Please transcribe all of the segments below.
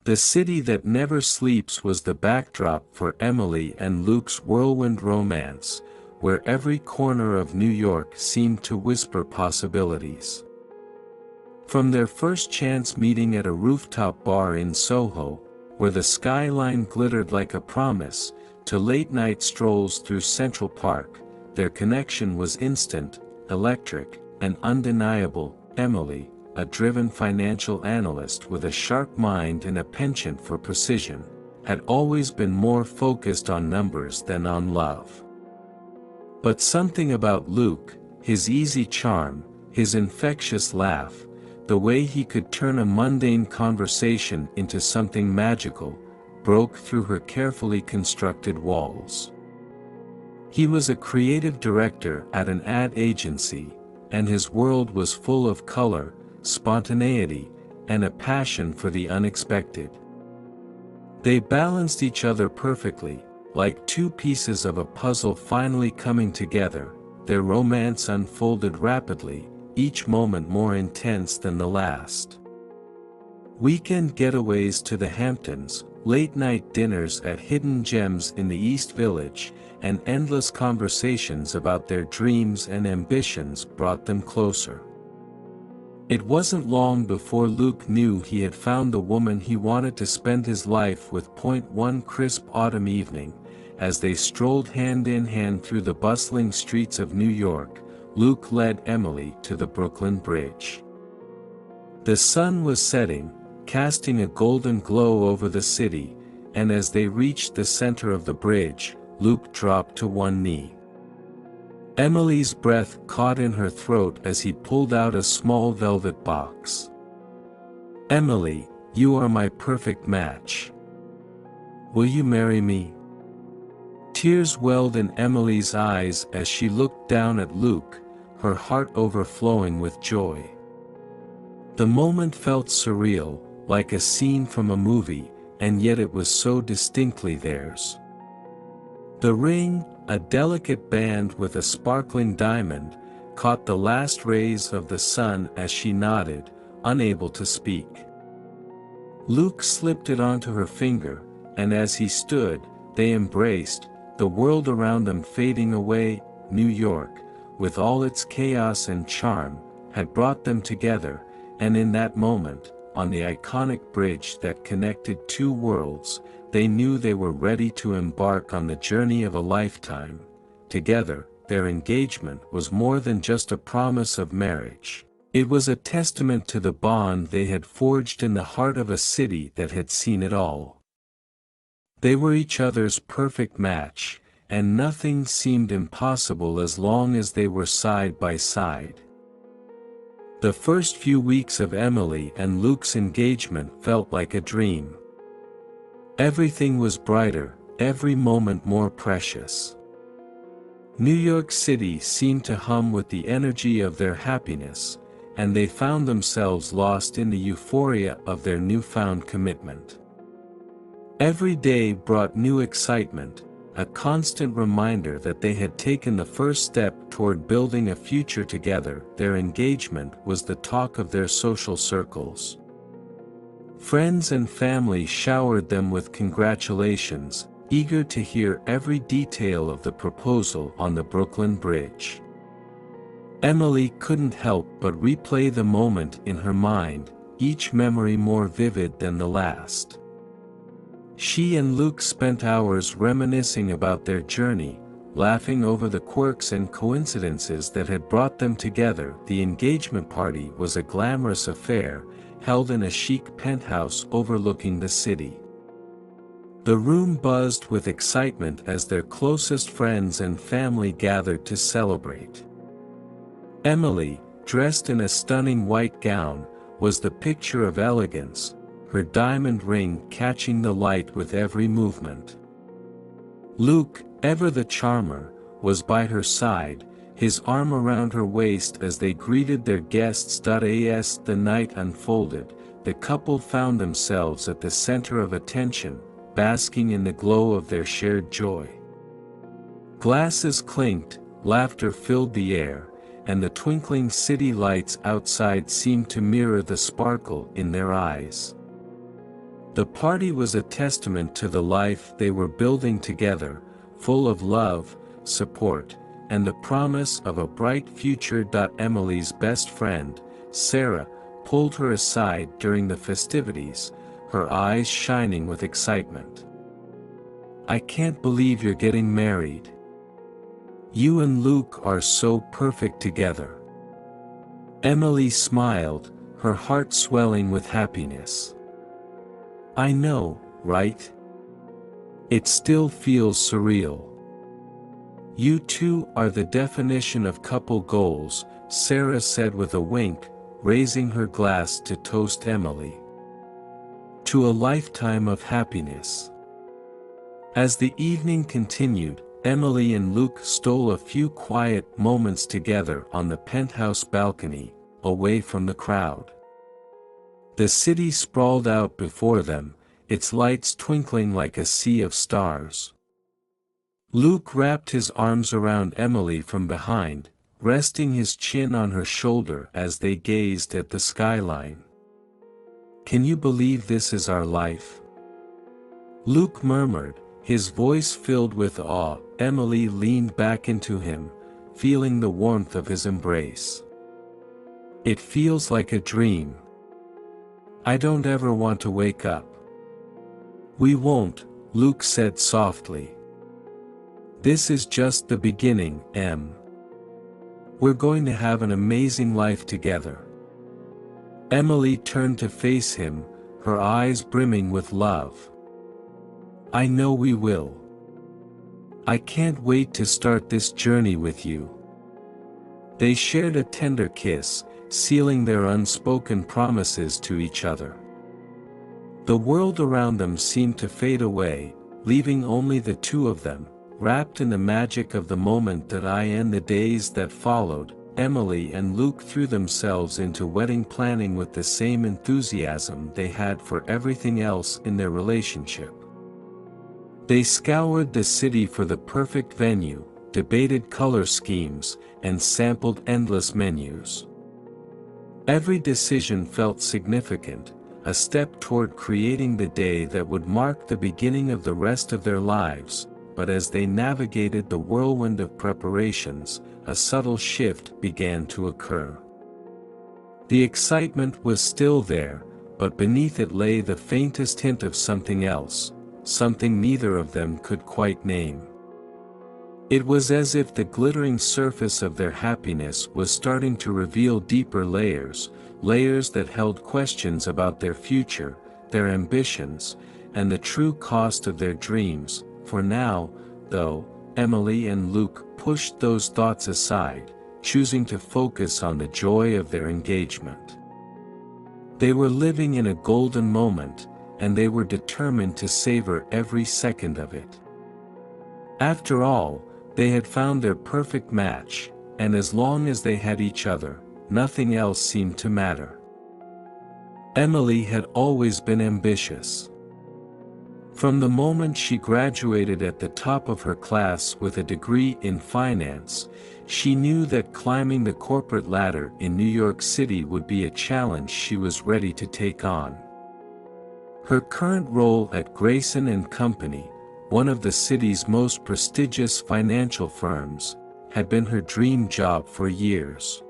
The city that never sleeps was the backdrop for Emily and Luke's whirlwind romance, where every corner of New York seemed to whisper possibilities. From their first chance meeting at a rooftop bar in Soho, where the skyline glittered like a promise, to late-night strolls through Central Park, their connection was instant, electric, and undeniable. Emily, a driven financial analyst with a sharp mind and a penchant for precision, had always been more focused on numbers than on love. But something about Luke, his easy charm, his infectious laugh, the way he could turn a mundane conversation into something magical, broke through her carefully constructed walls. He was a creative director at an ad agency, and his world was full of color, spontaneity, and a passion for the unexpected. They balanced each other perfectly, like two pieces of a puzzle finally coming together. Their romance unfolded rapidly, each moment more intense than the last. Weekend getaways to the Hamptons, late-night dinners at hidden gems in the East Village, and endless conversations about their dreams and ambitions brought them closer. It wasn't long before Luke knew he had found the woman he wanted to spend his life with. One crisp autumn evening, as they strolled hand in hand through the bustling streets of New York, Luke led Emily to the Brooklyn Bridge. The sun was setting, casting a golden glow over the city, and as they reached the center of the bridge, Luke dropped to one knee. Emily's breath caught in her throat as he pulled out a small velvet box. "Emily, you are my perfect match. Will you marry me?" Tears welled in Emily's eyes as she looked down at Luke, her heart overflowing with joy. The moment felt surreal, like a scene from a movie, and yet it was so distinctly theirs. The ring, a delicate band with a sparkling diamond, caught the last rays of the sun as she nodded, unable to speak. Luke slipped it onto her finger, and as he stood, they embraced, the world around them fading away. New York, with all its chaos and charm, had brought them together, and in that moment, on the iconic bridge that connected two worlds, they knew they were ready to embark on the journey of a lifetime. Together, their engagement was more than just a promise of marriage. It was a testament to the bond they had forged in the heart of a city that had seen it all. They were each other's perfect match, and nothing seemed impossible as long as they were side by side. The first few weeks of Emily and Luke's engagement felt like a dream. Everything was brighter, every moment more precious. New York City seemed to hum with the energy of their happiness, and they found themselves lost in the euphoria of their newfound commitment. Every day brought new excitement, a constant reminder that they had taken the first step toward building a future together. Their engagement was the talk of their social circles. Friends and family showered them with congratulations, eager to hear every detail of the proposal on the Brooklyn Bridge. Emily couldn't help but replay the moment in her mind, each memory more vivid than the last. She and Luke spent hours reminiscing about their journey, laughing over the quirks and coincidences that had brought them together. The engagement party was a glamorous affair, held in a chic penthouse overlooking the city. The room buzzed with excitement as their closest friends and family gathered to celebrate. Emily, dressed in a stunning white gown, was the picture of elegance, her diamond ring catching the light with every movement. Luke, ever the charmer, was by her side, his arm around her waist as they greeted their guests. As the night unfolded, the couple found themselves at the center of attention, basking in the glow of their shared joy. Glasses clinked, laughter filled the air, and the twinkling city lights outside seemed to mirror the sparkle in their eyes. The party was a testament to the life they were building together, full of love, support, and the promise of a bright future. Emily's best friend, Sarah, pulled her aside during the festivities, her eyes shining with excitement. "I can't believe you're getting married. You and Luke are so perfect together." Emily smiled, her heart swelling with happiness. "I know, right? It still feels surreal." "You two are the definition of couple goals," Sarah said with a wink, raising her glass to toast Emily. "To a lifetime of happiness." As the evening continued, Emily and Luke stole a few quiet moments together on the penthouse balcony, away from the crowd. The city sprawled out before them, its lights twinkling like a sea of stars. Luke wrapped his arms around Emily from behind, resting his chin on her shoulder as they gazed at the skyline. "Can you believe this is our life?" Luke murmured, his voice filled with awe. Emily leaned back into him, feeling the warmth of his embrace. "It feels like a dream. I don't ever want to wake up." "We won't," Luke said softly. "This is just the beginning, Em. We're going to have an amazing life together." Emily turned to face him, her eyes brimming with love. "I know we will. I can't wait to start this journey with you." They shared a tender kiss, sealing their unspoken promises to each other. The world around them seemed to fade away, leaving only the two of them, wrapped in the magic of the moment. In the days that followed, Emily and Luke threw themselves into wedding planning with the same enthusiasm they had for everything else in their relationship. They scoured the city for the perfect venue, debated color schemes, and sampled endless menus. Every decision felt significant, a step toward creating the day that would mark the beginning of the rest of their lives. But as they navigated the whirlwind of preparations, a subtle shift began to occur. The excitement was still there, but beneath it lay the faintest hint of something else, something neither of them could quite name. It was as if the glittering surface of their happiness was starting to reveal deeper layers, layers that held questions about their future, their ambitions, and the true cost of their dreams. For now, though, Emily and Luke pushed those thoughts aside, choosing to focus on the joy of their engagement. They were living in a golden moment, and they were determined to savor every second of it. After all, they had found their perfect match, and as long as they had each other, nothing else seemed to matter. Emily had always been ambitious. From the moment she graduated at the top of her class with a degree in finance, she knew that climbing the corporate ladder in New York City would be a challenge she was ready to take on. Her current role at Grayson & Company, one of the city's most prestigious financial firms, had been her dream job for years.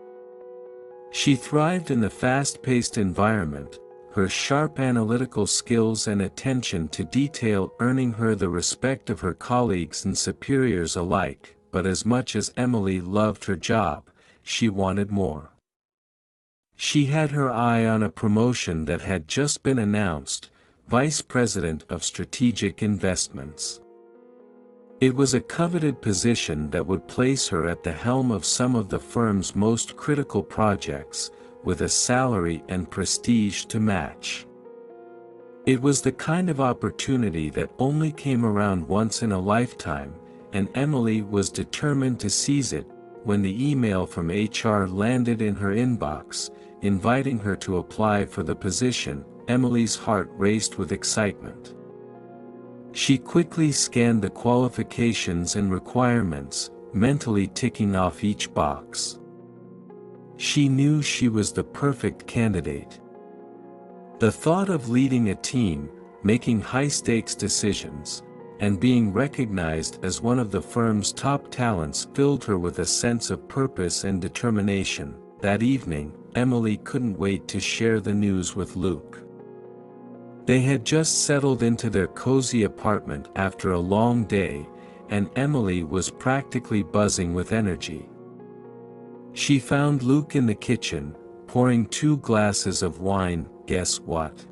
She thrived in the fast-paced environment, her sharp analytical skills and attention to detail earning her the respect of her colleagues and superiors alike. But as much as Emily loved her job, she wanted more. She had her eye on a promotion that had just been announced, Vice President of Strategic Investments. It was a coveted position that would place her at the helm of some of the firm's most critical projects, with a salary and prestige to match. It was the kind of opportunity that only came around once in a lifetime, and Emily was determined to seize it. When the email from HR landed in her inbox, inviting her to apply for the position, Emily's heart raced with excitement. She quickly scanned the qualifications and requirements, mentally ticking off each box. She knew she was the perfect candidate. The thought of leading a team, making high-stakes decisions, and being recognized as one of the firm's top talents filled her with a sense of purpose and determination. That evening, Emily couldn't wait to share the news with Luke. They had just settled into their cozy apartment after a long day, and Emily was practically buzzing with energy. She found Luke in the kitchen, pouring 2 glasses of wine. "Guess what?"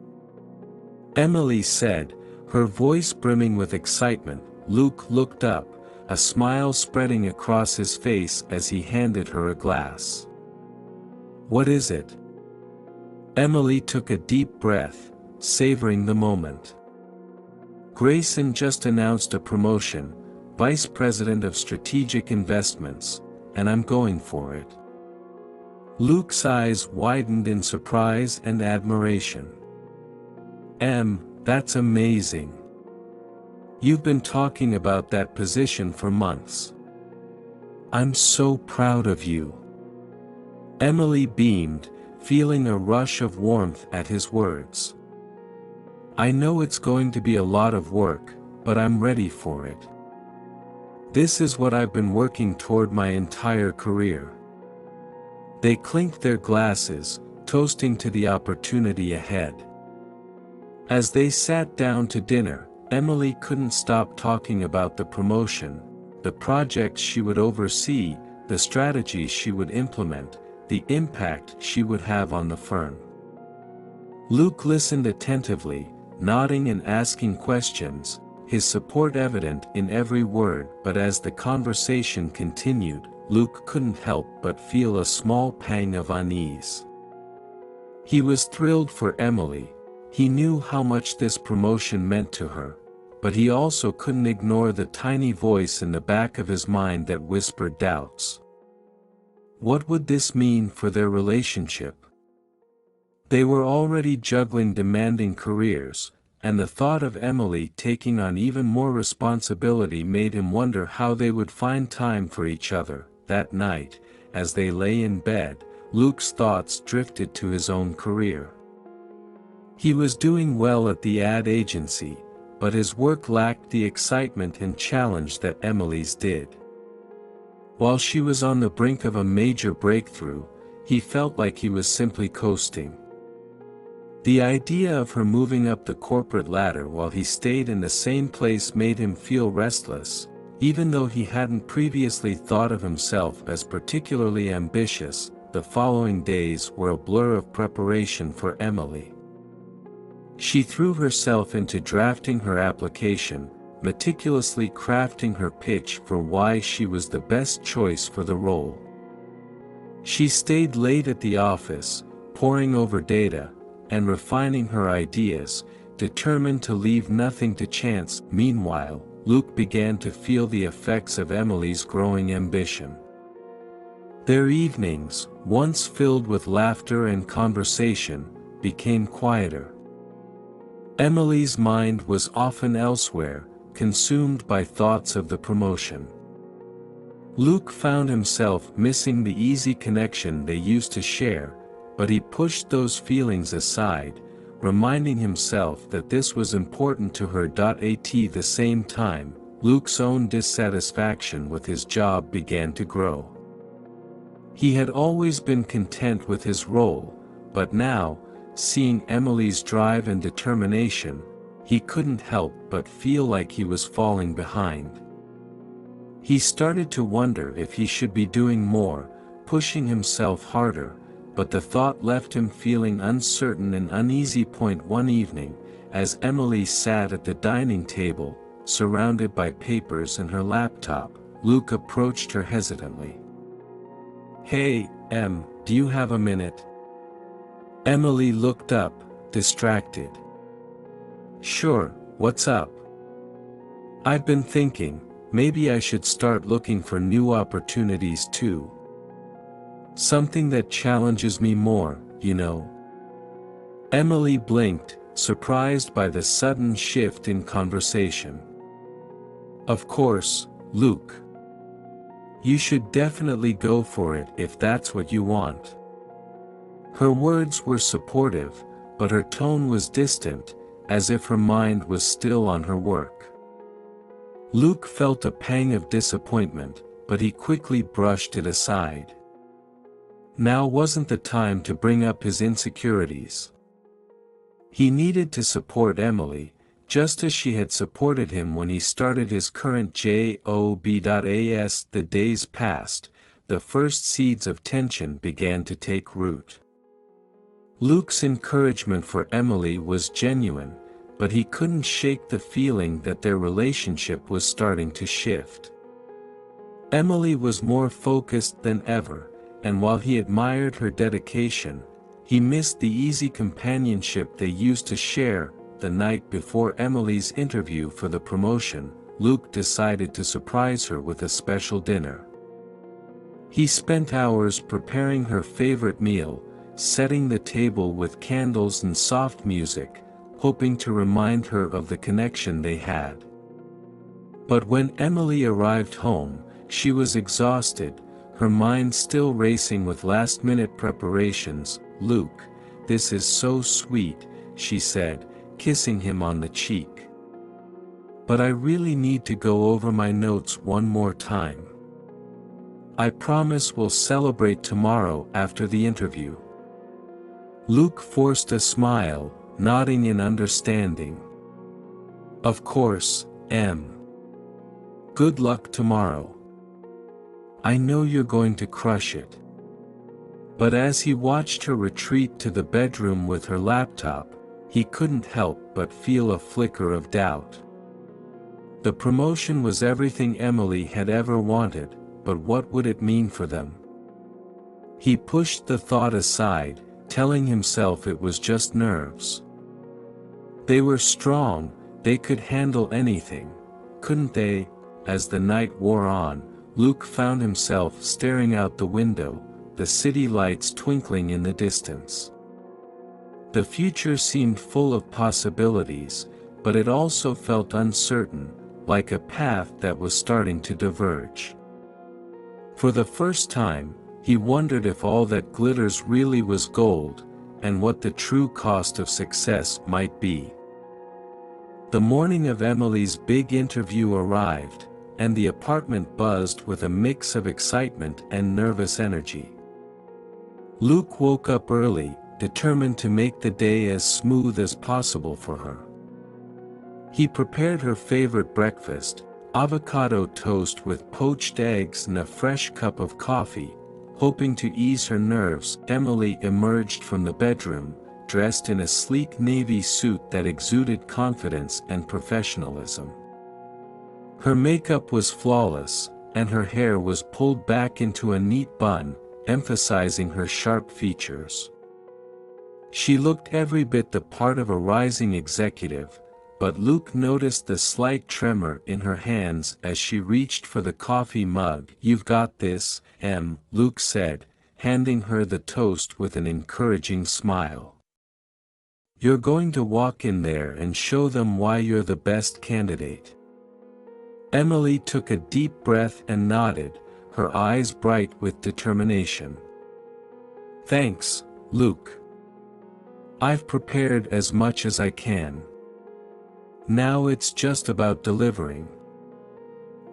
Emily said, her voice brimming with excitement. Luke looked up, a smile spreading across his face as he handed her a glass. "What is it?" Emily took a deep breath, savoring the moment. "Grayson just announced a promotion, Vice President of Strategic Investments, and I'm going for it." Luke's eyes widened in surprise and admiration. That's amazing. You've been talking about that position for months. I'm so proud of you." Emily beamed, feeling a rush of warmth at his words. "I know it's going to be a lot of work, but I'm ready for it. This is what I've been working toward my entire career." They clinked their glasses, toasting to the opportunity ahead. As they sat down to dinner, Emily couldn't stop talking about the promotion, the projects she would oversee, the strategies she would implement, the impact she would have on the firm. Luke listened attentively, nodding and asking questions, his support evident in every word. But as the conversation continued, Luke couldn't help but feel a small pang of unease. He was thrilled for Emily. He knew how much this promotion meant to her, but he also couldn't ignore the tiny voice in the back of his mind that whispered doubts. What would this mean for their relationship? They were already juggling demanding careers, and the thought of Emily taking on even more responsibility made him wonder how they would find time for each other. That night, as they lay in bed, Luke's thoughts drifted to his own career. He was doing well at the ad agency, but his work lacked the excitement and challenge that Emily's did. While she was on the brink of a major breakthrough, he felt like he was simply coasting. The idea of her moving up the corporate ladder while he stayed in the same place made him feel restless, even though he hadn't previously thought of himself as particularly ambitious. The following days were a blur of preparation for Emily. She threw herself into drafting her application, meticulously crafting her pitch for why she was the best choice for the role. She stayed late at the office, poring over data, and refining her ideas, determined to leave nothing to chance. Meanwhile, Luke began to feel the effects of Emily's growing ambition. Their evenings, once filled with laughter and conversation, became quieter. Emily's mind was often elsewhere, consumed by thoughts of the promotion. Luke found himself missing the easy connection they used to share, but he pushed those feelings aside, reminding himself that this was important to her. At the same time, Luke's own dissatisfaction with his job began to grow. He had always been content with his role, but now, seeing Emily's drive and determination, he couldn't help but feel like he was falling behind. He started to wonder if he should be doing more, pushing himself harder, but the thought left him feeling uncertain and uneasy. One evening, as Emily sat at the dining table, surrounded by papers and her laptop, Luke approached her hesitantly. "Hey, Em, do you have a minute?" Emily looked up, distracted. "Sure, what's up?" "I've been thinking, maybe I should start looking for new opportunities too. Something that challenges me more, you know." Emily blinked, surprised by the sudden shift in conversation. "Of course, Luke. You should definitely go for it if that's what you want." Her words were supportive, but her tone was distant, as if her mind was still on her work. Luke felt a pang of disappointment, but he quickly brushed it aside. Now wasn't the time to bring up his insecurities. He needed to support Emily, just as she had supported him when he started his current job. As the days passed, the first seeds of tension began to take root. Luke's encouragement for Emily was genuine, but he couldn't shake the feeling that their relationship was starting to shift. Emily was more focused than ever, and while he admired her dedication, he missed the easy companionship they used to share. The night before Emily's interview for the promotion, Luke decided to surprise her with a special dinner. He spent hours preparing her favorite meal, setting the table with candles and soft music, hoping to remind her of the connection they had. But when Emily arrived home, she was exhausted, her mind still racing with last-minute preparations. "Luke, this is so sweet," she said, kissing him on the cheek. "But I really need to go over my notes one more time. I promise we'll celebrate tomorrow after the interview." Luke forced a smile, nodding in understanding. "Of course, Em. Good luck tomorrow. I know you're going to crush it." But as he watched her retreat to the bedroom with her laptop, he couldn't help but feel a flicker of doubt. The promotion was everything Emily had ever wanted, but what would it mean for them? He pushed the thought aside, telling himself it was just nerves. They were strong, they could handle anything, couldn't they? As the night wore on, Luke found himself staring out the window, the city lights twinkling in the distance. The future seemed full of possibilities, but it also felt uncertain, like a path that was starting to diverge. For the first time, he wondered if all that glitters really was gold, and what the true cost of success might be. The morning of Emily's big interview arrived, and the apartment buzzed with a mix of excitement and nervous energy. Luke woke up early, determined to make the day as smooth as possible for her. He prepared her favorite breakfast, avocado toast with poached eggs and a fresh cup of coffee, hoping to ease her nerves. Emily emerged from the bedroom, dressed in a sleek navy suit that exuded confidence and professionalism. Her makeup was flawless, and her hair was pulled back into a neat bun, emphasizing her sharp features. She looked every bit the part of a rising executive, but Luke noticed the slight tremor in her hands as she reached for the coffee mug. "You've got this, Em," Luke said, handing her the toast with an encouraging smile. "You're going to walk in there and show them why you're the best candidate." Emily took a deep breath and nodded, her eyes bright with determination. "Thanks, Luke. I've prepared as much as I can. Now it's just about delivering."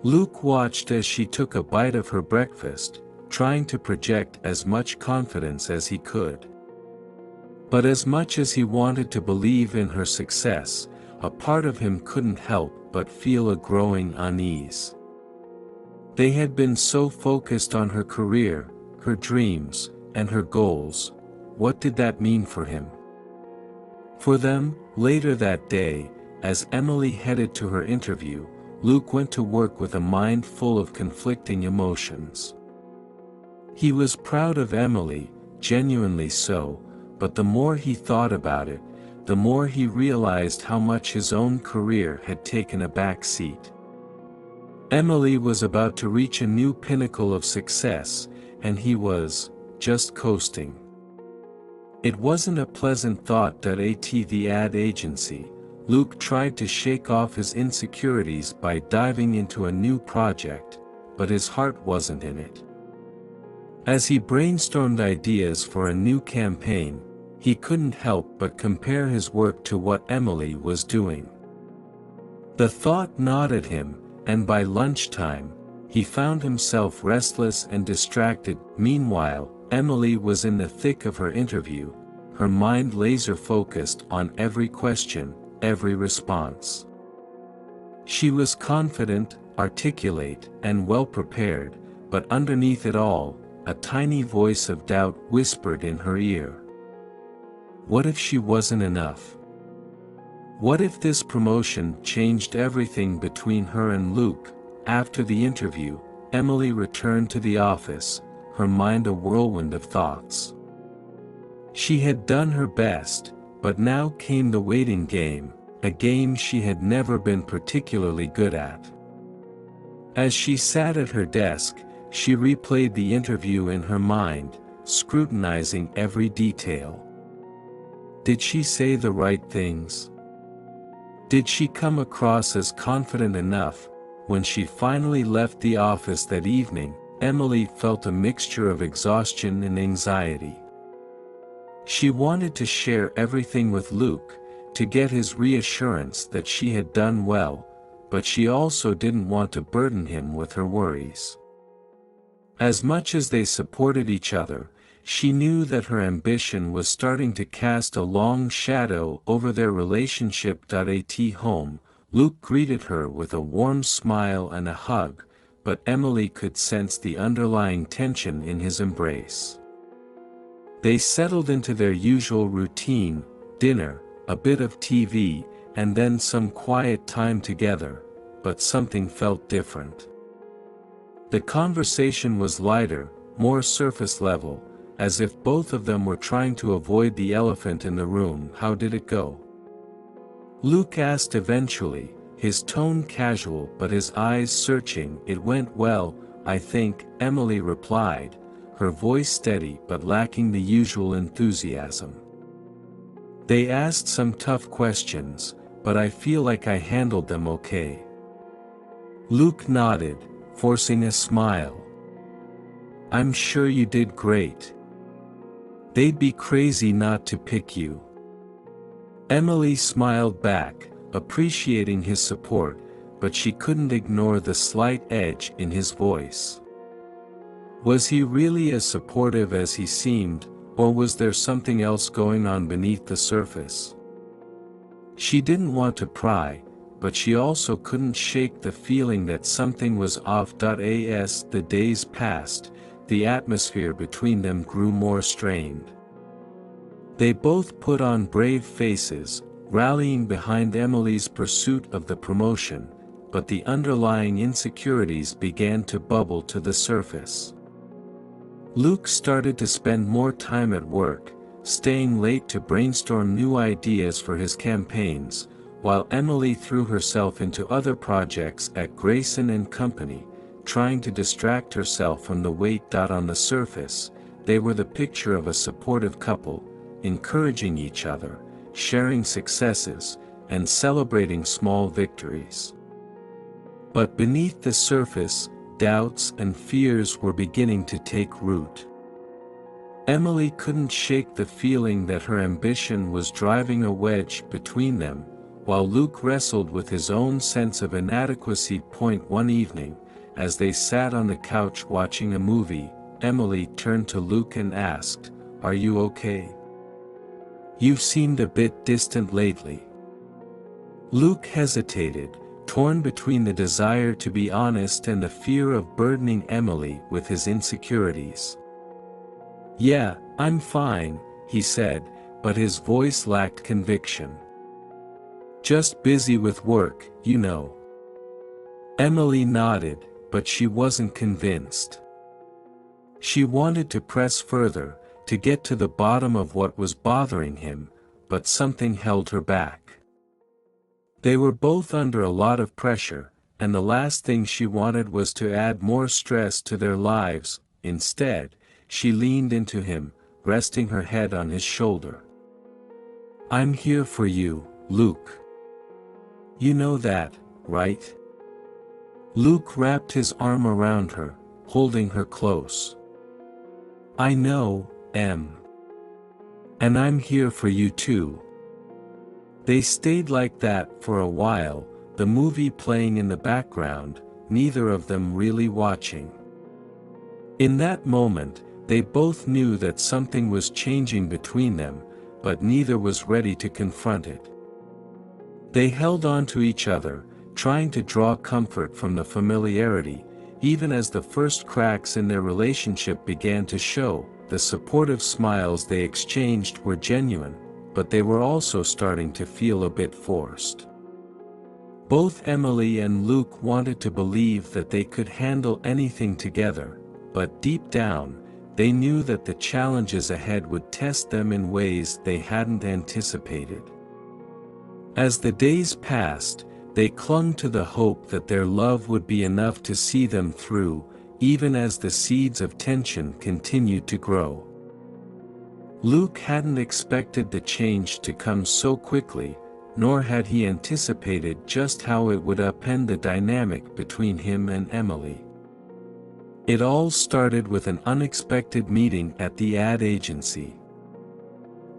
Luke watched as she took a bite of her breakfast, trying to project as much confidence as he could. But as much as he wanted to believe in her success, a part of him couldn't help but feel a growing unease. They had been so focused on her career, her dreams, and her goals. What did that mean for him? For them, later that day, as Emily headed to her interview, Luke went to work with a mind full of conflicting emotions. He was proud of Emily, genuinely so, but the more he thought about it, the more he realized how much his own career had taken a back seat. Emily was about to reach a new pinnacle of success, and he was just coasting. It wasn't a pleasant thought. At the ad agency, Luke tried to shake off his insecurities by diving into a new project, but his heart wasn't in it. As he brainstormed ideas for a new campaign, he couldn't help but compare his work to what Emily was doing. The thought gnawed at him, and by lunchtime, he found himself restless and distracted. Meanwhile, Emily was in the thick of her interview, her mind laser-focused on every question, every response. She was confident, articulate, and well-prepared, but underneath it all, a tiny voice of doubt whispered in her ear. What if she wasn't enough? What if this promotion changed everything between her and Luke? After the interview, Emily returned to the office, her mind a whirlwind of thoughts. She had done her best, but now came the waiting game, a game she had never been particularly good at. As she sat at her desk, she replayed the interview in her mind, scrutinizing every detail. Did she say the right things? Did she come across as confident enough? When she finally left the office that evening, Emily felt a mixture of exhaustion and anxiety. She wanted to share everything with Luke, to get his reassurance that she had done well, but she also didn't want to burden him with her worries. As much as they supported each other, she knew that her ambition was starting to cast a long shadow over their relationship. At home, Luke greeted her with a warm smile and a hug, but Emily could sense the underlying tension in his embrace. They settled into their usual routine: dinner, a bit of TV, and then some quiet time together, but something felt different. The conversation was lighter, more surface level, as if both of them were trying to avoid the elephant in the room. How did it go? Luke asked eventually, his tone casual but his eyes searching. It went well, I think, Emily replied, her voice steady but lacking the usual enthusiasm. They asked some tough questions, but I feel like I handled them okay. Luke nodded, forcing a smile. I'm sure you did great. They'd be crazy not to pick you. Emily smiled back, appreciating his support, but she couldn't ignore the slight edge in his voice. Was he really as supportive as he seemed, or was there something else going on beneath the surface? She didn't want to pry, but she also couldn't shake the feeling that something was off. As the days passed, the atmosphere between them grew more strained. They both put on brave faces, rallying behind Emily's pursuit of the promotion, but the underlying insecurities began to bubble to the surface. Luke started to spend more time at work, staying late to brainstorm new ideas for his campaigns, while Emily threw herself into other projects at Grayson & Company, trying to distract herself from the weight. On the surface, they were the picture of a supportive couple, encouraging each other, sharing successes, and celebrating small victories. But beneath the surface, doubts and fears were beginning to take root. Emily couldn't shake the feeling that her ambition was driving a wedge between them, while Luke wrestled with his own sense of inadequacy. One evening, as they sat on the couch watching a movie, Emily turned to Luke and asked, "Are you okay? You've seemed a bit distant lately." Luke hesitated, torn between the desire to be honest and the fear of burdening Emily with his insecurities. "Yeah, I'm fine," he said, but his voice lacked conviction. "Just busy with work, you know." Emily nodded, but she wasn't convinced. She wanted to press further, to get to the bottom of what was bothering him, but something held her back. They were both under a lot of pressure, and the last thing she wanted was to add more stress to their lives. Instead, she leaned into him, resting her head on his shoulder. "I'm here for you, Luke. You know that, right?" Luke wrapped his arm around her, holding her close. "I know, Em." And I'm here for you too. They stayed like that for a while, the movie playing in the background, neither of them really watching. In that moment, they both knew that something was changing between them, but neither was ready to confront it. They held on to each other, trying to draw comfort from the familiarity, even as the first cracks in their relationship began to show. The supportive smiles they exchanged were genuine, but they were also starting to feel a bit forced. Both Emily and Luke wanted to believe that they could handle anything together, but deep down, they knew that the challenges ahead would test them in ways they hadn't anticipated. As the days passed, they clung to the hope that their love would be enough to see them through, even as the seeds of tension continued to grow. Luke hadn't expected the change to come so quickly, nor had he anticipated just how it would upend the dynamic between him and Emily. It all started with an unexpected meeting at the ad agency.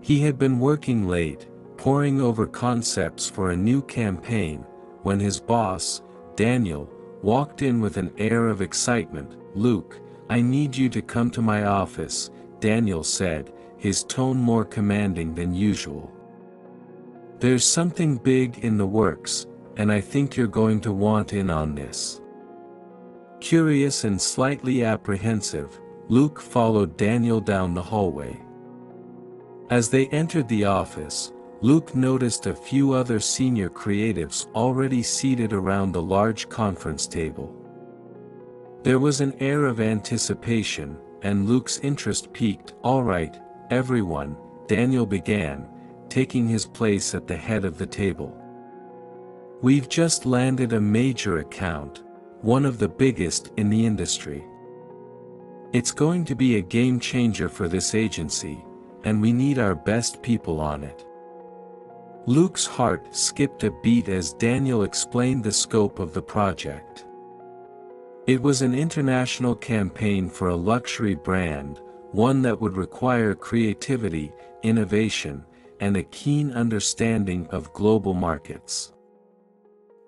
He had been working late, poring over concepts for a new campaign, when his boss, Daniel, walked in with an air of excitement. "Luke, I need you to come to my office," Daniel said, his tone more commanding than usual. "There's something big in the works, and I think you're going to want in on this." Curious and slightly apprehensive, Luke followed Daniel down the hallway. As they entered the office, Luke noticed a few other senior creatives already seated around the large conference table. There was an air of anticipation, and Luke's interest peaked. "All right, everyone," Daniel began, taking his place at the head of the table. "We've just landed a major account, one of the biggest in the industry. It's going to be a game changer for this agency, and we need our best people on it." Luke's heart skipped a beat as Daniel explained the scope of the project. It was an international campaign for a luxury brand, one that would require creativity, innovation, and a keen understanding of global markets.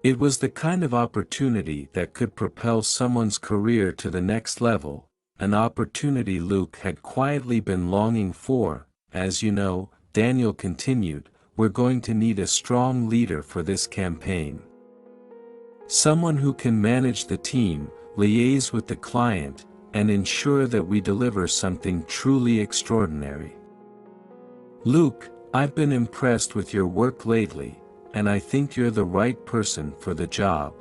It was the kind of opportunity that could propel someone's career to the next level, an opportunity Luke had quietly been longing for. "As you know," Daniel continued, "we're going to need a strong leader for this campaign. Someone who can manage the team, liaise with the client, and ensure that we deliver something truly extraordinary. Luke, I've been impressed with your work lately, and I think you're the right person for the job."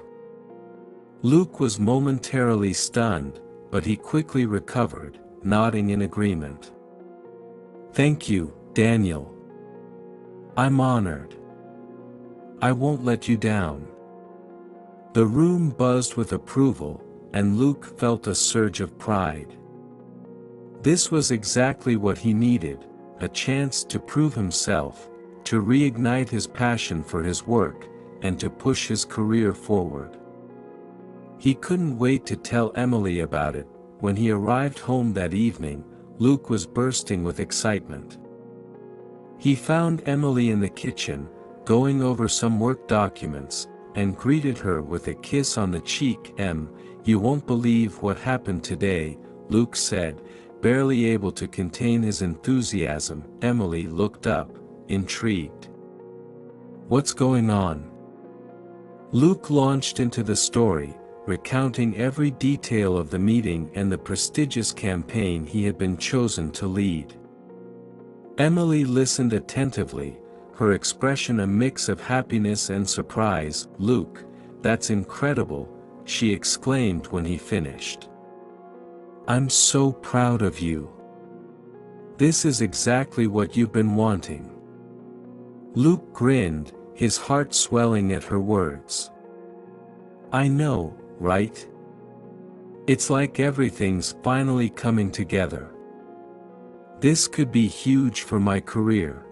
Luke was momentarily stunned, but he quickly recovered, nodding in agreement. "Thank you, Daniel. I'm honored. I won't let you down." The room buzzed with approval, and Luke felt a surge of pride. This was exactly what he needed, a chance to prove himself, to reignite his passion for his work, and to push his career forward. He couldn't wait to tell Emily about it. When he arrived home that evening, Luke was bursting with excitement. He found Emily in the kitchen, going over some work documents, and greeted her with a kiss on the cheek. "You won't believe what happened today," Luke said, barely able to contain his enthusiasm. Emily looked up, intrigued. "What's going on?" Luke launched into the story, recounting every detail of the meeting and the prestigious campaign he had been chosen to lead. Emily listened attentively, her expression a mix of happiness and surprise. "Luke, that's incredible," she exclaimed when he finished. "I'm so proud of you. This is exactly what you've been wanting." Luke grinned, his heart swelling at her words. "I know, right? It's like everything's finally coming together. This could be huge for my career."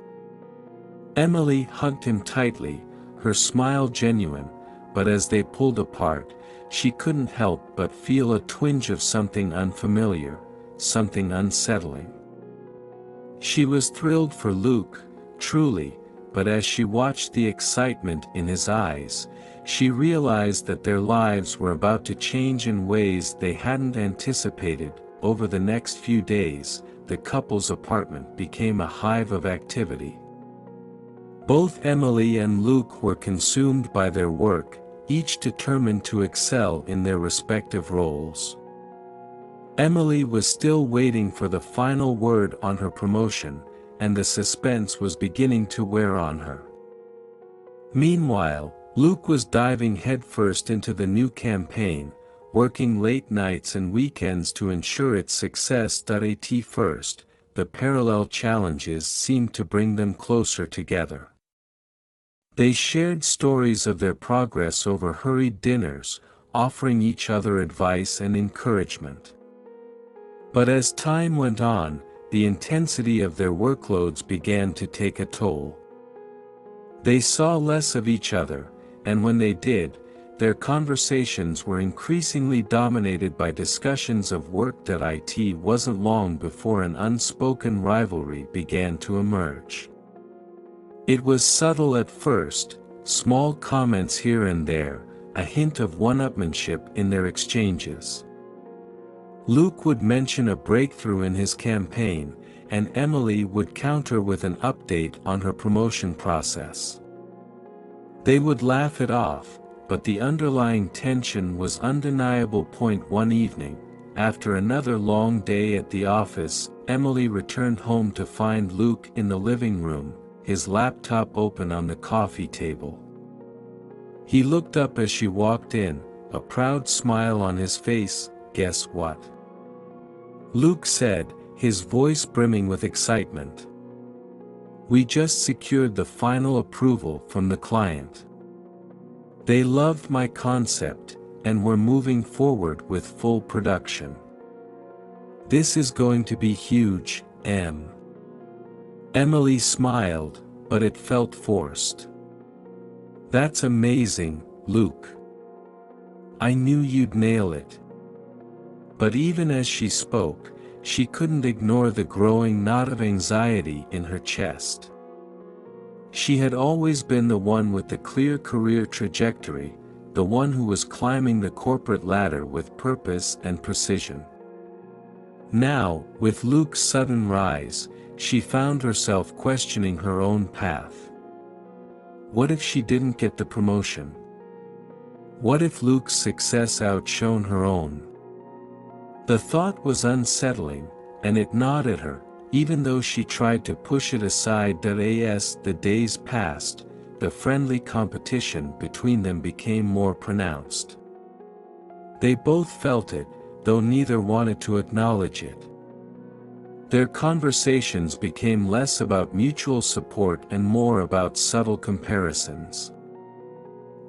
Emily hugged him tightly, her smile genuine, but as they pulled apart, she couldn't help but feel a twinge of something unfamiliar, something unsettling. She was thrilled for Luke, truly, but as she watched the excitement in his eyes, she realized that their lives were about to change in ways they hadn't anticipated. Over the next few days, the couple's apartment became a hive of activity. Both Emily and Luke were consumed by their work, each determined to excel in their respective roles. Emily was still waiting for the final word on her promotion, and the suspense was beginning to wear on her. Meanwhile, Luke was diving headfirst into the new campaign, working late nights and weekends to ensure its success. At first, the parallel challenges seemed to bring them closer together. They shared stories of their progress over hurried dinners, offering each other advice and encouragement. But as time went on, the intensity of their workloads began to take a toll. They saw less of each other, and when they did, their conversations were increasingly dominated by discussions of work. It wasn't long before an unspoken rivalry began to emerge. It was subtle at first, small comments here and there, a hint of one-upmanship in their exchanges. Luke would mention a breakthrough in his campaign, and Emily would counter with an update on her promotion process. They would laugh it off, but the underlying tension was undeniable. One evening, after another long day at the office, Emily returned home to find Luke in the living room, his laptop open on the coffee table. He looked up as she walked in, a proud smile on his face. "Guess what?" Luke said, his voice brimming with excitement. "We just secured the final approval from the client. They loved my concept, and we're moving forward with full production. This is going to be huge, Em." Emily smiled, but it felt forced. "That's amazing, Luke. I knew you'd nail it." But even as she spoke, she couldn't ignore the growing knot of anxiety in her chest. She had always been the one with the clear career trajectory, the one who was climbing the corporate ladder with purpose and precision. Now, with Luke's sudden rise, she found herself questioning her own path. What if she didn't get the promotion? What if Luke's success outshone her own? The thought was unsettling, and it gnawed at her, even though she tried to push it aside. As the days passed, the friendly competition between them became more pronounced. They both felt it, though neither wanted to acknowledge it. Their conversations became less about mutual support and more about subtle comparisons.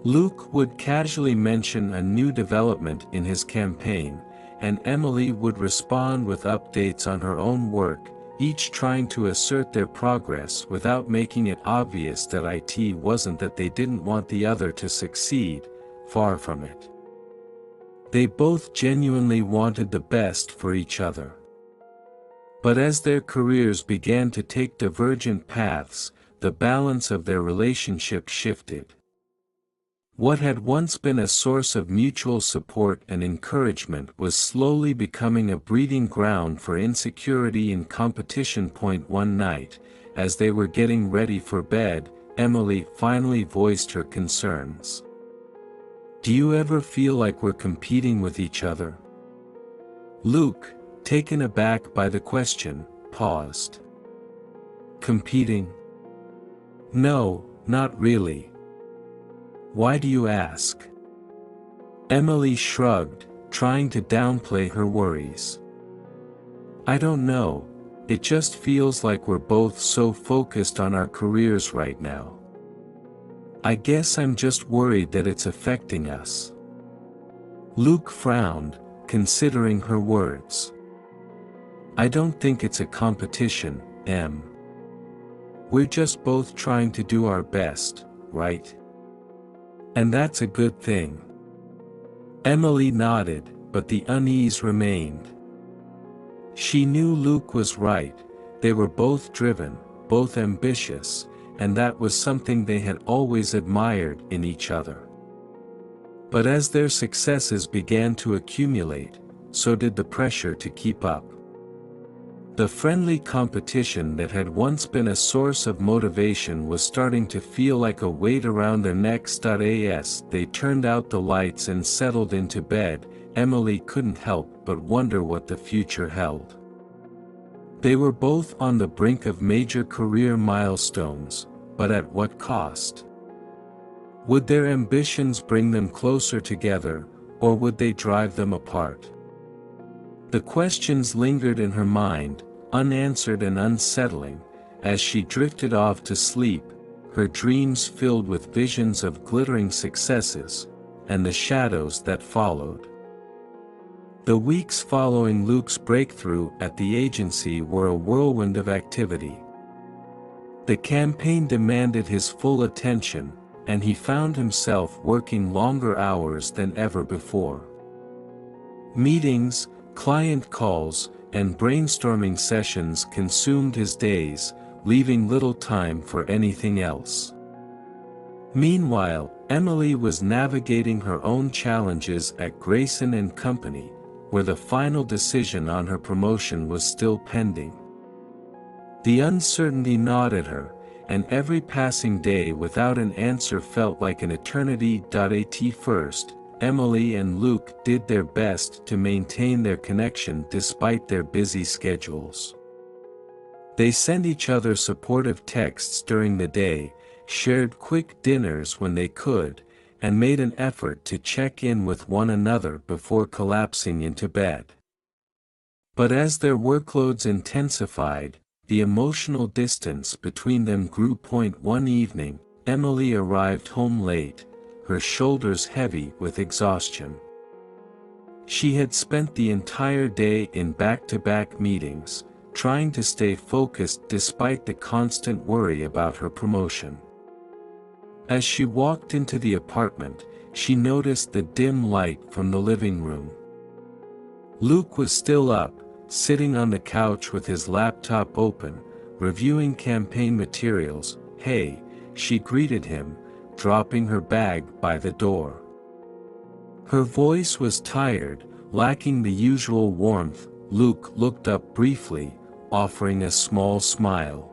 Luke would casually mention a new development in his campaign, and Emily would respond with updates on her own work, each trying to assert their progress without making it obvious that it wasn't that they didn't want the other to succeed, far from it. They both genuinely wanted the best for each other. But as their careers began to take divergent paths, the balance of their relationship shifted. What had once been a source of mutual support and encouragement was slowly becoming a breeding ground for insecurity and competition. One night, as they were getting ready for bed, Emily finally voiced her concerns. "Do you ever feel like we're competing with each other?" Luke, taken aback by the question, paused. "Competing? No, not really. Why do you ask?" Emily shrugged, trying to downplay her worries. "I don't know, it just feels like we're both so focused on our careers right now. I guess I'm just worried that it's affecting us." Luke frowned, considering her words. "I don't think it's a competition, Em. We're just both trying to do our best, right? And that's a good thing." Emily nodded, but the unease remained. She knew Luke was right, They were both driven, both ambitious, and that was something they had always admired in each other. But as their successes began to accumulate, so did the pressure to keep up. The friendly competition that had once been a source of motivation was starting to feel like a weight around their necks. As they turned out the lights and settled into bed, Emily couldn't help but wonder what the future held. They were both on the brink of major career milestones, but at what cost? Would their ambitions bring them closer together, or would they drive them apart? The questions lingered in her mind, unanswered and unsettling, as she drifted off to sleep, her dreams filled with visions of glittering successes, and the shadows that followed. The weeks following Luke's breakthrough at the agency were a whirlwind of activity. The campaign demanded his full attention, and he found himself working longer hours than ever before. Meetings, client calls, and brainstorming sessions consumed his days, leaving little time for anything else. Meanwhile, Emily was navigating her own challenges at Grayson & Company, where the final decision on her promotion was still pending. The uncertainty gnawed at her, and every passing day without an answer felt like an eternity. At first, Emily and Luke did their best to maintain their connection despite their busy schedules. They sent each other supportive texts during the day, shared quick dinners when they could, and made an effort to check in with one another before collapsing into bed. But as their workloads intensified, the emotional distance between them grew. One evening, Emily arrived home late, her shoulders heavy with exhaustion. She had spent the entire day in back-to-back meetings, trying to stay focused despite the constant worry about her promotion. As she walked into the apartment, she noticed the dim light from the living room. Luke was still up, sitting on the couch with his laptop open, reviewing campaign materials. "Hey," she greeted him, dropping her bag by the door. Her voice was tired, lacking the usual warmth. Luke looked up briefly, offering a small smile.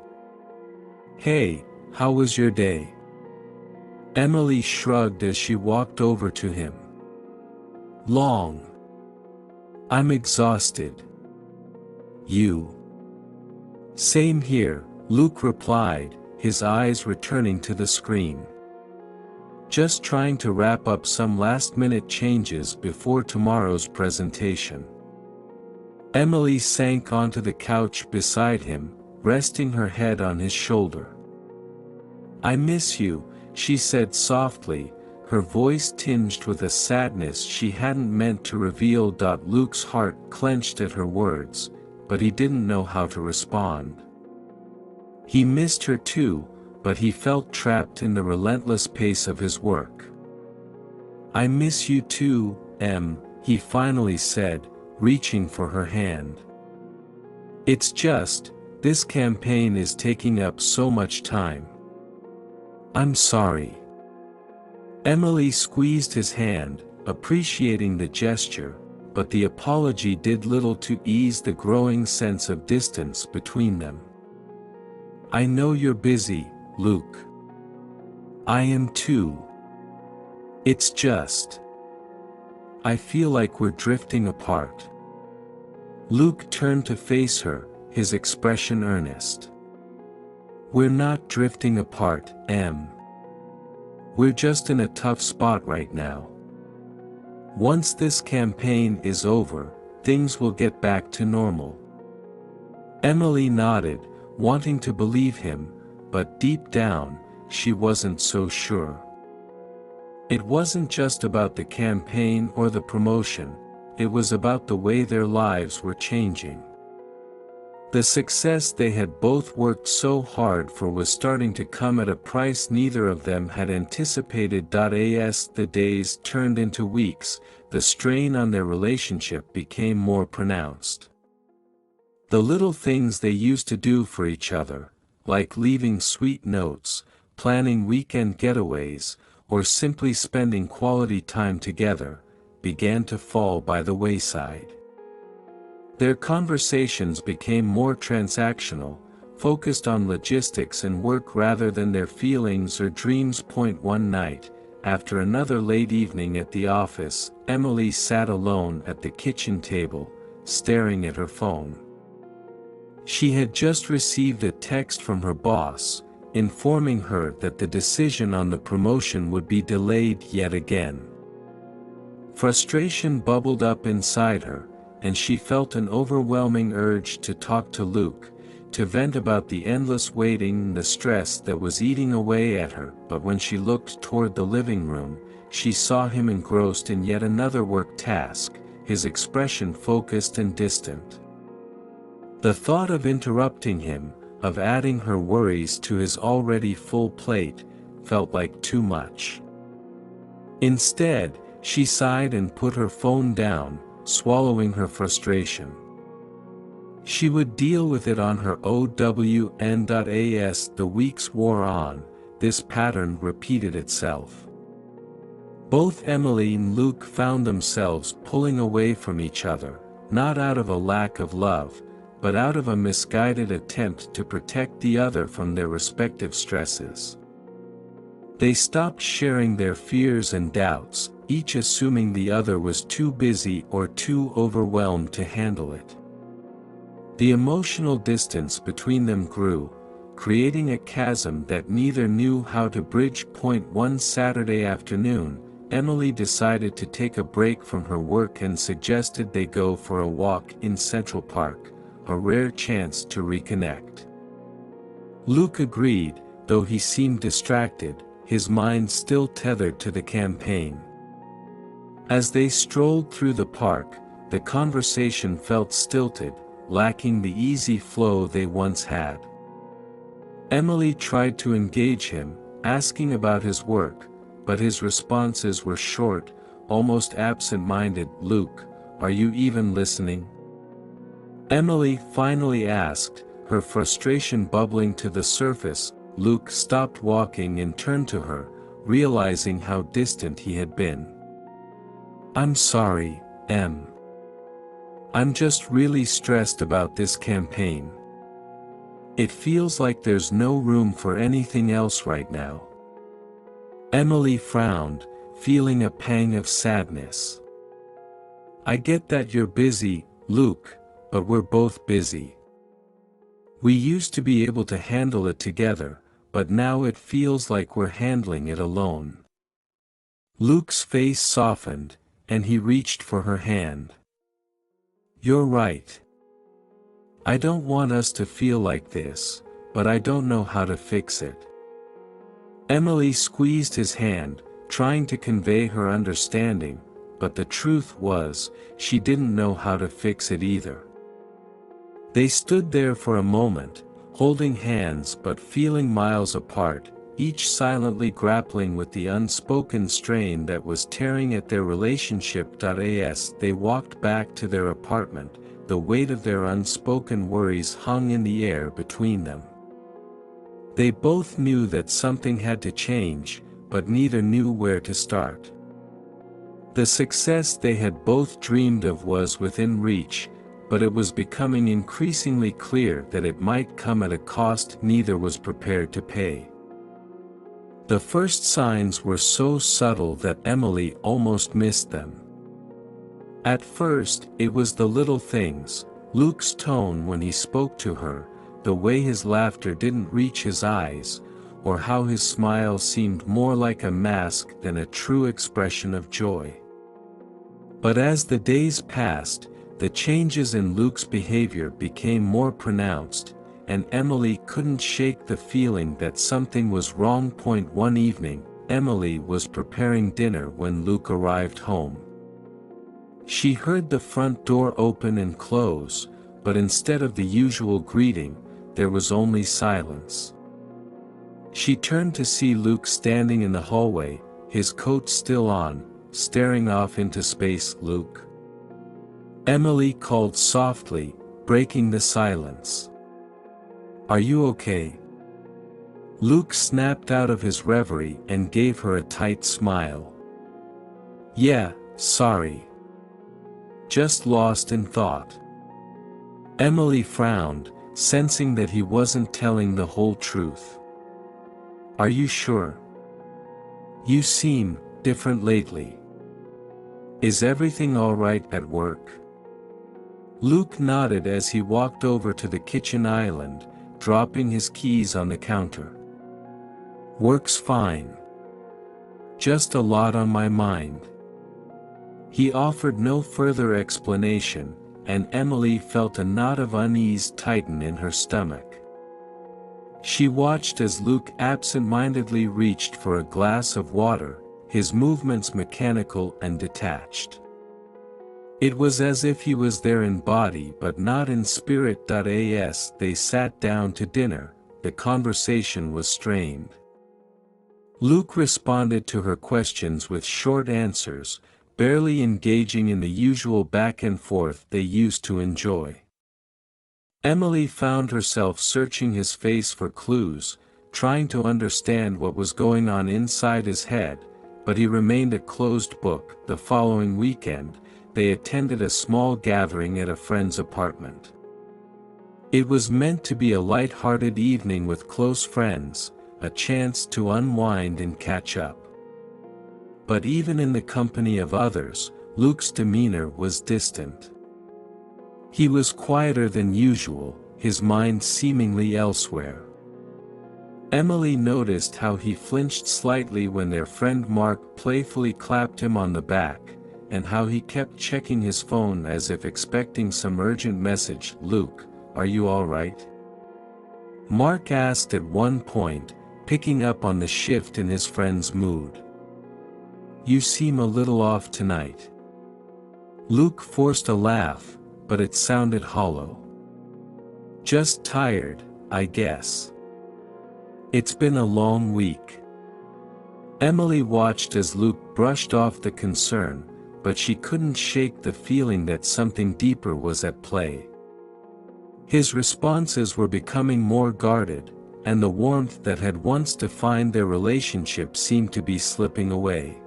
"Hey, how was your day?" Emily shrugged as she walked over to him. "Long. I'm exhausted. You?" "Same here," Luke replied, his eyes returning to the screen. "Just trying to wrap up some last-minute changes before tomorrow's presentation." Emily sank onto the couch beside him, resting her head on his shoulder. "I miss you," she said softly, her voice tinged with a sadness she hadn't meant to reveal. Luke's heart clenched at her words, but he didn't know how to respond. He missed her too, but he felt trapped in the relentless pace of his work. "I miss you too, Em," he finally said, reaching for her hand. "It's just, this campaign is taking up so much time." "I'm sorry." Emily squeezed his hand, appreciating the gesture, but the apology did little to ease the growing sense of distance between them. "I know you're busy, Luke. I am too. It's just, I feel like we're drifting apart." Luke turned to face her, his expression earnest. "We're not drifting apart, Em. We're just in a tough spot right now. Once this campaign is over, things will get back to normal." Emily nodded, wanting to believe him, but deep down, she wasn't so sure. It wasn't just about the campaign or the promotion, it was about the way their lives were changing. The success they had both worked so hard for was starting to come at a price neither of them had anticipated. As the days turned into weeks, the strain on their relationship became more pronounced. The little things they used to do for each other, like leaving sweet notes, planning weekend getaways, or simply spending quality time together, began to fall by the wayside. Their conversations became more transactional, focused on logistics and work rather than their feelings or dreams. One night, after another late evening at the office, Emily sat alone at the kitchen table, staring at her phone. She had just received a text from her boss, informing her that the decision on the promotion would be delayed yet again. Frustration bubbled up inside her, and she felt an overwhelming urge to talk to Luke, to vent about the endless waiting and the stress that was eating away at her. But when she looked toward the living room, she saw him engrossed in yet another work task, his expression focused and distant. The thought of interrupting him, of adding her worries to his already full plate, felt like too much. Instead, she sighed and put her phone down, swallowing her frustration. She would deal with it on her own. As the weeks wore on, this pattern repeated itself. Both Emily and Luke found themselves pulling away from each other, not out of a lack of love, but out of a misguided attempt to protect the other from their respective stresses. They stopped sharing their fears and doubts, each assuming the other was too busy or too overwhelmed to handle it. The emotional distance between them grew, creating a chasm that neither knew how to bridge. One Saturday afternoon, Emily decided to take a break from her work and suggested they go for a walk in Central Park, a rare chance to reconnect. Luke agreed, though he seemed distracted, his mind still tethered to the campaign. As they strolled through the park, the conversation felt stilted, lacking the easy flow they once had. Emily tried to engage him, asking about his work, but his responses were short, almost absent-minded. "Luke, are you even listening?" Emily finally asked, her frustration bubbling to the surface. Luke stopped walking and turned to her, realizing how distant he had been. "I'm sorry, Em. I'm just really stressed about this campaign. It feels like there's no room for anything else right now." Emily frowned, feeling a pang of sadness. "I get that you're busy, Luke, but we're both busy. We used to be able to handle it together, but now it feels like we're handling it alone." Luke's face softened, and he reached for her hand. "You're right. I don't want us to feel like this, but I don't know how to fix it." Emily squeezed his hand, trying to convey her understanding, but the truth was, she didn't know how to fix it either. They stood there for a moment, holding hands but feeling miles apart, each silently grappling with the unspoken strain that was tearing at their relationship. As they walked back to their apartment, the weight of their unspoken worries hung in the air between them. They both knew that something had to change, but neither knew where to start. The success they had both dreamed of was within reach, but it was becoming increasingly clear that it might come at a cost neither was prepared to pay. The first signs were so subtle that Emily almost missed them. At first, it was the little things, Luke's tone when he spoke to her, the way his laughter didn't reach his eyes, or how his smile seemed more like a mask than a true expression of joy. But as the days passed, the changes in Luke's behavior became more pronounced, and Emily couldn't shake the feeling that something was wrong. One evening, Emily was preparing dinner when Luke arrived home. She heard the front door open and close, but instead of the usual greeting, there was only silence. She turned to see Luke standing in the hallway, his coat still on, staring off into space. "Luke?" Emily called softly, breaking the silence. "Are you okay?" Luke snapped out of his reverie and gave her a tight smile. "Yeah, sorry. Just lost in thought." Emily frowned, sensing that he wasn't telling the whole truth. "Are you sure? You seem different lately. Is everything all right at work?" Luke nodded as he walked over to the kitchen island, dropping his keys on the counter. "Work's fine. Just a lot on my mind." He offered no further explanation, and Emily felt a knot of unease tighten in her stomach. She watched as Luke absent-mindedly reached for a glass of water, his movements mechanical and detached. It was as if he was there in body but not in spirit. As they sat down to dinner, the conversation was strained. Luke responded to her questions with short answers, barely engaging in the usual back and forth they used to enjoy. Emily found herself searching his face for clues, trying to understand what was going on inside his head, but he remained a closed book. The following weekend, they attended a small gathering at a friend's apartment. It was meant to be a light-hearted evening with close friends, a chance to unwind and catch up. But even in the company of others, Luke's demeanor was distant. He was quieter than usual, his mind seemingly elsewhere. Emily noticed how he flinched slightly when their friend Mark playfully clapped him on the back, and how he kept checking his phone as if expecting some urgent message. "Luke, are you all right?" Mark asked at one point, picking up on the shift in his friend's mood. "You seem a little off tonight." Luke forced a laugh, but it sounded hollow. "Just tired, I guess. It's been a long week." Emily watched as Luke brushed off the concern, but she couldn't shake the feeling that something deeper was at play. His responses were becoming more guarded, and the warmth that had once defined their relationship seemed to be slipping away.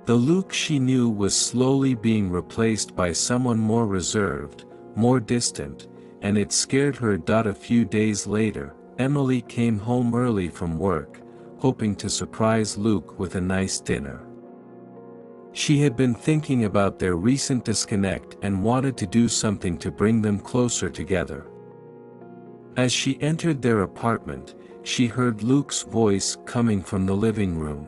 The Luke she knew was slowly being replaced by someone more reserved, more distant, and it scared her. A few days later, Emily came home early from work, hoping to surprise Luke with a nice dinner. She had been thinking about their recent disconnect and wanted to do something to bring them closer together. As she entered their apartment, she heard Luke's voice coming from the living room.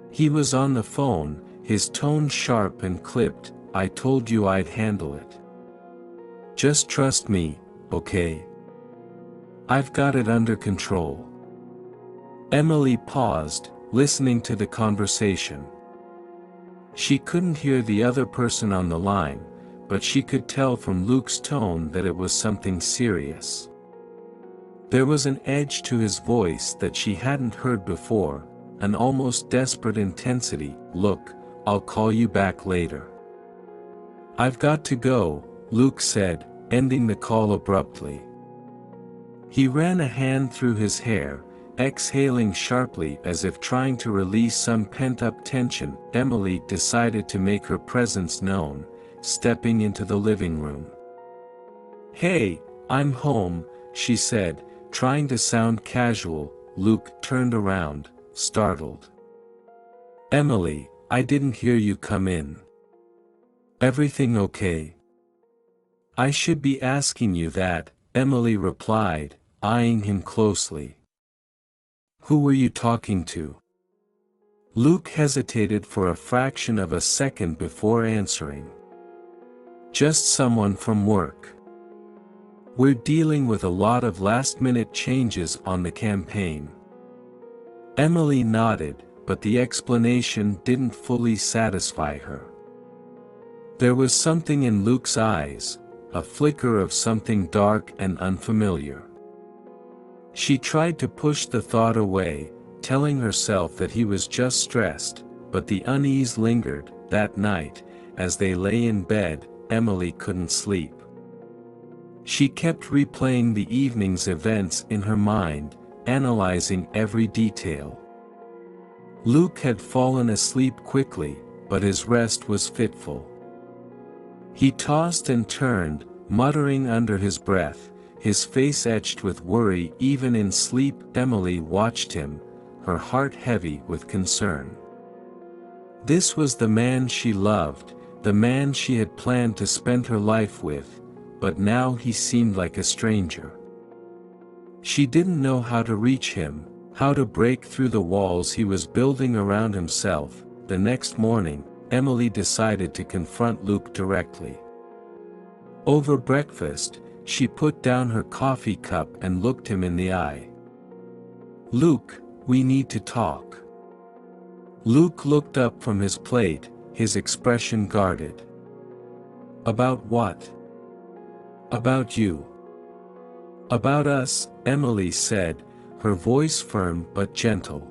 He was on the phone, his tone sharp and clipped. "I told you I'd handle it. Just trust me, okay? I've got it under control." Emily paused, listening to the conversation. She couldn't hear the other person on the line, but she could tell from Luke's tone that it was something serious. There was an edge to his voice that she hadn't heard before, an almost desperate intensity. "Look, I'll call you back later." "I've got to go," Luke said, ending the call abruptly. He ran a hand through his hair, exhaling sharply as if trying to release some pent-up tension. Emily decided to make her presence known, stepping into the living room. "Hey, I'm home," she said, trying to sound casual. Luke turned around, startled. "Emily, I didn't hear you come in. Everything okay?" "I should be asking you that," Emily replied, eyeing him closely. "Who were you talking to?" Luke hesitated for a fraction of a second before answering. "Just someone from work. We're dealing with a lot of last-minute changes on the campaign." Emily nodded, but the explanation didn't fully satisfy her. There was something in Luke's eyes, a flicker of something dark and unfamiliar. She tried to push the thought away, telling herself that he was just stressed, but the unease lingered. That night, as they lay in bed, Emily couldn't sleep. She kept replaying the evening's events in her mind, analyzing every detail. Luke had fallen asleep quickly, but his rest was fitful. He tossed and turned, muttering under his breath, his face etched with worry even in sleep. Emily watched him, her heart heavy with concern. This was the man she loved, the man she had planned to spend her life with, but now he seemed like a stranger. She didn't know how to reach him, how to break through the walls he was building around himself. The next morning, Emily decided to confront Luke directly. Over breakfast, she put down her coffee cup and looked him in the eye. "Luke, we need to talk." Luke looked up from his plate, his expression guarded. "About what?" "About you." "About us," Emily said, her voice firm but gentle.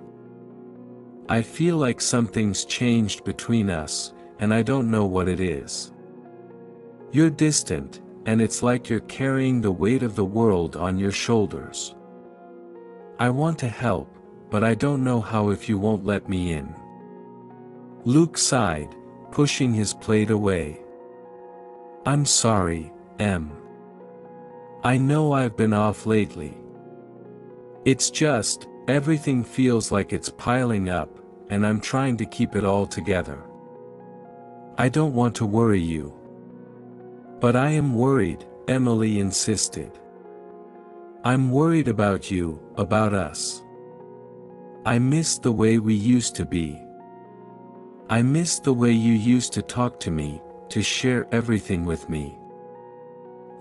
"I feel like something's changed between us, and I don't know what it is. You're distant, and it's like you're carrying the weight of the world on your shoulders. I want to help, but I don't know how if you won't let me in." Luke sighed, pushing his plate away. "I'm sorry, Em. I know I've been off lately. It's just, everything feels like it's piling up, and I'm trying to keep it all together. I don't want to worry you." "But I am worried," Emily insisted. "I'm worried about you, about us. I miss the way we used to be. I miss the way you used to talk to me, to share everything with me."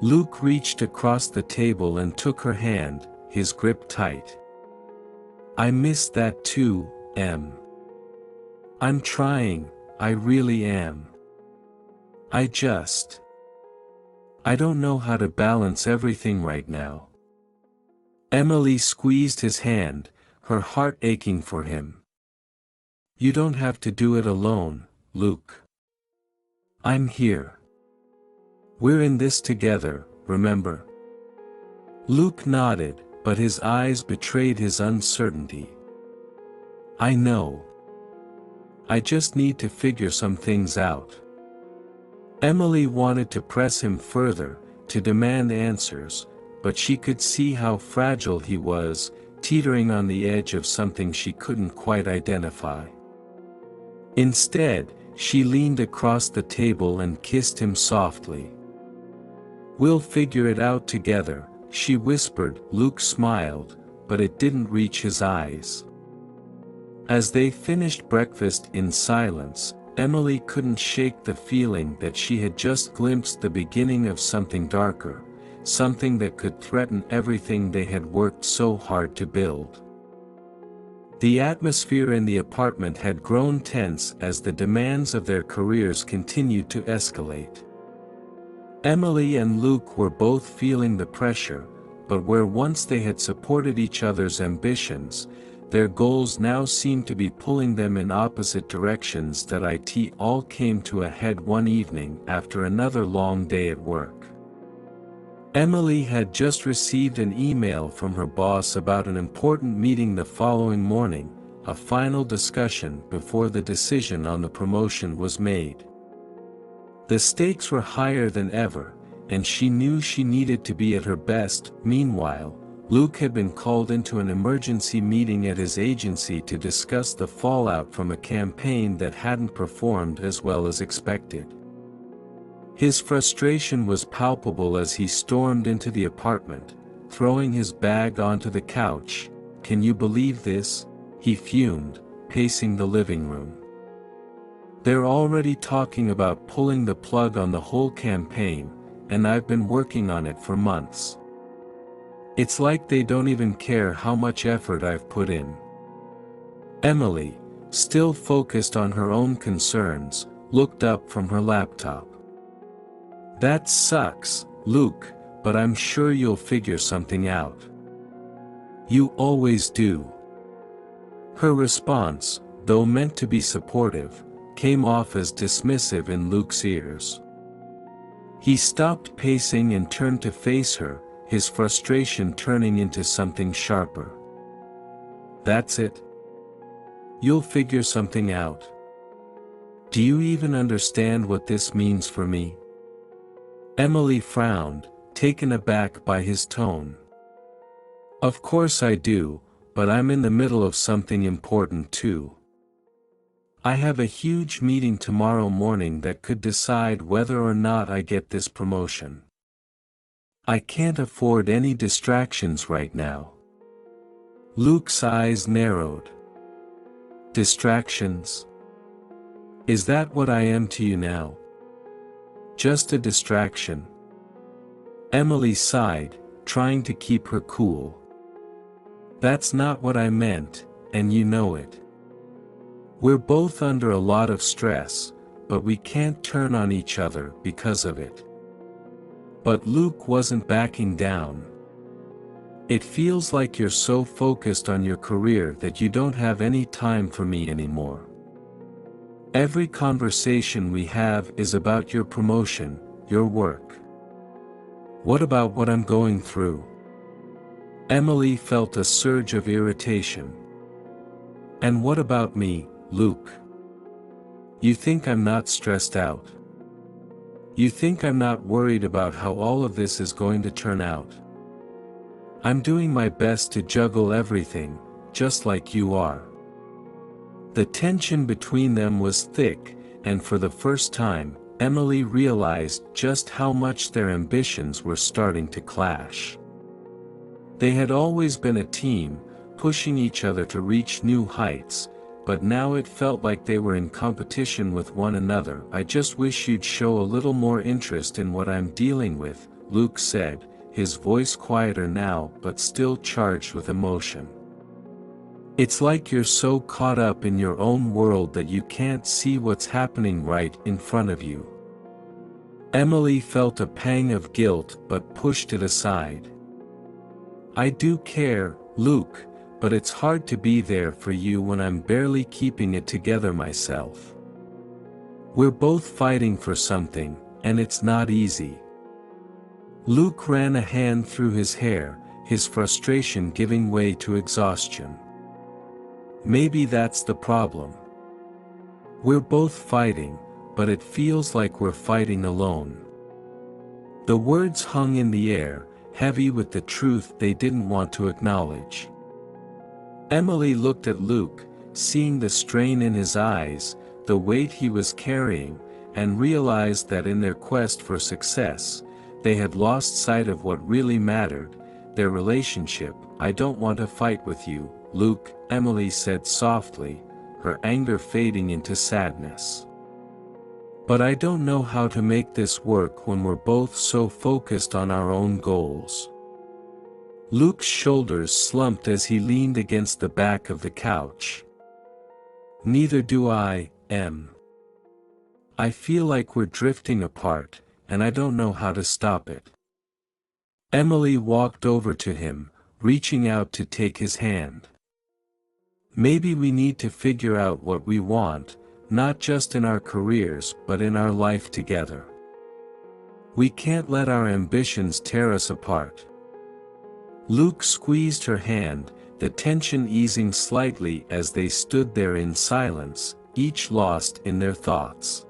Luke reached across the table and took her hand, his grip tight. "I miss that too, Em. I'm trying, I really am. I don't know how to balance everything right now." Emily squeezed his hand, her heart aching for him. "You don't have to do it alone, Luke. I'm here. We're in this together, remember?" Luke nodded, but his eyes betrayed his uncertainty. "I know. I just need to figure some things out." Emily wanted to press him further, to demand answers, but she could see how fragile he was, teetering on the edge of something she couldn't quite identify. Instead, she leaned across the table and kissed him softly. "We'll figure it out together," she whispered. Luke smiled, but it didn't reach his eyes. As they finished breakfast in silence, Emily couldn't shake the feeling that she had just glimpsed the beginning of something darker, something that could threaten everything they had worked so hard to build. The atmosphere in the apartment had grown tense as the demands of their careers continued to escalate. Emily and Luke were both feeling the pressure, but where once they had supported each other's ambitions, their goals now seemed to be pulling them in opposite directions. That it all came to a head one evening after another long day at work. Emily had just received an email from her boss about an important meeting the following morning, a final discussion before the decision on the promotion was made. The stakes were higher than ever, and she knew she needed to be at her best. Meanwhile, Luke had been called into an emergency meeting at his agency to discuss the fallout from a campaign that hadn't performed as well as expected. His frustration was palpable as he stormed into the apartment, throwing his bag onto the couch. "Can you believe this?" he fumed, pacing the living room. "They're already talking about pulling the plug on the whole campaign, and I've been working on it for months. It's like they don't even care how much effort I've put in." Emily, still focused on her own concerns, looked up from her laptop. "That sucks, Luke, but I'm sure you'll figure something out. You always do." Her response, though meant to be supportive, came off as dismissive in Luke's ears. He stopped pacing and turned to face her, his frustration turning into something sharper. "That's it? You'll figure something out? Do you even understand what this means for me?" Emily frowned, taken aback by his tone. "Of course I do, but I'm in the middle of something important too. I have a huge meeting tomorrow morning that could decide whether or not I get this promotion. I can't afford any distractions right now." Luke's eyes narrowed. "Distractions? Is that what I am to you now? Just a distraction?" Emily sighed, trying to keep her cool. "That's not what I meant, and you know it. We're both under a lot of stress, but we can't turn on each other because of it." But Luke wasn't backing down. "It feels like you're so focused on your career that you don't have any time for me anymore. Every conversation we have is about your promotion, your work. What about what I'm going through?" Emily felt a surge of irritation. "And what about me, Luke? You think I'm not stressed out? You think I'm not worried about how all of this is going to turn out? I'm doing my best to juggle everything, just like you are." The tension between them was thick, and for the first time, Emily realized just how much their ambitions were starting to clash. They had always been a team, pushing each other to reach new heights, but now it felt like they were in competition with one another. "I just wish you'd show a little more interest in what I'm dealing with," Luke said, his voice quieter now but still charged with emotion. "It's like you're so caught up in your own world that you can't see what's happening right in front of you." Emily felt a pang of guilt but pushed it aside. "I do care, Luke, but it's hard to be there for you when I'm barely keeping it together myself. We're both fighting for something, and it's not easy." Luke ran a hand through his hair, his frustration giving way to exhaustion. "Maybe that's the problem. We're both fighting, but it feels like we're fighting alone." The words hung in the air, heavy with the truth they didn't want to acknowledge. Emily looked at Luke, seeing the strain in his eyes, the weight he was carrying, and realized that in their quest for success, they had lost sight of what really mattered, their relationship. "I don't want to fight with you, Luke," Emily said softly, her anger fading into sadness. "But I don't know how to make this work when we're both so focused on our own goals." Luke's shoulders slumped as he leaned against the back of the couch. "Neither do I, Em. I feel like we're drifting apart, and I don't know how to stop it." Emily walked over to him, reaching out to take his hand. "Maybe we need to figure out what we want, not just in our careers but in our life together. We can't let our ambitions tear us apart." Luke squeezed her hand, the tension easing slightly as they stood there in silence, each lost in their thoughts.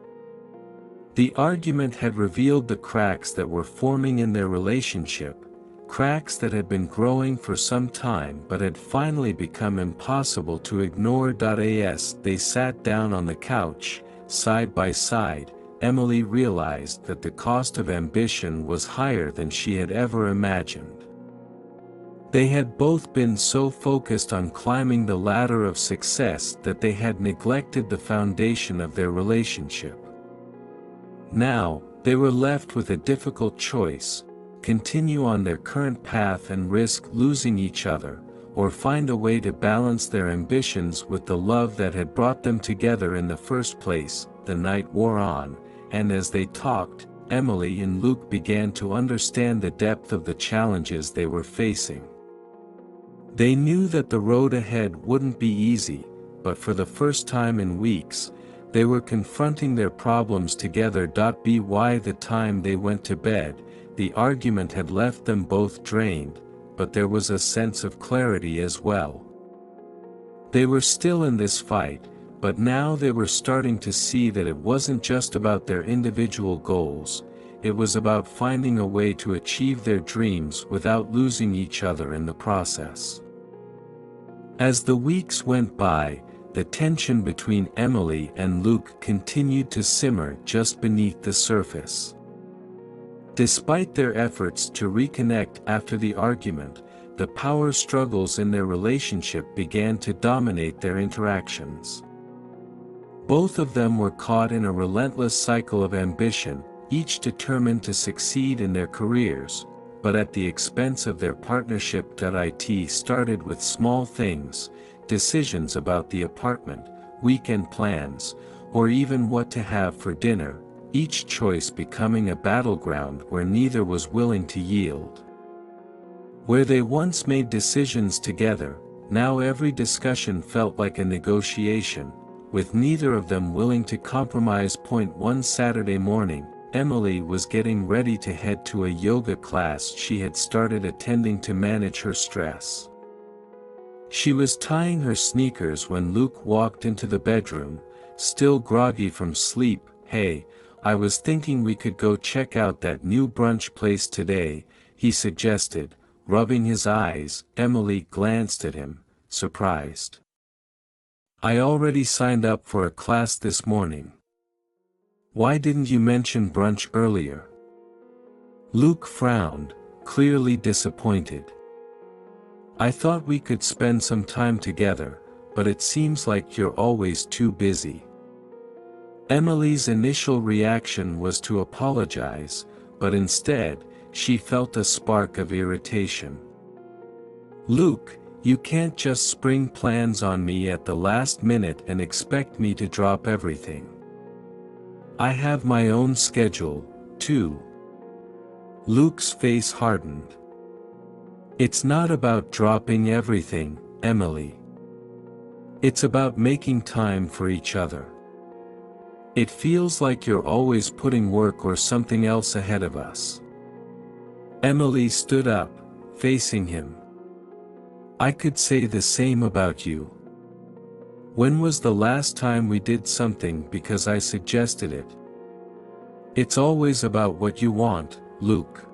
The argument had revealed the cracks that were forming in their relationship, cracks that had been growing for some time but had finally become impossible to ignore. As they sat down on the couch, side by side, Emily realized that the cost of ambition was higher than she had ever imagined. They had both been so focused on climbing the ladder of success that they had neglected the foundation of their relationship. Now, they were left with a difficult choice: continue on their current path and risk losing each other, or find a way to balance their ambitions with the love that had brought them together in the first place. The night wore on, and as they talked, Emily and Luke began to understand the depth of the challenges they were facing. They knew that the road ahead wouldn't be easy, but for the first time in weeks, They were confronting their problems together. By the time they went to bed, the argument had left them both drained, but there was a sense of clarity as well. They were still in this fight, but now they were starting to see that it wasn't just about their individual goals, it was about finding a way to achieve their dreams without losing each other in the process. As the weeks went by, the tension between Emily and Luke continued to simmer just beneath the surface. Despite their efforts to reconnect after the argument, the power struggles in their relationship began to dominate their interactions. Both of them were caught in a relentless cycle of ambition, each determined to succeed in their careers, but at the expense of their partnership. It started with small things, decisions about the apartment, weekend plans, or even what to have for dinner, each choice becoming a battleground where neither was willing to yield. Where they once made decisions together, now every discussion felt like a negotiation, with neither of them willing to compromise. One Saturday morning, Emily was getting ready to head to a yoga class she had started attending to manage her stress. She was tying her sneakers when Luke walked into the bedroom, still groggy from sleep. "Hey, I was thinking we could go check out that new brunch place today," he suggested, rubbing his eyes. Emily glanced at him, surprised. "I already signed up for a class this morning. Why didn't you mention brunch earlier?" Luke frowned, clearly disappointed. "I thought we could spend some time together, but it seems like you're always too busy." Emily's initial reaction was to apologize, but instead, she felt a spark of irritation. "Luke, you can't just spring plans on me at the last minute and expect me to drop everything. I have my own schedule, too." Luke's face hardened. "It's not about dropping everything, Emily. It's about making time for each other. It feels like you're always putting work or something else ahead of us." Emily stood up, facing him. "I could say the same about you. When was the last time we did something because I suggested it? It's always about what you want, Luke.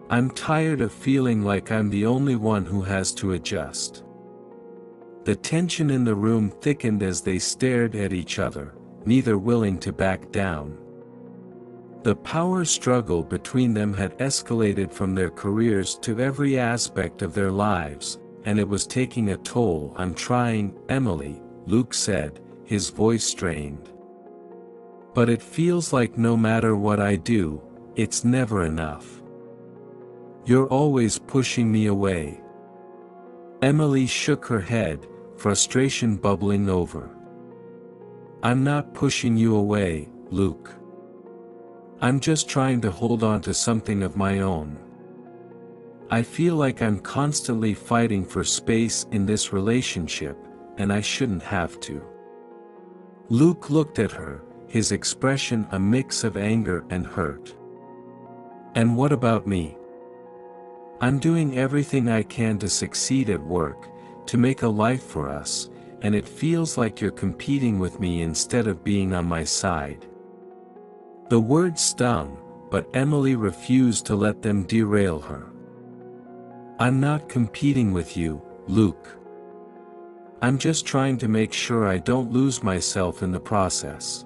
I'm tired of feeling like I'm the only one who has to adjust." The tension in the room thickened as they stared at each other, neither willing to back down. The power struggle between them had escalated from their careers to every aspect of their lives, and it was taking a toll. "I'm trying, Emily," Luke said, his voice strained. "But it feels like no matter what I do, it's never enough. You're always pushing me away." Emily shook her head, frustration bubbling over. "I'm not pushing you away, Luke. I'm just trying to hold on to something of my own. I feel like I'm constantly fighting for space in this relationship, and I shouldn't have to." Luke looked at her, his expression a mix of anger and hurt. "And what about me? I'm doing everything I can to succeed at work, to make a life for us, and it feels like you're competing with me instead of being on my side." The words stung, but Emily refused to let them derail her. "I'm not competing with you, Luke. I'm just trying to make sure I don't lose myself in the process.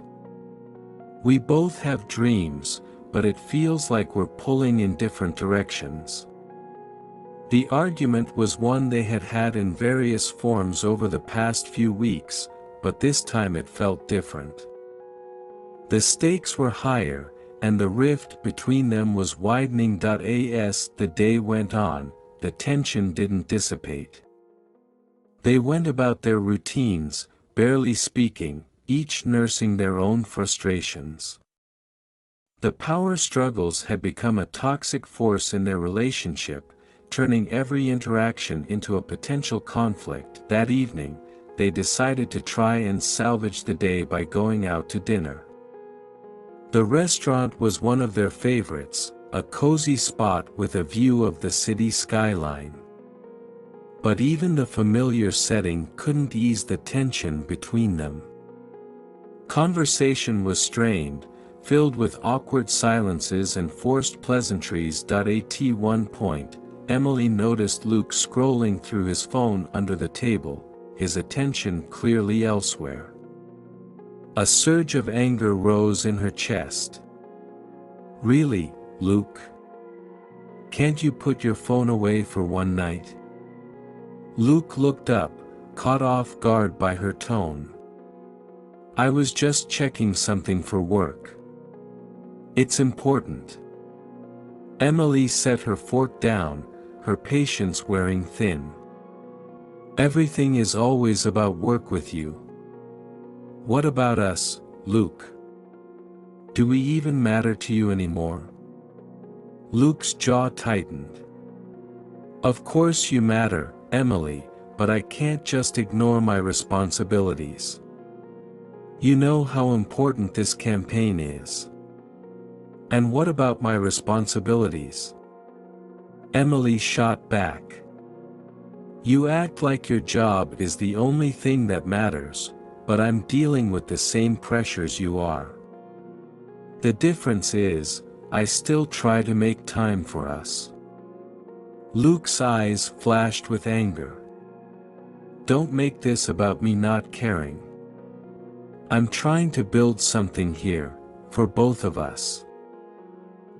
We both have dreams, but it feels like we're pulling in different directions." The argument was one they had had in various forms over the past few weeks, but this time it felt different. The stakes were higher, and the rift between them was widening. As the day went on, the tension didn't dissipate. They went about their routines, barely speaking, each nursing their own frustrations. The power struggles had become a toxic force in their relationship, turning every interaction into a potential conflict. That evening, they decided to try and salvage the day by going out to dinner. The restaurant was one of their favorites, a cozy spot with a view of the city skyline. But even the familiar setting couldn't ease the tension between them. Conversation was strained, filled with awkward silences and forced pleasantries. At one point, Emily noticed Luke scrolling through his phone under the table, his attention clearly elsewhere. A surge of anger rose in her chest. "Really, Luke? Can't you put your phone away for one night?" Luke looked up, caught off guard by her tone. "I was just checking something for work. It's important." Emily set her fork down, her patience wearing thin. "Everything is always about work with you. What about us, Luke? Do we even matter to you anymore?" Luke's jaw tightened. "Of course you matter, Emily, but I can't just ignore my responsibilities. You know how important this campaign is." "And what about my responsibilities?" Emily shot back. "You act like your job is the only thing that matters, but I'm dealing with the same pressures you are. The difference is, I still try to make time for us." Luke's eyes flashed with anger. "Don't make this about me not caring. I'm trying to build something here, for both of us.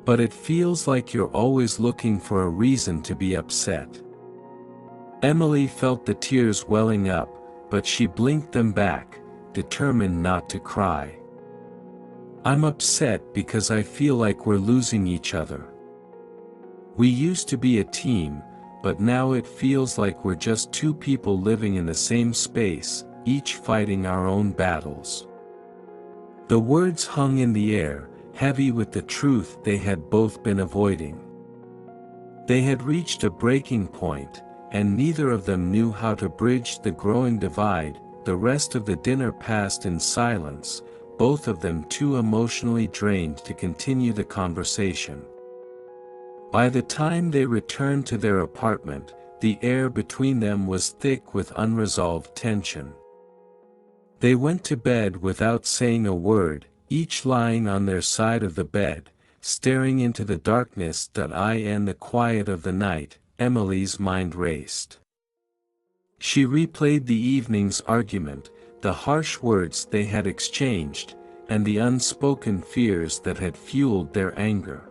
But it feels like you're always looking for a reason to be upset." Emily felt the tears welling up, but she blinked them back, determined not to cry. "I'm upset because I feel like we're losing each other. We used to be a team, but now it feels like we're just two people living in the same space, each fighting our own battles." The words hung in the air, heavy with the truth they had both been avoiding. They had reached a breaking point, and neither of them knew how to bridge the growing divide. The rest of the dinner passed in silence, both of them too emotionally drained to continue the conversation. By the time they returned to their apartment, the air between them was thick with unresolved tension. They went to bed without saying a word, each lying on their side of the bed, staring into the darkness. In the quiet of the night, Emily's mind raced. She replayed the evening's argument, the harsh words they had exchanged, and the unspoken fears that had fueled their anger.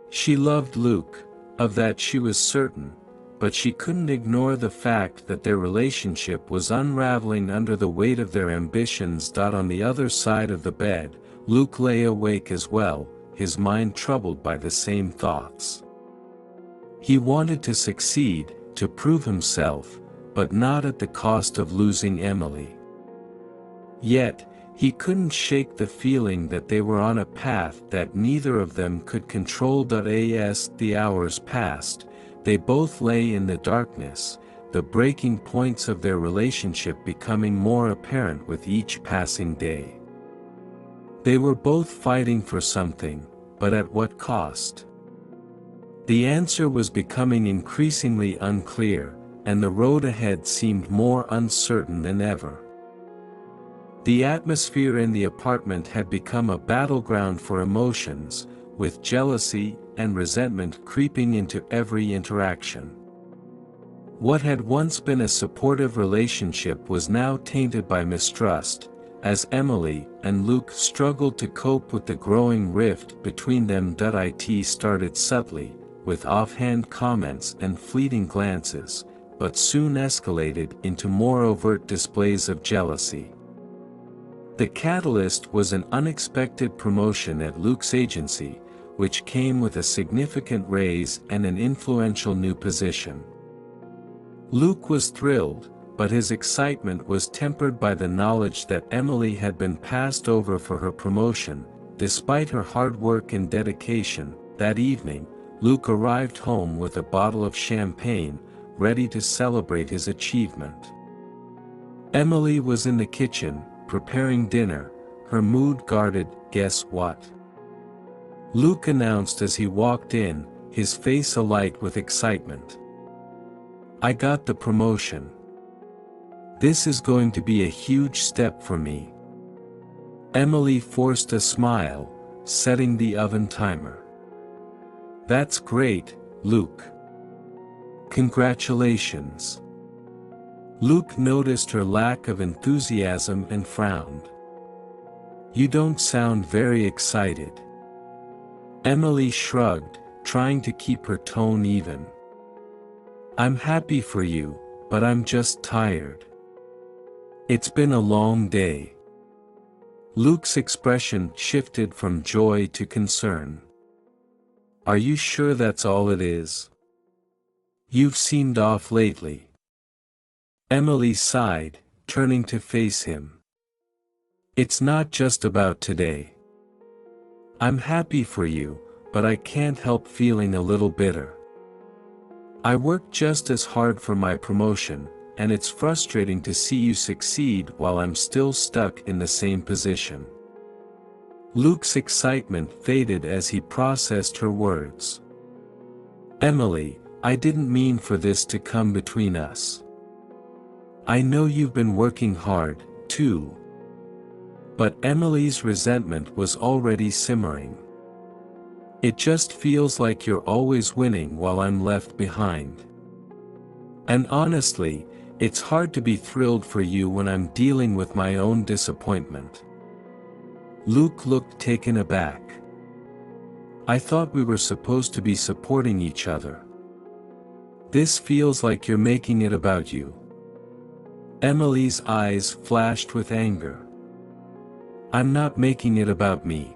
She loved Luke, of that she was certain, but she couldn't ignore the fact that their relationship was unraveling under the weight of their ambitions. On the other side of the bed, Luke lay awake as well, his mind troubled by the same thoughts. He wanted to succeed, to prove himself, but not at the cost of losing Emily. Yet, he couldn't shake the feeling that they were on a path that neither of them could control. As the hours passed, they both lay in the darkness, the breaking points of their relationship becoming more apparent with each passing day. They were both fighting for something, but at what cost? The answer was becoming increasingly unclear, and the road ahead seemed more uncertain than ever. The atmosphere in the apartment had become a battleground for emotions, with jealousy and resentment creeping into every interaction. What had once been a supportive relationship was now tainted by mistrust, as Emily and Luke struggled to cope with the growing rift between them. It started subtly, with offhand comments and fleeting glances, but soon escalated into more overt displays of jealousy. The catalyst was an unexpected promotion at Luke's agency, which came with a significant raise and an influential new position. Luke was thrilled, but his excitement was tempered by the knowledge that Emily had been passed over for her promotion. Despite her hard work and dedication, that evening, Luke arrived home with a bottle of champagne, ready to celebrate his achievement. Emily was in the kitchen, preparing dinner, her mood guarded. "Guess what?" Luke announced as he walked in, his face alight with excitement. "I got the promotion. This is going to be a huge step for me." Emily forced a smile, setting the oven timer. "That's great, Luke. Congratulations." Luke noticed her lack of enthusiasm and frowned. "You don't sound very excited." Emily shrugged, trying to keep her tone even. "I'm happy for you, but I'm just tired. It's been a long day." Luke's expression shifted from joy to concern. "Are you sure that's all it is? You've seemed off lately." Emily sighed, turning to face him. "It's not just about today. I'm happy for you, but I can't help feeling a little bitter. I worked just as hard for my promotion, and it's frustrating to see you succeed while I'm still stuck in the same position." Luke's excitement faded as he processed her words. "Emily, I didn't mean for this to come between us. I know you've been working hard, too." But Emily's resentment was already simmering. "It just feels like you're always winning while I'm left behind. And honestly, it's hard to be thrilled for you when I'm dealing with my own disappointment." Luke looked taken aback. "I thought we were supposed to be supporting each other. This feels like you're making it about you." Emily's eyes flashed with anger. "I'm not making it about me.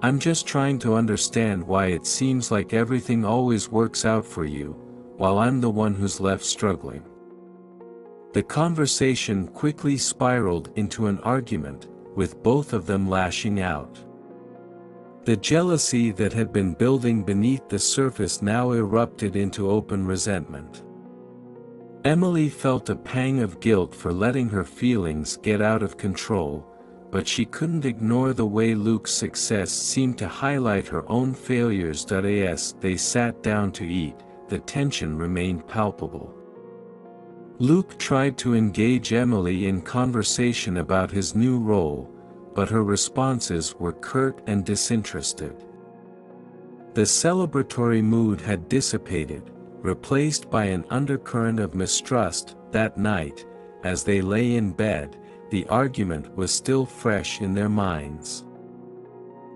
I'm just trying to understand why it seems like everything always works out for you, while I'm the one who's left struggling." The conversation quickly spiraled into an argument, with both of them lashing out. The jealousy that had been building beneath the surface now erupted into open resentment. Emily felt a pang of guilt for letting her feelings get out of control, but she couldn't ignore the way Luke's success seemed to highlight her own failures. As they sat down to eat, the tension remained palpable. Luke tried to engage Emily in conversation about his new role, but her responses were curt and disinterested. The celebratory mood had dissipated, replaced by an undercurrent of mistrust. That night, as they lay in bed, the argument was still fresh in their minds.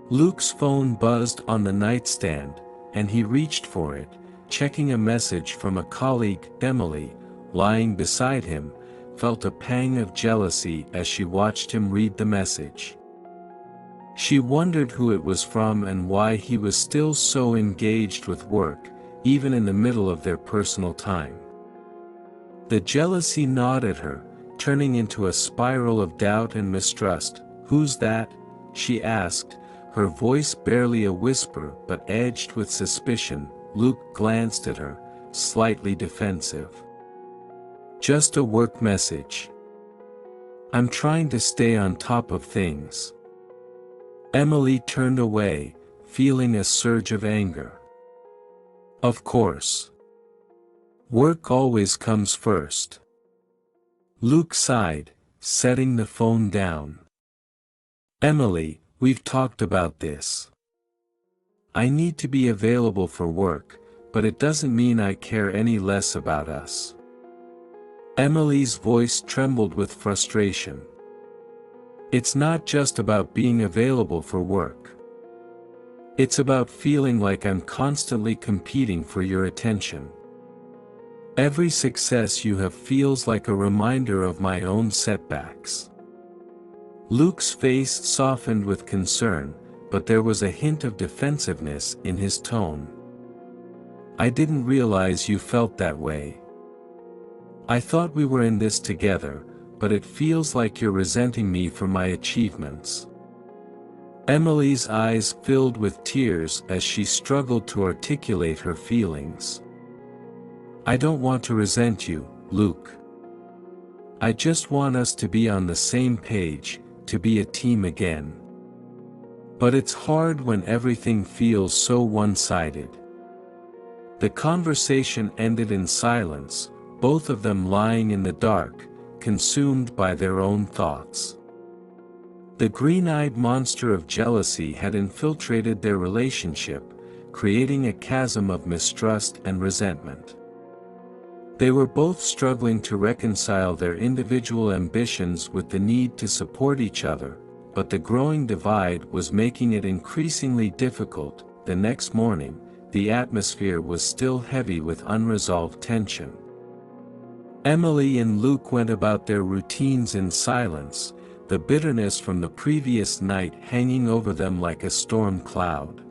Luke's phone buzzed on the nightstand, and he reached for it, checking a message from a colleague. Emily, lying beside him, felt a pang of jealousy as she watched him read the message. She wondered who it was from and why he was still so engaged with work, even in the middle of their personal time. The jealousy gnawed at her, turning into a spiral of doubt and mistrust. "Who's that?" she asked, her voice barely a whisper but edged with suspicion. Luke glanced at her, slightly defensive. "Just a work message. I'm trying to stay on top of things." Emily turned away, feeling a surge of anger. "Of course. Work always comes first." Luke sighed, setting the phone down. "Emily, we've talked about this. I need to be available for work, but it doesn't mean I care any less about us." Emily's voice trembled with frustration. "It's not just about being available for work. It's about feeling like I'm constantly competing for your attention. Every success you have feels like a reminder of my own setbacks." Luke's face softened with concern, but there was a hint of defensiveness in his tone. "I didn't realize you felt that way. I thought we were in this together, but it feels like you're resenting me for my achievements." Emily's eyes filled with tears as she struggled to articulate her feelings. "I don't want to resent you, Luke. I just want us to be on the same page, to be a team again. But it's hard when everything feels so one-sided." The conversation ended in silence, both of them lying in the dark, consumed by their own thoughts. The green-eyed monster of jealousy had infiltrated their relationship, creating a chasm of mistrust and resentment. They were both struggling to reconcile their individual ambitions with the need to support each other, but the growing divide was making it increasingly difficult. The next morning, the atmosphere was still heavy with unresolved tension. Emily and Luke went about their routines in silence, the bitterness from the previous night hanging over them like a storm cloud.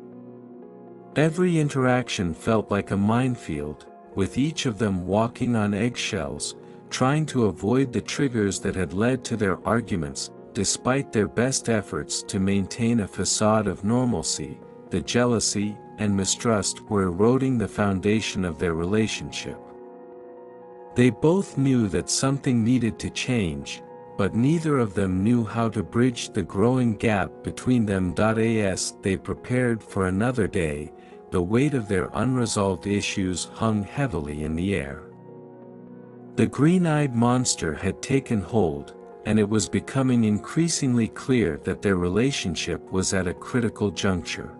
Every interaction felt like a minefield, with each of them walking on eggshells, trying to avoid the triggers that had led to their arguments. Despite their best efforts to maintain a facade of normalcy, the jealousy and mistrust were eroding the foundation of their relationship. They both knew that something needed to change, but neither of them knew how to bridge the growing gap between them. As they prepared for another day, the weight of their unresolved issues hung heavily in the air. The green-eyed monster had taken hold, and it was becoming increasingly clear that their relationship was at a critical juncture.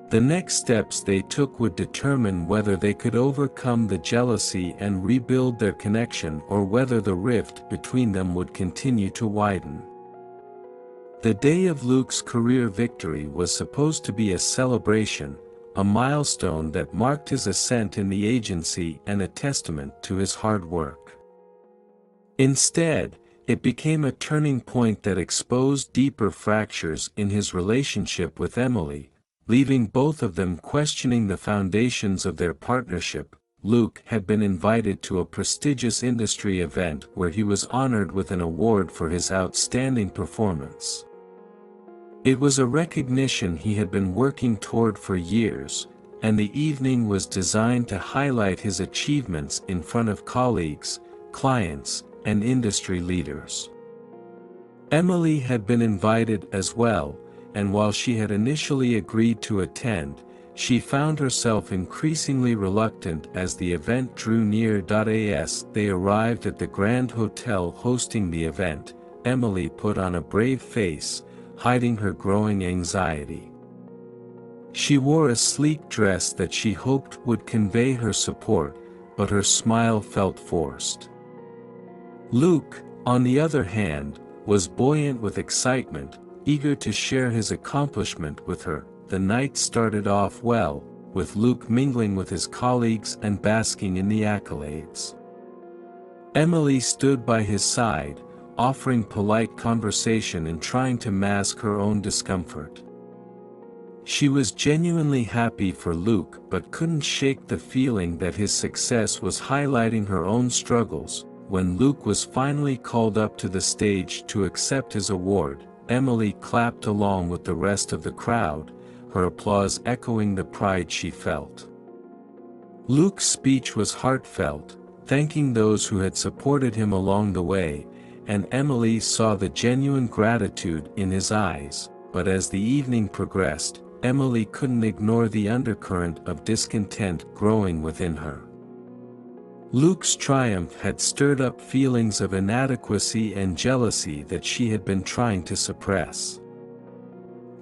The next steps they took would determine whether they could overcome the jealousy and rebuild their connection, or whether the rift between them would continue to widen. The day of Luke's career victory was supposed to be a celebration, a milestone that marked his ascent in the agency and a testament to his hard work. Instead, it became a turning point that exposed deeper fractures in his relationship with Emily, leaving both of them questioning the foundations of their partnership. Luke had been invited to a prestigious industry event where he was honored with an award for his outstanding performance. It was a recognition he had been working toward for years, and the evening was designed to highlight his achievements in front of colleagues, clients, and industry leaders. Emily had been invited as well, and while she had initially agreed to attend, she found herself increasingly reluctant as the event drew near. As they arrived at the Grand Hotel hosting the event, Emily put on a brave face, hiding her growing anxiety. She wore a sleek dress that she hoped would convey her support, but her smile felt forced. Luke, on the other hand, was buoyant with excitement, eager to share his accomplishment with her. The night started off well, with Luke mingling with his colleagues and basking in the accolades. Emily stood by his side, offering polite conversation and trying to mask her own discomfort. She was genuinely happy for Luke but couldn't shake the feeling that his success was highlighting her own struggles. When Luke was finally called up to the stage to accept his award, Emily clapped along with the rest of the crowd, her applause echoing the pride she felt. Luke's speech was heartfelt, thanking those who had supported him along the way, and Emily saw the genuine gratitude in his eyes. But as the evening progressed, Emily couldn't ignore the undercurrent of discontent growing within her. Luke's triumph had stirred up feelings of inadequacy and jealousy that she had been trying to suppress.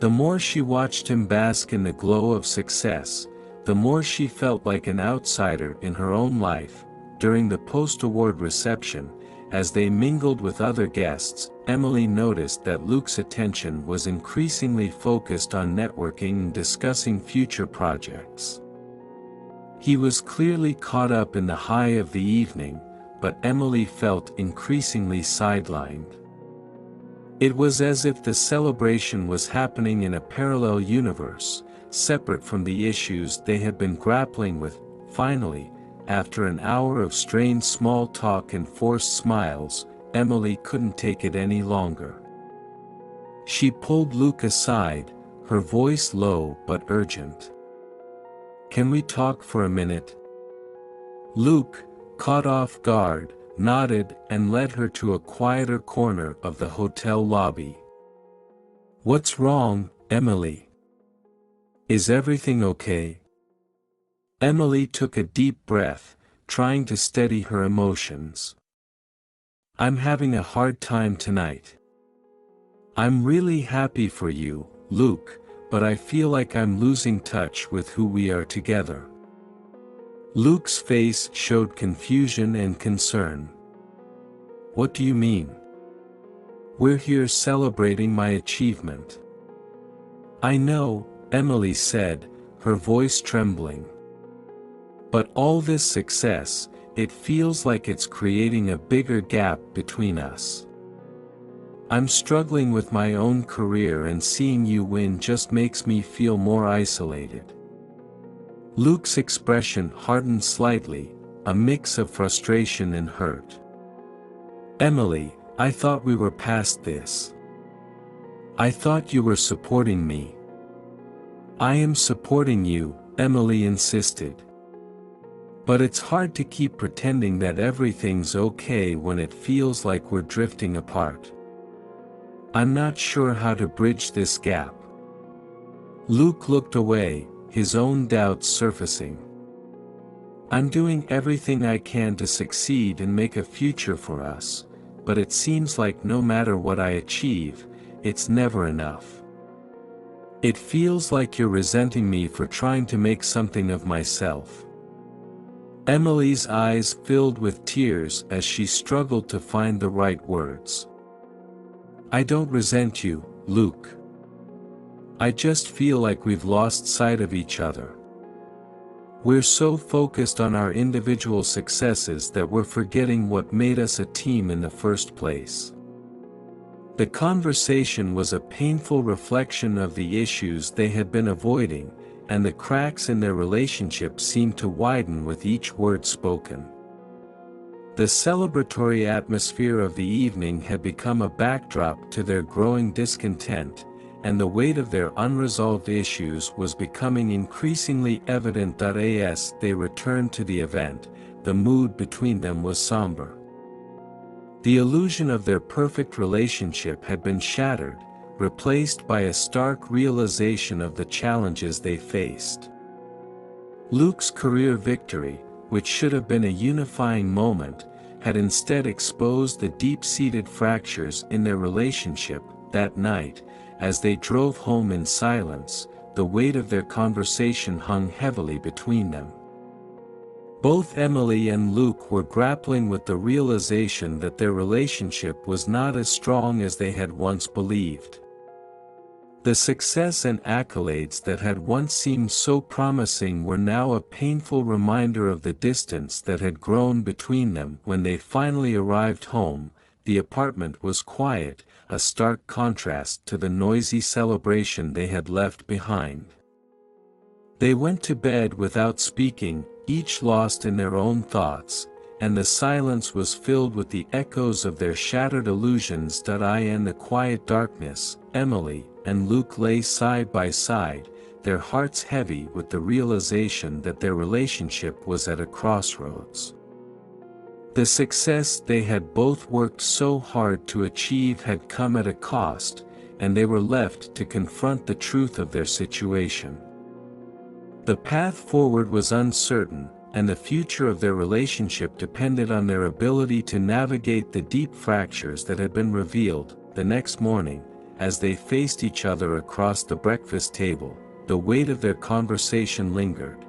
The more she watched him bask in the glow of success, the more she felt like an outsider in her own life. During the post-award reception, as they mingled with other guests, Emily noticed that Luke's attention was increasingly focused on networking and discussing future projects. He was clearly caught up in the high of the evening, but Emily felt increasingly sidelined. It was as if the celebration was happening in a parallel universe, separate from the issues they had been grappling with. Finally, after an hour of strained small talk and forced smiles, Emily couldn't take it any longer. She pulled Luke aside, her voice low but urgent. "Can we talk for a minute?" Luke, caught off guard, nodded and led her to a quieter corner of the hotel lobby. "What's wrong, Emily? Is everything okay?" Emily took a deep breath, trying to steady her emotions. "I'm having a hard time tonight. I'm really happy for you, Luke, but I feel like I'm losing touch with who we are together." Luke's face showed confusion and concern. "What do you mean?" "We're here celebrating my achievement." "I know," Emily said, her voice trembling. "But all this success, it feels like it's creating a bigger gap between us. I'm struggling with my own career and seeing you win just makes me feel more isolated." Luke's expression hardened slightly, a mix of frustration and hurt. "Emily, I thought we were past this. I thought you were supporting me." "I am supporting you," Emily insisted. "But it's hard to keep pretending that everything's okay when it feels like we're drifting apart. I'm not sure how to bridge this gap." Luke looked away, his own doubts surfacing. "I'm doing everything I can to succeed and make a future for us, but it seems like no matter what I achieve, it's never enough. It feels like you're resenting me for trying to make something of myself." Emily's eyes filled with tears as she struggled to find the right words. "I don't resent you, Luke. I just feel like we've lost sight of each other. We're so focused on our individual successes that we're forgetting what made us a team in the first place." The conversation was a painful reflection of the issues they had been avoiding, and the cracks in their relationship seemed to widen with each word spoken. The celebratory atmosphere of the evening had become a backdrop to their growing discontent, and the weight of their unresolved issues was becoming increasingly evident. As they returned to the event, the mood between them was somber. The illusion of their perfect relationship had been shattered, replaced by a stark realization of the challenges they faced. Luke's career victory, which should have been a unifying moment, had instead exposed the deep-seated fractures in their relationship. That night, as they drove home in silence, the weight of their conversation hung heavily between them. Both Emily and Luke were grappling with the realization that their relationship was not as strong as they had once believed. The success and accolades that had once seemed so promising were now a painful reminder of the distance that had grown between them. When they finally arrived home, the apartment was quiet, a stark contrast to the noisy celebration they had left behind. They went to bed without speaking, each lost in their own thoughts, and the silence was filled with the echoes of their shattered illusions. In the quiet darkness, Emily and Luke lay side by side, their hearts heavy with the realization that their relationship was at a crossroads. The success they had both worked so hard to achieve had come at a cost, and they were left to confront the truth of their situation. The path forward was uncertain, and the future of their relationship depended on their ability to navigate the deep fractures that had been revealed. The next morning, as they faced each other across the breakfast table, the weight of their conversation lingered.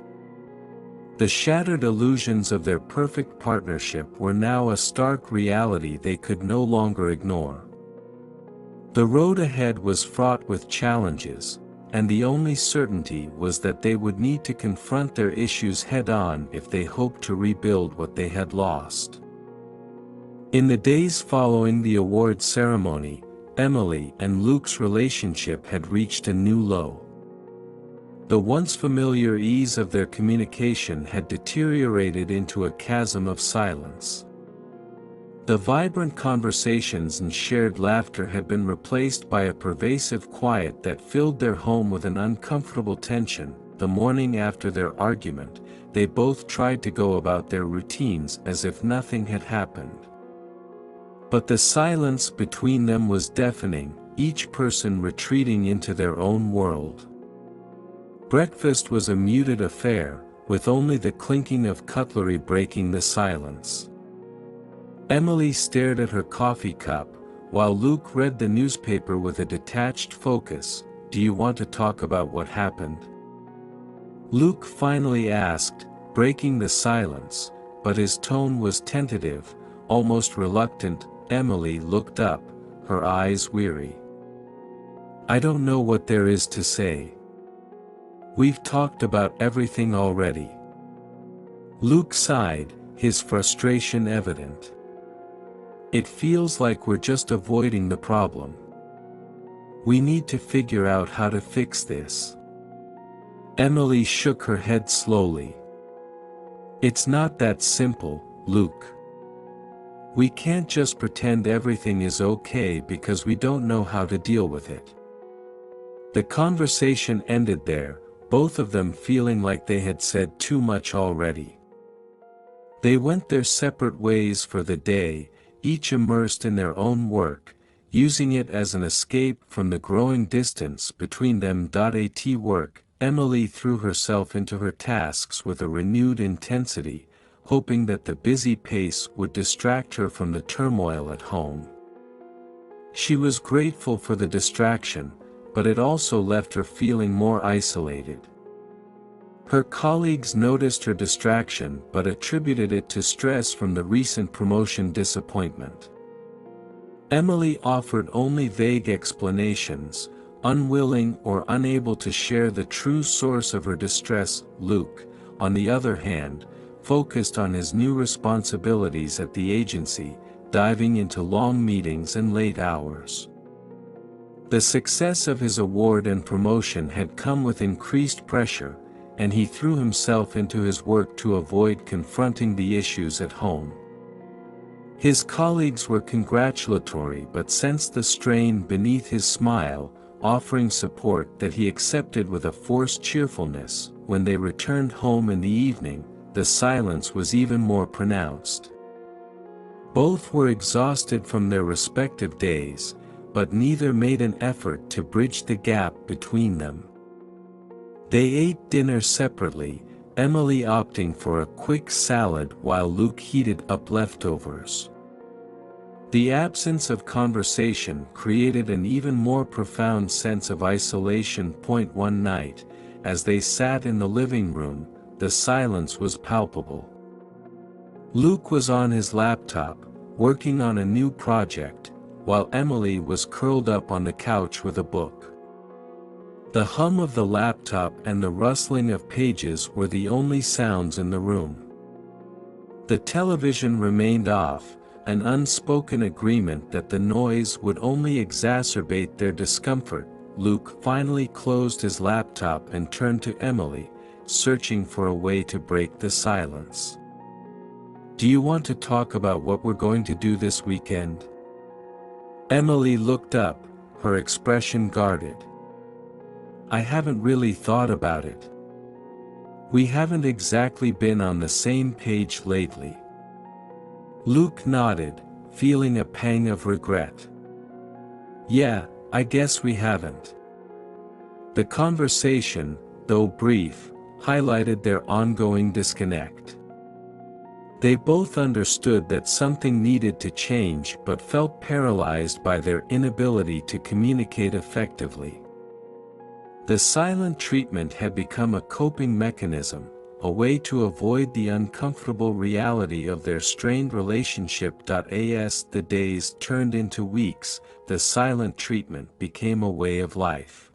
The shattered illusions of their perfect partnership were now a stark reality they could no longer ignore. The road ahead was fraught with challenges, and the only certainty was that they would need to confront their issues head-on if they hoped to rebuild what they had lost. In the days following the award ceremony, Emily and Luke's relationship had reached a new low. The once familiar ease of their communication had deteriorated into a chasm of silence. The vibrant conversations and shared laughter had been replaced by a pervasive quiet that filled their home with an uncomfortable tension. The morning after their argument, they both tried to go about their routines as if nothing had happened. But the silence between them was deafening, each person retreating into their own world. Breakfast was a muted affair, with only the clinking of cutlery breaking the silence. Emily stared at her coffee cup, while Luke read the newspaper with a detached focus. "Do you want to talk about what happened?" Luke finally asked, breaking the silence, but his tone was tentative, almost reluctant. Emily looked up, her eyes weary. "I don't know what there is to say. We've talked about everything already." Luke sighed, his frustration evident. "It feels like we're just avoiding the problem. We need to figure out how to fix this." Emily shook her head slowly. "It's not that simple, Luke. We can't just pretend everything is okay because we don't know how to deal with it." The conversation ended there, both of them feeling like they had said too much already. They went their separate ways for the day, each immersed in their own work, using it as an escape from the growing distance between them. At work, Emily threw herself into her tasks with a renewed intensity, hoping that the busy pace would distract her from the turmoil at home. She was grateful for the distraction, but it also left her feeling more isolated. Her colleagues noticed her distraction but attributed it to stress from the recent promotion disappointment. Emily offered only vague explanations, unwilling or unable to share the true source of her distress. Luke, on the other hand, focused on his new responsibilities at the agency, diving into long meetings and late hours. The success of his award and promotion had come with increased pressure, and he threw himself into his work to avoid confronting the issues at home. His colleagues were congratulatory but sensed the strain beneath his smile, offering support that he accepted with a forced cheerfulness. When they returned home in the evening, the silence was even more pronounced. Both were exhausted from their respective days, but neither made an effort to bridge the gap between them. They ate dinner separately, Emily opting for a quick salad while Luke heated up leftovers. The absence of conversation created an even more profound sense of isolation. One night, as they sat in the living room, the silence was palpable. Luke was on his laptop, working on a new project, while Emily was curled up on the couch with a book. The hum of the laptop and the rustling of pages were the only sounds in the room. The television remained off, an unspoken agreement that the noise would only exacerbate their discomfort. Luke finally closed his laptop and turned to Emily, searching for a way to break the silence. "Do you want to talk about what we're going to do this weekend?" Emily looked up, her expression guarded. "I haven't really thought about it. We haven't exactly been on the same page lately." Luke nodded, feeling a pang of regret. "Yeah, I guess we haven't." The conversation, though brief, highlighted their ongoing disconnect. They both understood that something needed to change but felt paralyzed by their inability to communicate effectively. The silent treatment had become a coping mechanism, a way to avoid the uncomfortable reality of their strained relationship. As the days turned into weeks, the silent treatment became a way of life.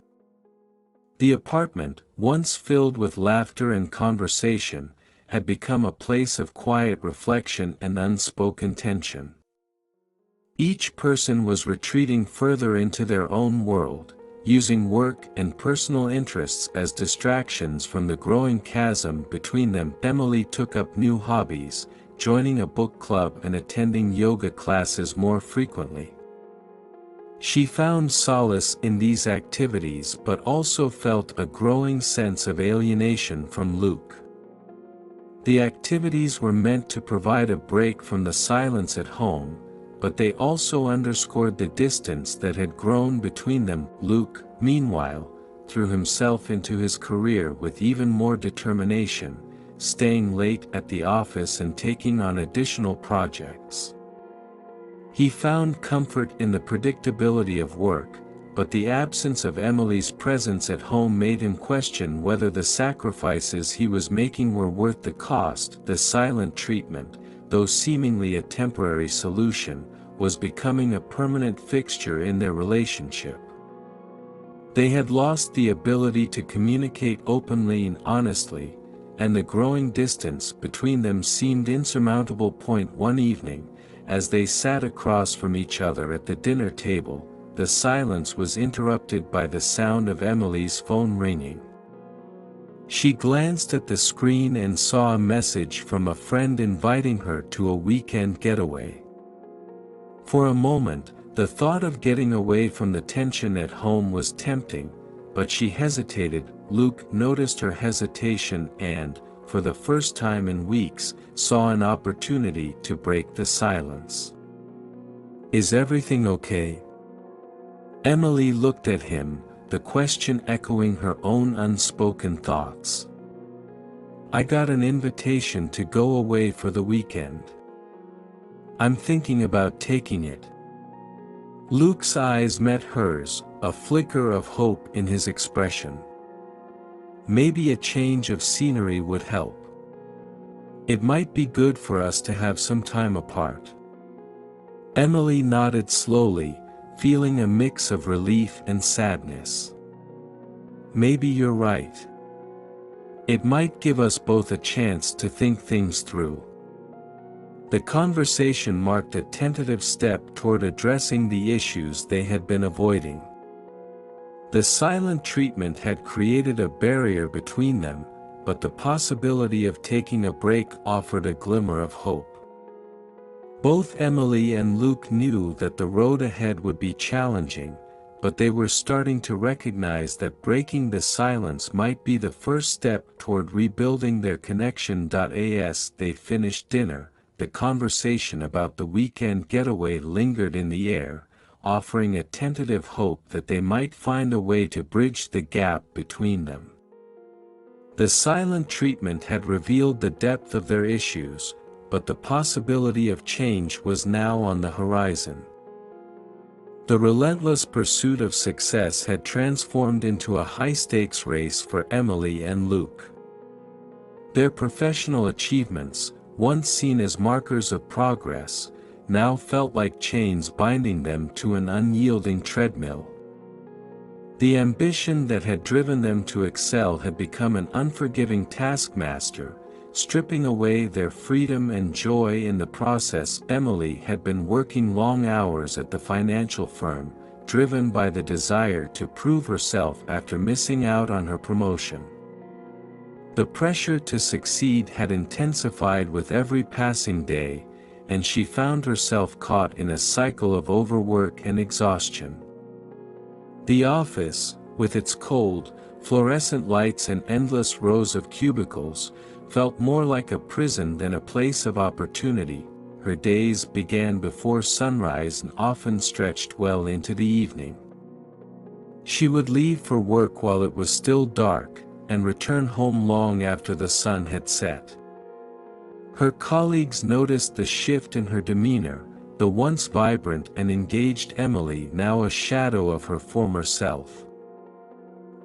The apartment, once filled with laughter and conversation, had become a place of quiet reflection and unspoken tension. Each person was retreating further into their own world, using work and personal interests as distractions from the growing chasm between them. Emily took up new hobbies, joining a book club and attending yoga classes more frequently. She found solace in these activities but also felt a growing sense of alienation from Luke. The activities were meant to provide a break from the silence at home, but they also underscored the distance that had grown between them. Luke, meanwhile, threw himself into his career with even more determination, staying late at the office and taking on additional projects. He found comfort in the predictability of work, but the absence of Emily's presence at home made him question whether the sacrifices he was making were worth the cost. The silent treatment, though seemingly a temporary solution, was becoming a permanent fixture in their relationship. They had lost the ability to communicate openly and honestly, and the growing distance between them seemed insurmountable. One evening, as they sat across from each other at the dinner table, the silence was interrupted by the sound of Emily's phone ringing. She glanced at the screen and saw a message from a friend inviting her to a weekend getaway. For a moment, the thought of getting away from the tension at home was tempting, but she hesitated. Luke noticed her hesitation and, for the first time in weeks, saw an opportunity to break the silence. "Is everything okay?" Emily looked at him, the question echoing her own unspoken thoughts. "I got an invitation to go away for the weekend. I'm thinking about taking it." Luke's eyes met hers, a flicker of hope in his expression. "Maybe a change of scenery would help. It might be good for us to have some time apart." Emily nodded slowly, feeling a mix of relief and sadness. "Maybe you're right. It might give us both a chance to think things through." The conversation marked a tentative step toward addressing the issues they had been avoiding. The silent treatment had created a barrier between them, but the possibility of taking a break offered a glimmer of hope. Both Emily and Luke knew that the road ahead would be challenging, but they were starting to recognize that breaking the silence might be the first step toward rebuilding their connection. As they finished dinner, the conversation about the weekend getaway lingered in the air, offering a tentative hope that they might find a way to bridge the gap between them. The silent treatment had revealed the depth of their issues, but the possibility of change was now on the horizon. The relentless pursuit of success had transformed into a high-stakes race for Emily and Luke. Their professional achievements, once seen as markers of progress, now felt like chains binding them to an unyielding treadmill. The ambition that had driven them to excel had become an unforgiving taskmaster, stripping away their freedom and joy in the process. Emily had been working long hours at the financial firm, driven by the desire to prove herself after missing out on her promotion. The pressure to succeed had intensified with every passing day, and she found herself caught in a cycle of overwork and exhaustion. The office, with its cold, fluorescent lights and endless rows of cubicles, felt more like a prison than a place of opportunity. Her days began before sunrise and often stretched well into the evening. She would leave for work while it was still dark, and return home long after the sun had set. Her colleagues noticed the shift in her demeanor, the once vibrant and engaged Emily now a shadow of her former self.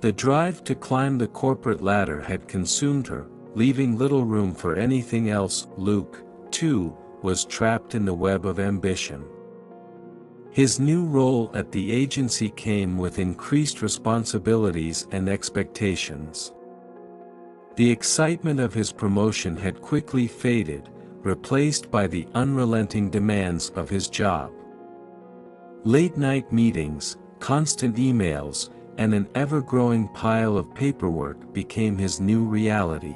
The drive to climb the corporate ladder had consumed her, leaving little room for anything else. Luke, too, was trapped in the web of ambition. His new role at the agency came with increased responsibilities and expectations. The excitement of his promotion had quickly faded, replaced by the unrelenting demands of his job. Late-night meetings, constant emails, and an ever-growing pile of paperwork became his new reality.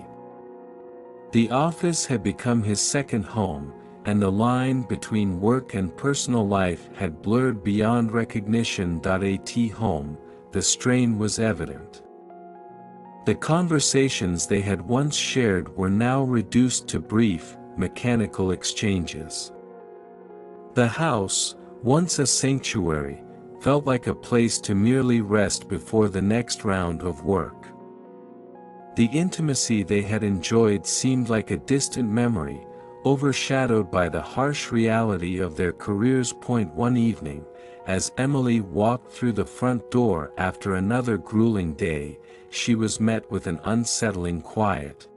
The office had become his second home, and the line between work and personal life had blurred beyond recognition. At home, the strain was evident. The conversations they had once shared were now reduced to brief, mechanical exchanges. The house, once a sanctuary, felt like a place to merely rest before the next round of work. The intimacy they had enjoyed seemed like a distant memory, overshadowed by the harsh reality of their careers. One evening, as Emily walked through the front door after another grueling day, she was met with an unsettling quiet.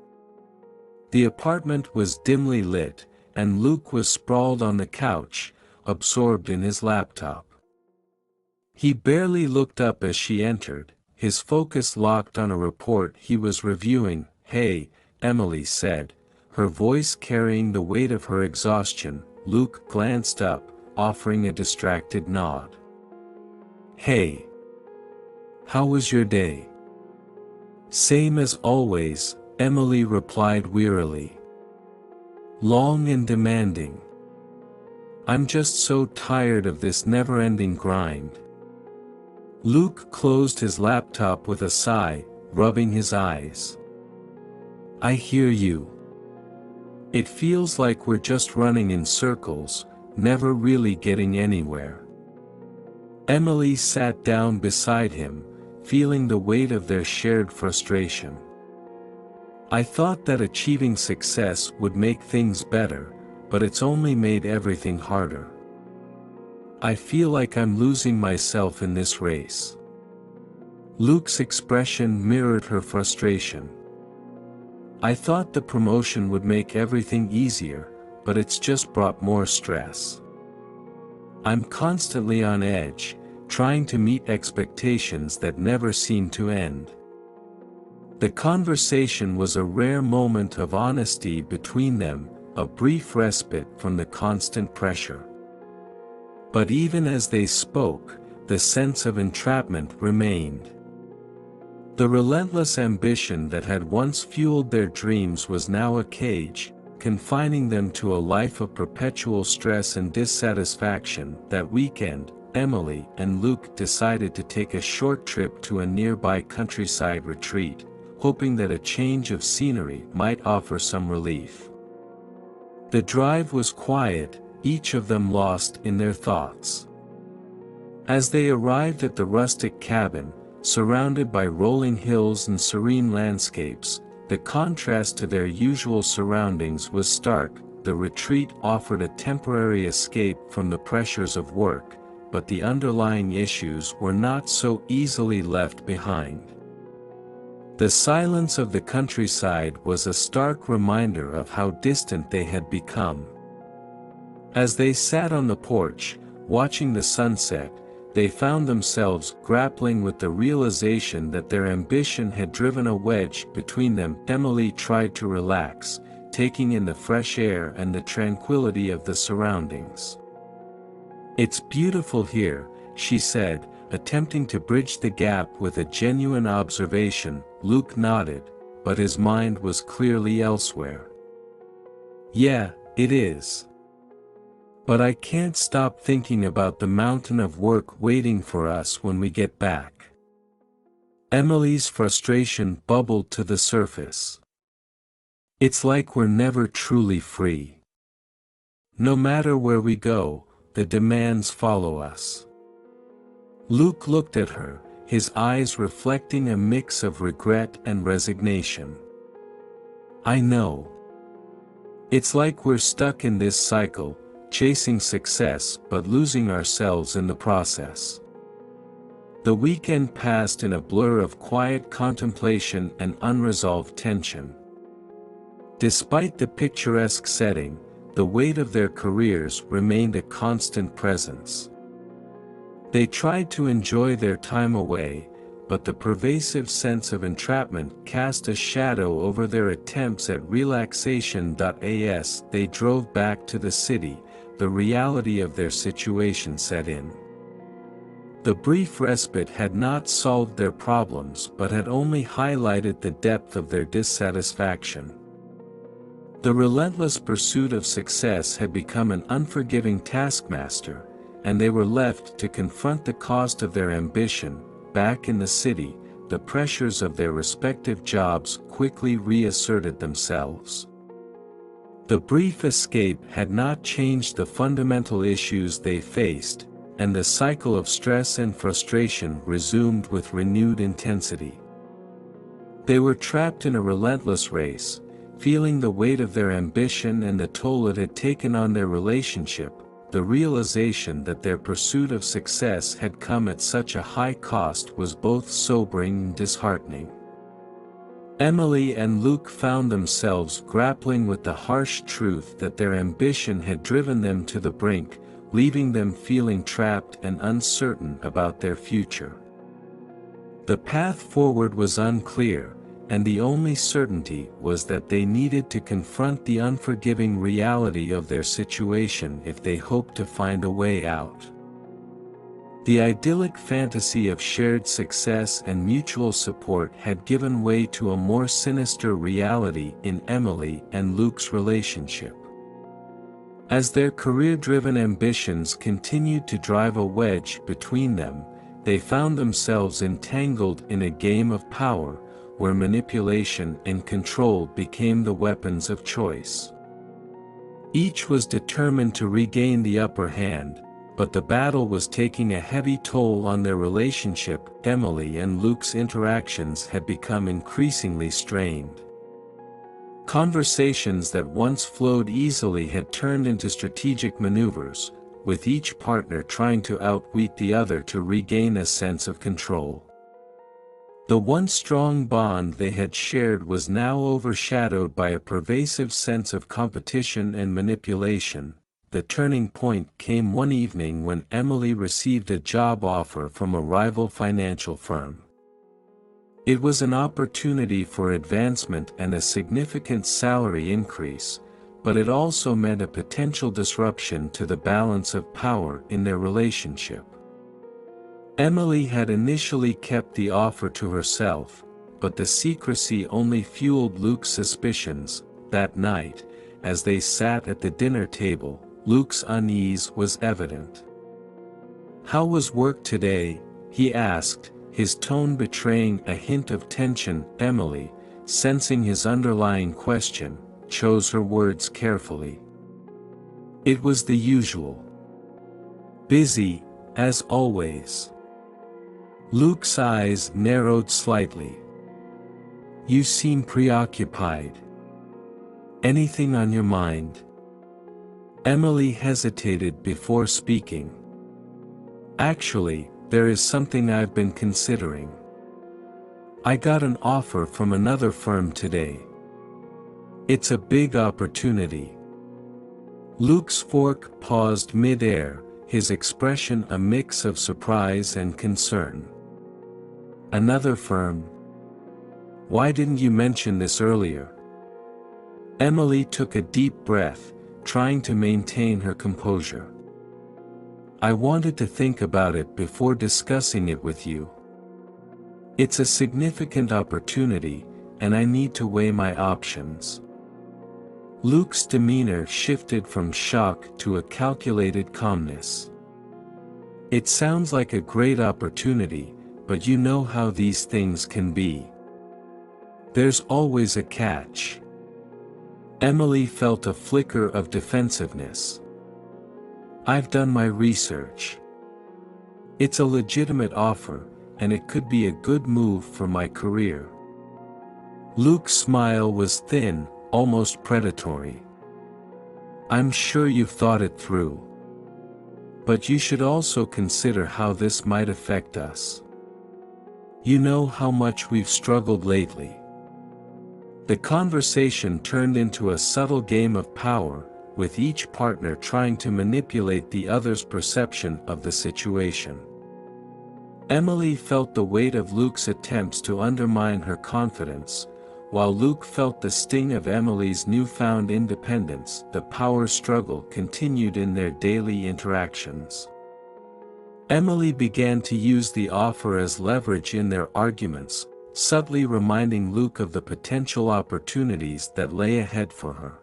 The apartment was dimly lit, and Luke was sprawled on the couch, absorbed in his laptop. He barely looked up as she entered, his focus locked on a report he was reviewing. "Hey," Emily said, her voice carrying the weight of her exhaustion. Luke glanced up, offering a distracted nod. "Hey. How was your day?" "Same as always," Emily replied wearily. "Long and demanding. I'm just so tired of this never-ending grind." Luke closed his laptop with a sigh, rubbing his eyes. "I hear you. It feels like we're just running in circles, never really getting anywhere." Emily sat down beside him, feeling the weight of their shared frustration. "I thought that achieving success would make things better, but it's only made everything harder. I feel like I'm losing myself in this race." Luke's expression mirrored her frustration. "I thought the promotion would make everything easier, but it's just brought more stress. I'm constantly on edge, trying to meet expectations that never seem to end." The conversation was a rare moment of honesty between them, a brief respite from the constant pressure. But even as they spoke, the sense of entrapment remained. The relentless ambition that had once fueled their dreams was now a cage, confining them to a life of perpetual stress and dissatisfaction. That weekend, Emily and Luke decided to take a short trip to a nearby countryside retreat, hoping that a change of scenery might offer some relief. The drive was quiet, each of them lost in their thoughts. As they arrived at the rustic cabin, surrounded by rolling hills and serene landscapes, the contrast to their usual surroundings was stark. The retreat offered a temporary escape from the pressures of work, but the underlying issues were not so easily left behind. The silence of the countryside was a stark reminder of how distant they had become. As they sat on the porch, watching the sunset, they found themselves grappling with the realization that their ambition had driven a wedge between them. Emily tried to relax, taking in the fresh air and the tranquility of the surroundings. "It's beautiful here," she said, attempting to bridge the gap with a genuine observation. Luke nodded, but his mind was clearly elsewhere. "Yeah, it is. But I can't stop thinking about the mountain of work waiting for us when we get back." Emily's frustration bubbled to the surface. "It's like we're never truly free. No matter where we go, the demands follow us." Luke looked at her, his eyes reflecting a mix of regret and resignation. "I know. It's like we're stuck in this cycle, chasing success but losing ourselves in the process." The weekend passed in a blur of quiet contemplation and unresolved tension. Despite the picturesque setting, the weight of their careers remained a constant presence. They tried to enjoy their time away, but the pervasive sense of entrapment cast a shadow over their attempts at relaxation. As they drove back to the city, the reality of their situation set in. The brief respite had not solved their problems but had only highlighted the depth of their dissatisfaction. The relentless pursuit of success had become an unforgiving taskmaster, and they were left to confront the cost of their ambition. Back in the city, the pressures of their respective jobs quickly reasserted themselves. The brief escape had not changed the fundamental issues they faced, and the cycle of stress and frustration resumed with renewed intensity. They were trapped in a relentless race, feeling the weight of their ambition and the toll it had taken on their relationship. The realization that their pursuit of success had come at such a high cost was both sobering and disheartening. Emily and Luke found themselves grappling with the harsh truth that their ambition had driven them to the brink, leaving them feeling trapped and uncertain about their future. The path forward was unclear, and the only certainty was that they needed to confront the unforgiving reality of their situation if they hoped to find a way out. The idyllic fantasy of shared success and mutual support had given way to a more sinister reality in Emily and Luke's relationship. As their career-driven ambitions continued to drive a wedge between them, they found themselves entangled in a game of power, where manipulation and control became the weapons of choice. Each was determined to regain the upper hand, but the battle was taking a heavy toll on their relationship. Emily and Luke's interactions had become increasingly strained. Conversations that once flowed easily had turned into strategic maneuvers, with each partner trying to outwit the other to regain a sense of control. The once strong bond they had shared was now overshadowed by a pervasive sense of competition and manipulation. The turning point came one evening when Emily received a job offer from a rival financial firm. It was an opportunity for advancement and a significant salary increase, but it also meant a potential disruption to the balance of power in their relationship. Emily had initially kept the offer to herself, but the secrecy only fueled Luke's suspicions. That night, as they sat at the dinner table, Luke's unease was evident. "How was work today?" he asked, his tone betraying a hint of tension. Emily, sensing his underlying question, chose her words carefully. "It was the usual. Busy, as always." Luke's eyes narrowed slightly. "You seem preoccupied. Anything on your mind?" Emily hesitated before speaking. "Actually, there is something I've been considering. I got an offer from another firm today. It's a big opportunity." Luke's fork paused mid-air, his expression a mix of surprise and concern. "Another firm? Why didn't you mention this earlier?" Emily took a deep breath, trying to maintain her composure. "I wanted to think about it before discussing it with you. It's a significant opportunity, and I need to weigh my options." Luke's demeanor shifted from shock to a calculated calmness. "It sounds like a great opportunity, but you know how these things can be. There's always a catch." Emily felt a flicker of defensiveness. "I've done my research. It's a legitimate offer, and it could be a good move for my career." Luke's smile was thin, almost predatory. "I'm sure you've thought it through. But you should also consider how this might affect us. You know how much we've struggled lately." The conversation turned into a subtle game of power, with each partner trying to manipulate the other's perception of the situation. Emily felt the weight of Luke's attempts to undermine her confidence, while Luke felt the sting of Emily's newfound independence. The power struggle continued in their daily interactions. Emily began to use the offer as leverage in their arguments, subtly reminding Luke of the potential opportunities that lay ahead for her.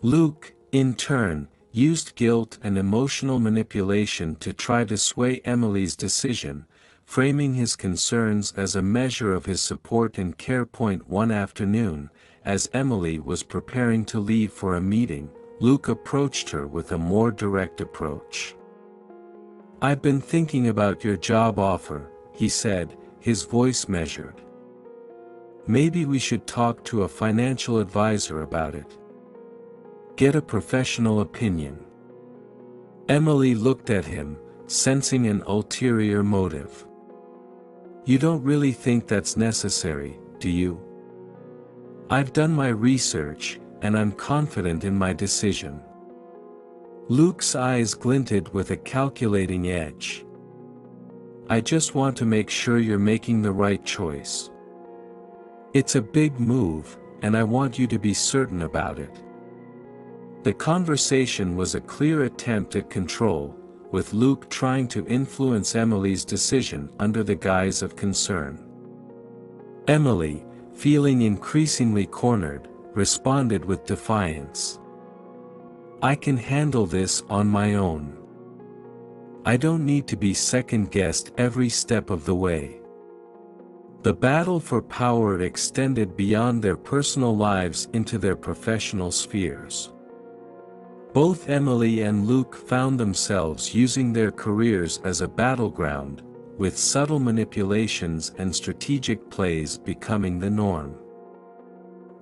Luke, in turn, used guilt and emotional manipulation to try to sway Emily's decision, framing his concerns as a measure of his support and care. One afternoon, as Emily was preparing to leave for a meeting, Luke approached her with a more direct approach. "I've been thinking about your job offer," he said, his voice measured. "Maybe we should talk to a financial advisor about it. Get a professional opinion." Emily looked at him, sensing an ulterior motive. "You don't really think that's necessary, do you?" "I've done my research, and I'm confident in my decision." Luke's eyes glinted with a calculating edge. "I just want to make sure you're making the right choice. It's a big move, and I want you to be certain about it." The conversation was a clear attempt at control, with Luke trying to influence Emily's decision under the guise of concern. Emily, feeling increasingly cornered, responded with defiance. "I can handle this on my own. I don't need to be second-guessed every step of the way." The battle for power extended beyond their personal lives into their professional spheres. Both Emily and Luke found themselves using their careers as a battleground, with subtle manipulations and strategic plays becoming the norm.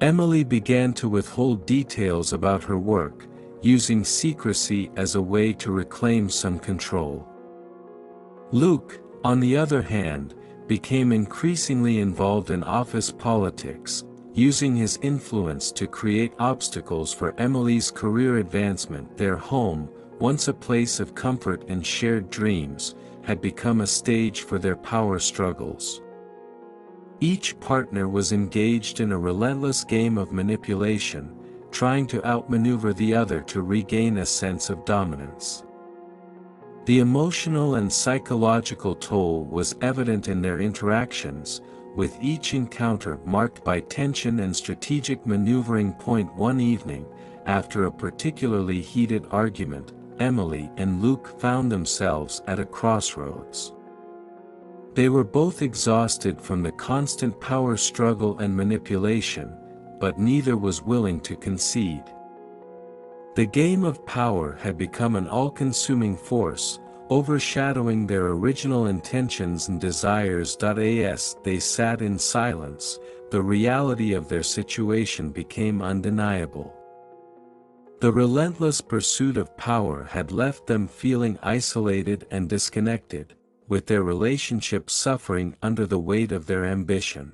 Emily began to withhold details about her work, using secrecy as a way to reclaim some control. Luke, on the other hand, became increasingly involved in office politics, using his influence to create obstacles for Emily's career advancement. Their home, once a place of comfort and shared dreams, had become a stage for their power struggles. Each partner was engaged in a relentless game of manipulation, trying to outmaneuver the other to regain a sense of dominance. The emotional and psychological toll was evident in their interactions, with each encounter marked by tension and strategic maneuvering. One evening, after a particularly heated argument, Emily and Luke found themselves at a crossroads. They were both exhausted from the constant power struggle and manipulation, but neither was willing to concede. The game of power had become an all-consuming force, overshadowing their original intentions and desires. As they sat in silence, the reality of their situation became undeniable. The relentless pursuit of power had left them feeling isolated and disconnected, with their relationship suffering under the weight of their ambition.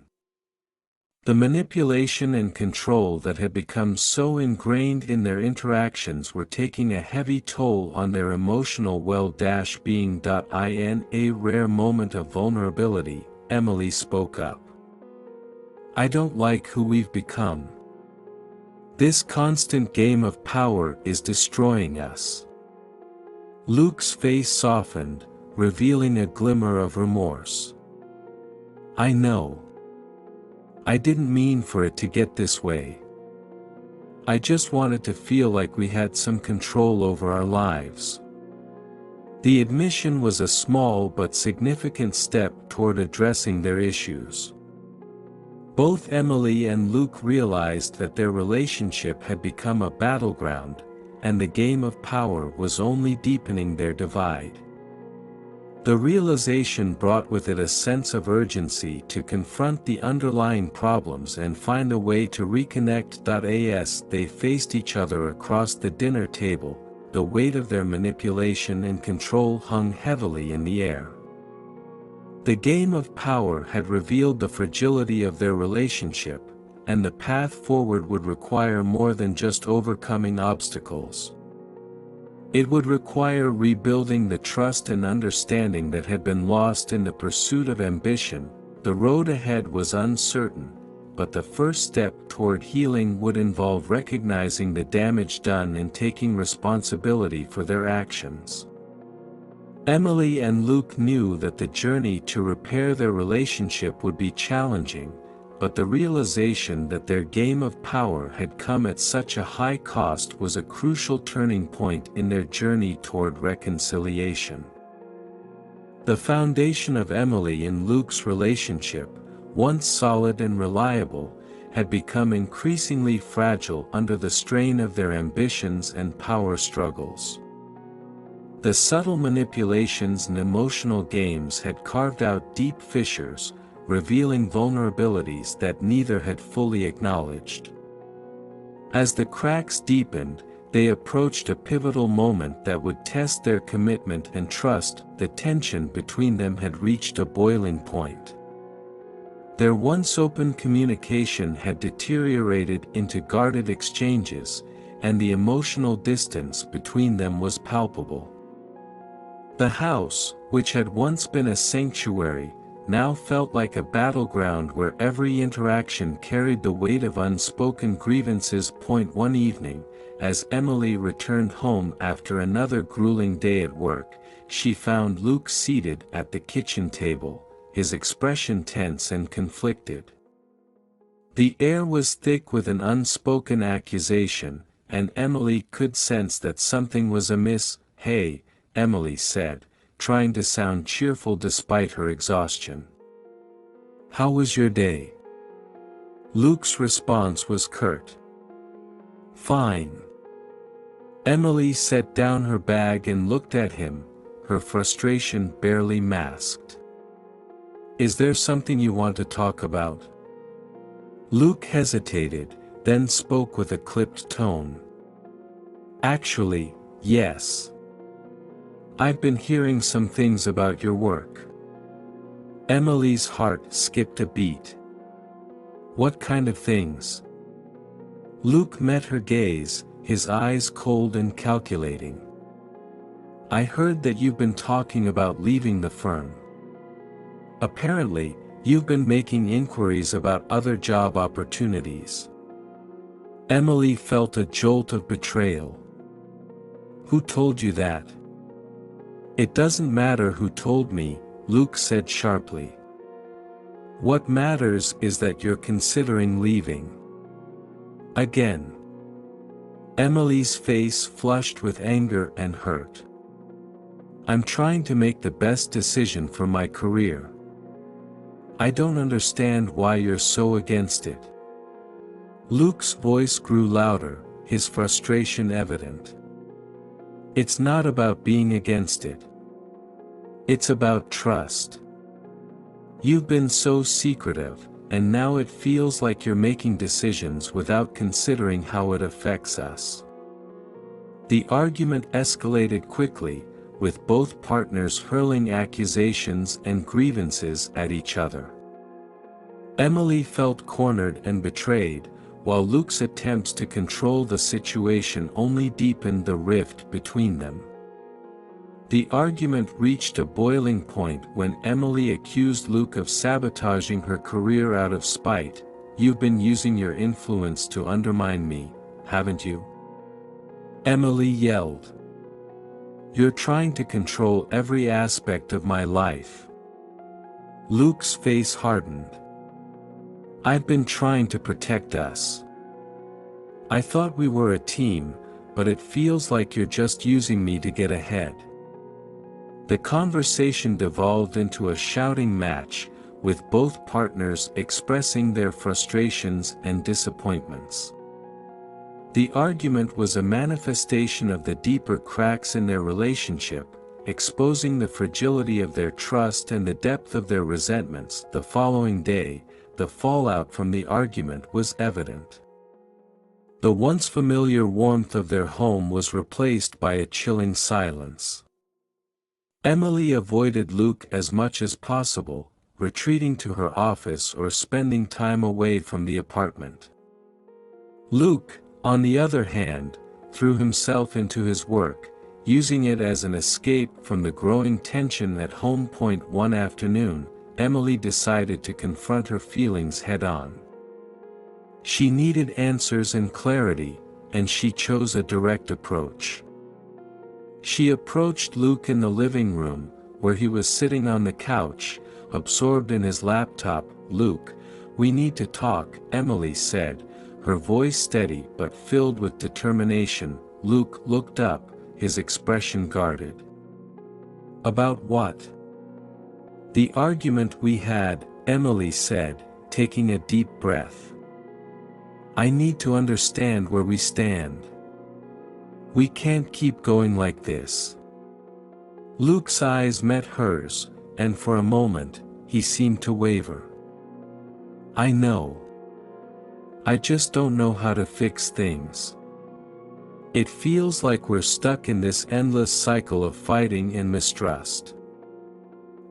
The manipulation and control that had become so ingrained in their interactions were taking a heavy toll on their emotional well-being. In a rare moment of vulnerability, Emily spoke up. "I don't like who we've become. This constant game of power is destroying us." Luke's face softened, revealing a glimmer of remorse. "I know. I didn't mean for it to get this way. I just wanted to feel like we had some control over our lives." The admission was a small but significant step toward addressing their issues. Both Emily and Luke realized that their relationship had become a battleground, and the game of power was only deepening their divide. The realization brought with it a sense of urgency to confront the underlying problems and find a way to reconnect. As they faced each other across the dinner table, the weight of their manipulation and control hung heavily in the air. The game of power had revealed the fragility of their relationship, and the path forward would require more than just overcoming obstacles. It would require rebuilding the trust and understanding that had been lost in the pursuit of ambition. The road ahead was uncertain, but the first step toward healing would involve recognizing the damage done and taking responsibility for their actions. Emily and Luke knew that the journey to repair their relationship would be challenging, but the realization that their game of power had come at such a high cost was a crucial turning point in their journey toward reconciliation. The foundation of Emily and Luke's relationship, once solid and reliable, had become increasingly fragile under the strain of their ambitions and power struggles. The subtle manipulations and emotional games had carved out deep fissures, revealing vulnerabilities that neither had fully acknowledged. As the cracks deepened, they approached a pivotal moment that would test their commitment and trust. The tension between them had reached a boiling point. Their once open communication had deteriorated into guarded exchanges, and the emotional distance between them was palpable. The house, which had once been a sanctuary, now felt like a battleground where every interaction carried the weight of unspoken grievances. One evening, as Emily returned home after another grueling day at work, she found Luke seated at the kitchen table, his expression tense and conflicted. The air was thick with an unspoken accusation, and Emily could sense that something was amiss. "Hey," Emily said, trying to sound cheerful despite her exhaustion. "How was your day?" Luke's response was curt. "Fine." Emily set down her bag and looked at him, her frustration barely masked. "Is there something you want to talk about?" Luke hesitated, then spoke with a clipped tone. "Actually, yes. I've been hearing some things about your work." Emily's heart skipped a beat. "What kind of things?" Luke met her gaze, his eyes cold and calculating. "I heard that you've been talking about leaving the firm. Apparently, you've been making inquiries about other job opportunities." Emily felt a jolt of betrayal. "Who told you that?" "It doesn't matter who told me," Luke said sharply. "What matters is that you're considering leaving." Again. Emily's face flushed with anger and hurt. "I'm trying to make the best decision for my career. I don't understand why you're so against it." Luke's voice grew louder, his frustration evident. "It's not about being against it. It's about trust. You've been so secretive, and now it feels like you're making decisions without considering how it affects us." The argument escalated quickly, with both partners hurling accusations and grievances at each other. Emily felt cornered and betrayed, while Luke's attempts to control the situation only deepened the rift between them. The argument reached a boiling point when Emily accused Luke of sabotaging her career out of spite. "You've been using your influence to undermine me, haven't you?" Emily yelled. "You're trying to control every aspect of my life." Luke's face hardened. "I've been trying to protect us. I thought we were a team, but it feels like you're just using me to get ahead." The conversation devolved into a shouting match, with both partners expressing their frustrations and disappointments. The argument was a manifestation of the deeper cracks in their relationship, exposing the fragility of their trust and the depth of their resentments. The following day, the fallout from the argument was evident. The once familiar warmth of their home was replaced by a chilling silence. Emily avoided Luke as much as possible, retreating to her office or spending time away from the apartment. Luke, on the other hand, threw himself into his work, using it as an escape from the growing tension at home. One afternoon, Emily decided to confront her feelings head-on. She needed answers and clarity, and she chose a direct approach. She approached Luke in the living room, where he was sitting on the couch, absorbed in his laptop. "Luke, we need to talk," Emily said, her voice steady but filled with determination. Luke looked up, his expression guarded. "About what?" "The argument we had," Emily said, taking a deep breath. "I need to understand where we stand. We can't keep going like this." Luke's eyes met hers, and for a moment, he seemed to waver. "I know. I just don't know how to fix things. It feels like we're stuck in this endless cycle of fighting and mistrust."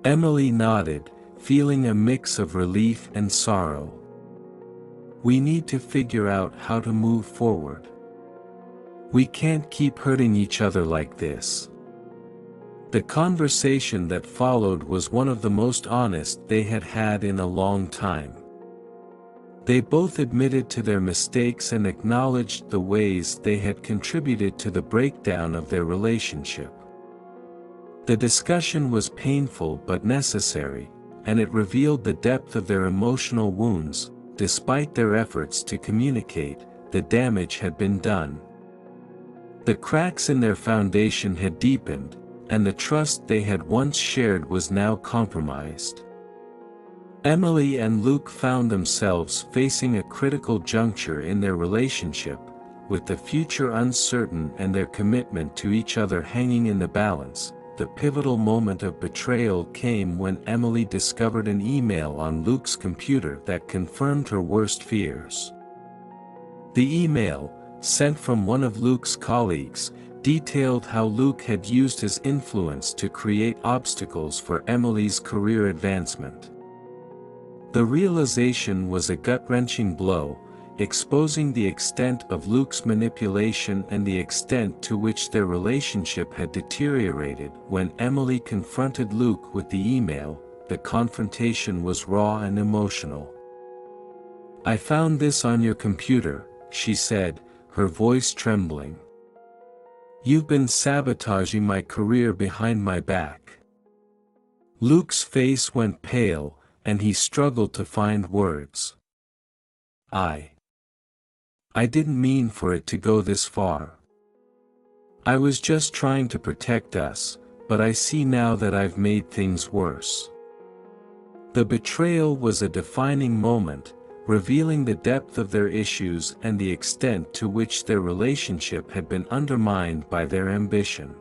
Emily nodded, feeling a mix of relief and sorrow. "We need to figure out how to move forward. We can't keep hurting each other like this." The conversation that followed was one of the most honest they had had in a long time. They both admitted to their mistakes and acknowledged the ways they had contributed to the breakdown of their relationship. The discussion was painful but necessary, and it revealed the depth of their emotional wounds. Despite their efforts to communicate, the damage had been done. The cracks in their foundation had deepened, and the trust they had once shared was now compromised. Emily and Luke found themselves facing a critical juncture in their relationship, with the future uncertain and their commitment to each other hanging in the balance. The pivotal moment of betrayal came when Emily discovered an email on Luke's computer that confirmed her worst fears. The email, sent from one of Luke's colleagues, detailed how Luke had used his influence to create obstacles for Emily's career advancement. The realization was a gut-wrenching blow, exposing the extent of Luke's manipulation and the extent to which their relationship had deteriorated. When Emily confronted Luke with the email, the confrontation was raw and emotional. "I found this on your computer," she said, her voice trembling. "You've been sabotaging my career behind my back." Luke's face went pale, and he struggled to find words. I didn't mean for it to go this far. I was just trying to protect us, but I see now that I've made things worse." The betrayal was a defining moment, revealing the depth of their issues and the extent to which their relationship had been undermined by their ambition.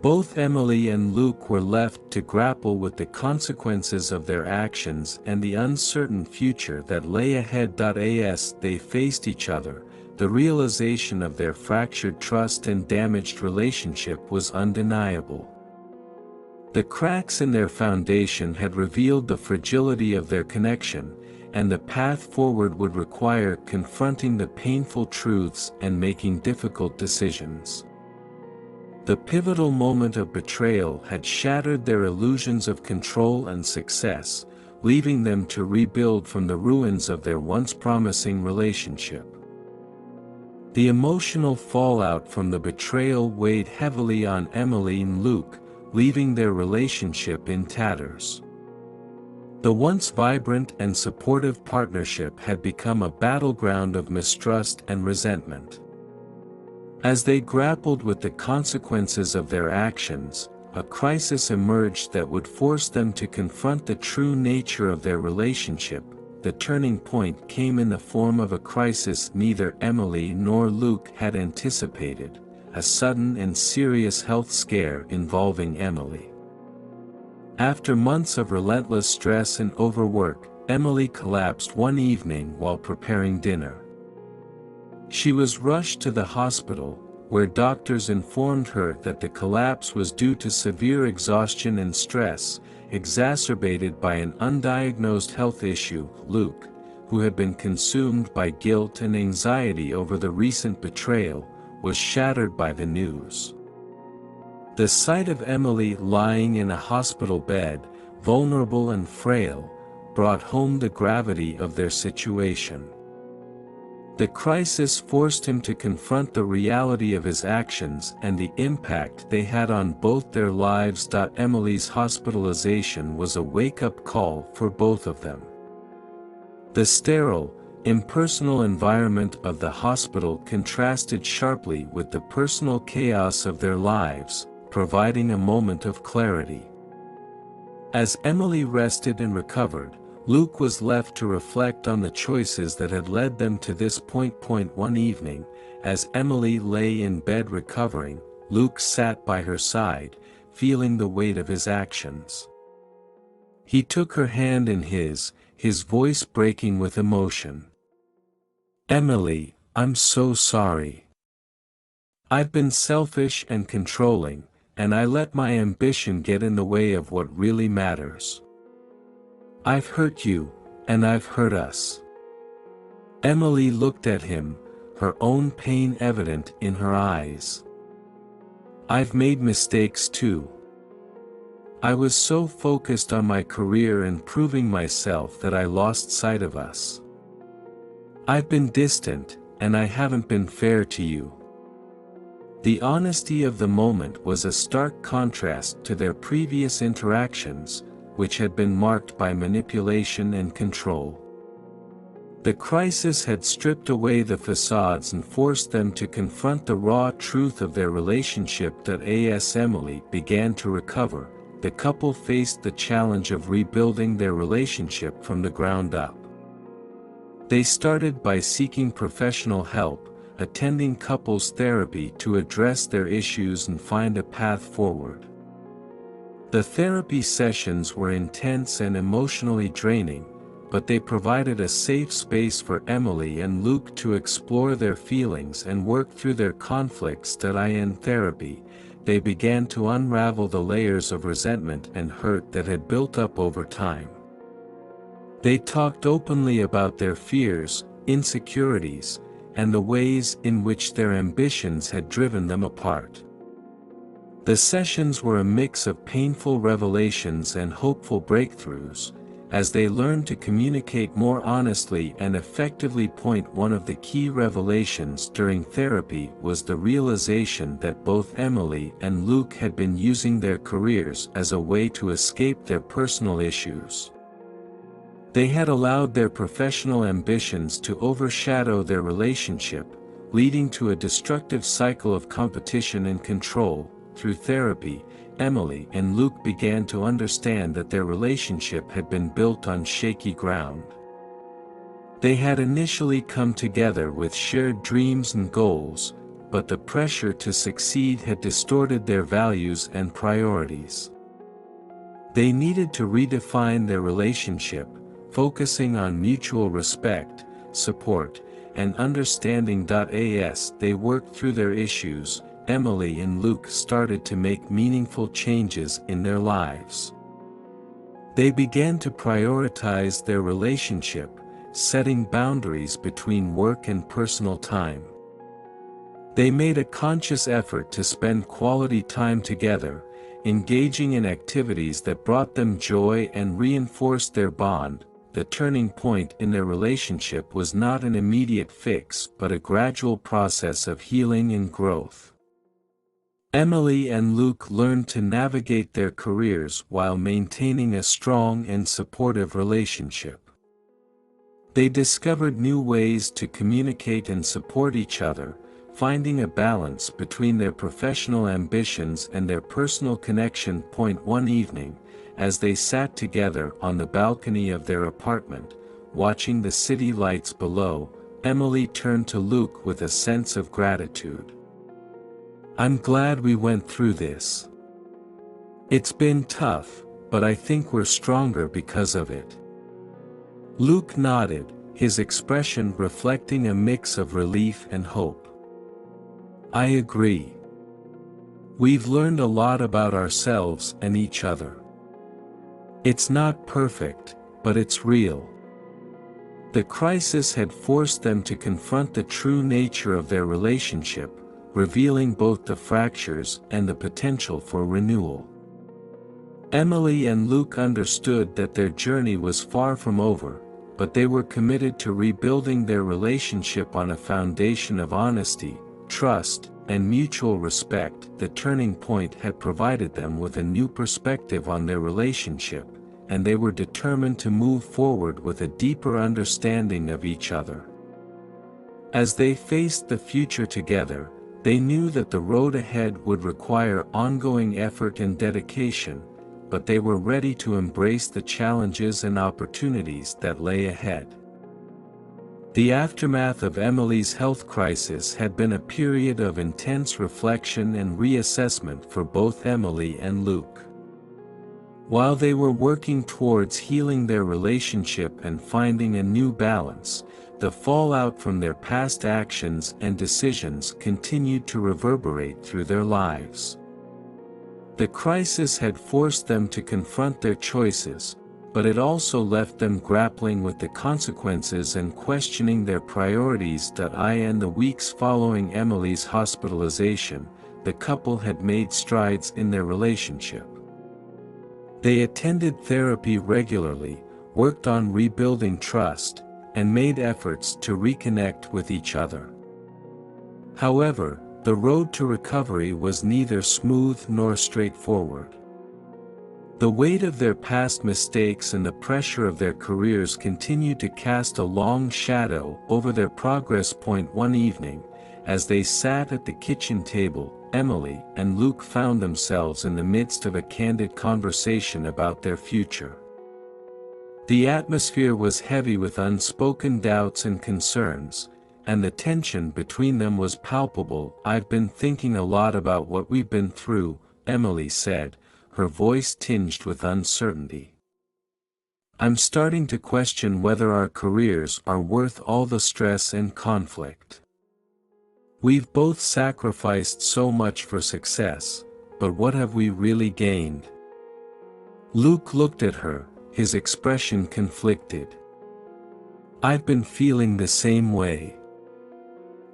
Both Emily and Luke were left to grapple with the consequences of their actions and the uncertain future that lay ahead. As they faced each other, the realization of their fractured trust and damaged relationship was undeniable. The cracks in their foundation had revealed the fragility of their connection, and the path forward would require confronting the painful truths and making difficult decisions. The pivotal moment of betrayal had shattered their illusions of control and success, leaving them to rebuild from the ruins of their once promising relationship. The emotional fallout from the betrayal weighed heavily on Emily and Luke, leaving their relationship in tatters. The once vibrant and supportive partnership had become a battleground of mistrust and resentment. As they grappled with the consequences of their actions, a crisis emerged that would force them to confront the true nature of their relationship. The turning point came in the form of a crisis neither Emily nor Luke had anticipated, a sudden and serious health scare involving Emily. After months of relentless stress and overwork, Emily collapsed one evening while preparing dinner. She was rushed to the hospital, where doctors informed her that the collapse was due to severe exhaustion and stress, exacerbated by an undiagnosed health issue. Luke, who had been consumed by guilt and anxiety over the recent betrayal, was shattered by the news. The sight of Emily lying in a hospital bed, vulnerable and frail, brought home the gravity of their situation. The crisis forced him to confront the reality of his actions and the impact they had on both their lives. Emily's hospitalization was a wake-up call for both of them. The sterile, impersonal environment of the hospital contrasted sharply with the personal chaos of their lives, providing a moment of clarity. As Emily rested and recovered, Luke was left to reflect on the choices that had led them to this point. One evening, as Emily lay in bed recovering, Luke sat by her side, feeling the weight of his actions. He took her hand in his voice breaking with emotion. "Emily, I'm so sorry. I've been selfish and controlling, and I let my ambition get in the way of what really matters. I've hurt you, and I've hurt us." Emily looked at him, her own pain evident in her eyes. "I've made mistakes too. I was so focused on my career and proving myself that I lost sight of us. I've been distant, and I haven't been fair to you." The honesty of the moment was a stark contrast to their previous interactions, which had been marked by manipulation and control. The crisis had stripped away the facades and forced them to confront the raw truth of their relationship. As Emily began to recover, the couple faced the challenge of rebuilding their relationship from the ground up. They started by seeking professional help, attending couples therapy to address their issues and find a path forward. The therapy sessions were intense and emotionally draining, but they provided a safe space for Emily and Luke to explore their feelings and work through their conflicts. In therapy, they began to unravel the layers of resentment and hurt that had built up over time. They talked openly about their fears, insecurities, and the ways in which their ambitions had driven them apart. The sessions were a mix of painful revelations and hopeful breakthroughs, as they learned to communicate more honestly and effectively. One of the key revelations during therapy was the realization that both Emily and Luke had been using their careers as a way to escape their personal issues. They had allowed their professional ambitions to overshadow their relationship, leading to a destructive cycle of competition and control. Through therapy, Emily and Luke began to understand that their relationship had been built on shaky ground. They had initially come together with shared dreams and goals, but the pressure to succeed had distorted their values and priorities. They needed to redefine their relationship, focusing on mutual respect, support, and understanding. As they worked through their issues, Emily and Luke started to make meaningful changes in their lives. They began to prioritize their relationship, setting boundaries between work and personal time. They made a conscious effort to spend quality time together, engaging in activities that brought them joy and reinforced their bond. The turning point in their relationship was not an immediate fix but a gradual process of healing and growth. Emily and Luke learned to navigate their careers while maintaining a strong and supportive relationship. They discovered new ways to communicate and support each other, finding a balance between their professional ambitions and their personal connection. One evening, as they sat together on the balcony of their apartment, watching the city lights below, Emily turned to Luke with a sense of gratitude. "I'm glad we went through this. It's been tough, but I think we're stronger because of it." Luke nodded, his expression reflecting a mix of relief and hope. "I agree. We've learned a lot about ourselves and each other. It's not perfect, but it's real." The crisis had forced them to confront the true nature of their relationship, revealing both the fractures and the potential for renewal. Emily and Luke understood that their journey was far from over, but they were committed to rebuilding their relationship on a foundation of honesty, trust, and mutual respect. The turning point had provided them with a new perspective on their relationship, and they were determined to move forward with a deeper understanding of each other. As they faced the future together, they knew that the road ahead would require ongoing effort and dedication, but they were ready to embrace the challenges and opportunities that lay ahead. The aftermath of Emily's health crisis had been a period of intense reflection and reassessment for both Emily and Luke. While they were working towards healing their relationship and finding a new balance, the fallout from their past actions and decisions continued to reverberate through their lives. The crisis had forced them to confront their choices, but it also left them grappling with the consequences and questioning their priorities. In the weeks following Emily's hospitalization, the couple had made strides in their relationship. They attended therapy regularly, worked on rebuilding trust, and made efforts to reconnect with each other. However, the road to recovery was neither smooth nor straightforward. The weight of their past mistakes and the pressure of their careers continued to cast a long shadow over their progress. One evening, as they sat at the kitchen table, Emily and Luke found themselves in the midst of a candid conversation about their future. The atmosphere was heavy with unspoken doubts and concerns, and the tension between them was palpable. "I've been thinking a lot about what we've been through," Emily said, her voice tinged with uncertainty. "I'm starting to question whether our careers are worth all the stress and conflict. We've both sacrificed so much for success, but what have we really gained?" Luke looked at her, his expression conflicted. "I've been feeling the same way.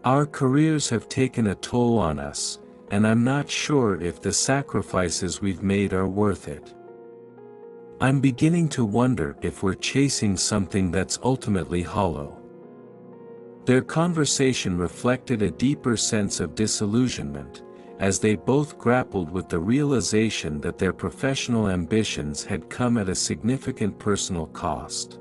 Our careers have taken a toll on us, and I'm not sure if the sacrifices we've made are worth it. I'm beginning to wonder if we're chasing something that's ultimately hollow." Their conversation reflected a deeper sense of disillusionment, as they both grappled with the realization that their professional ambitions had come at a significant personal cost.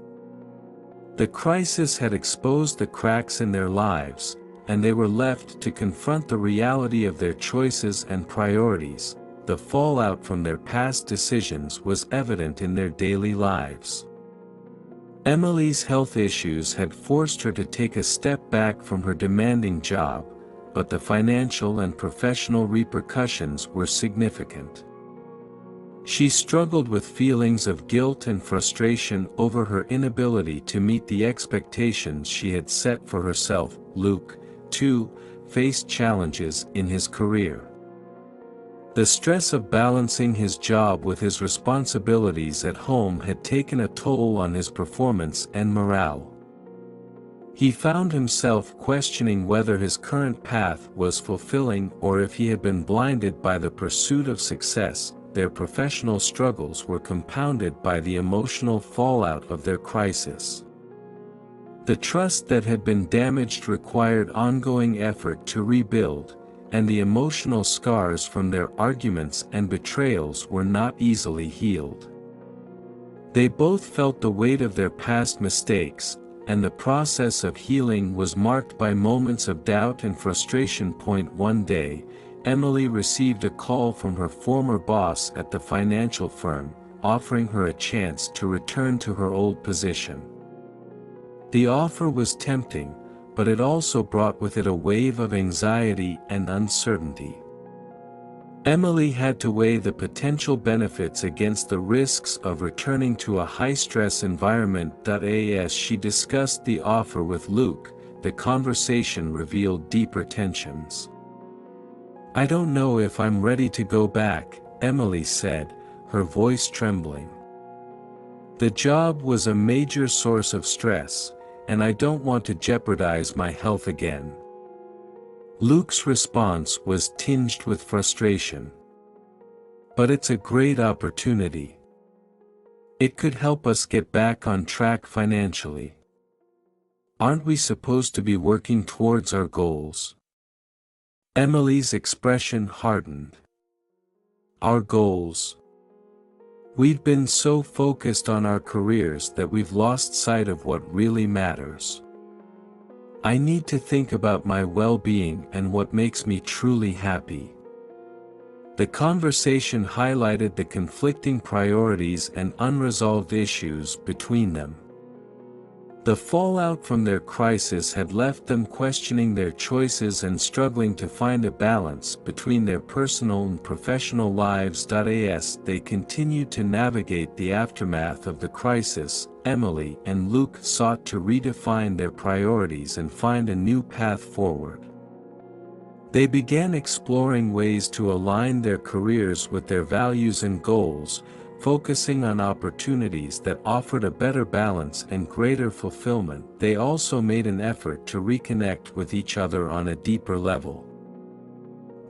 The crisis had exposed the cracks in their lives, and they were left to confront the reality of their choices and priorities. The fallout from their past decisions was evident in their daily lives. Emily's health issues had forced her to take a step back from her demanding job, but the financial and professional repercussions were significant. She struggled with feelings of guilt and frustration over her inability to meet the expectations she had set for herself. Luke, too, faced challenges in his career. The stress of balancing his job with his responsibilities at home had taken a toll on his performance and morale. He found himself questioning whether his current path was fulfilling or if he had been blinded by the pursuit of success. Their professional struggles were compounded by the emotional fallout of their crisis. The trust that had been damaged required ongoing effort to rebuild, and the emotional scars from their arguments and betrayals were not easily healed. They both felt the weight of their past mistakes, and the process of healing was marked by moments of doubt and frustration. One day, Emily received a call from her former boss at the financial firm, offering her a chance to return to her old position. The offer was tempting, but it also brought with it a wave of anxiety and uncertainty. Emily had to weigh the potential benefits against the risks of returning to a high-stress environment. As she discussed the offer with Luke, the conversation revealed deeper tensions. "I don't know if I'm ready to go back," Emily said, her voice trembling. "The job was a major source of stress, and I don't want to jeopardize my health again." Luke's response was tinged with frustration. "But it's a great opportunity. It could help us get back on track financially. Aren't we supposed to be working towards our goals?" Emily's expression hardened. "Our goals? We've been so focused on our careers that we've lost sight of what really matters. I need to think about my well-being and what makes me truly happy." The conversation highlighted the conflicting priorities and unresolved issues between them. The fallout from their crisis had left them questioning their choices and struggling to find a balance between their personal and professional lives. As they continued to navigate the aftermath of the crisis, Emily and Luke sought to redefine their priorities and find a new path forward. They began exploring ways to align their careers with their values and goals, focusing on opportunities that offered a better balance and greater fulfillment. They also made an effort to reconnect with each other on a deeper level.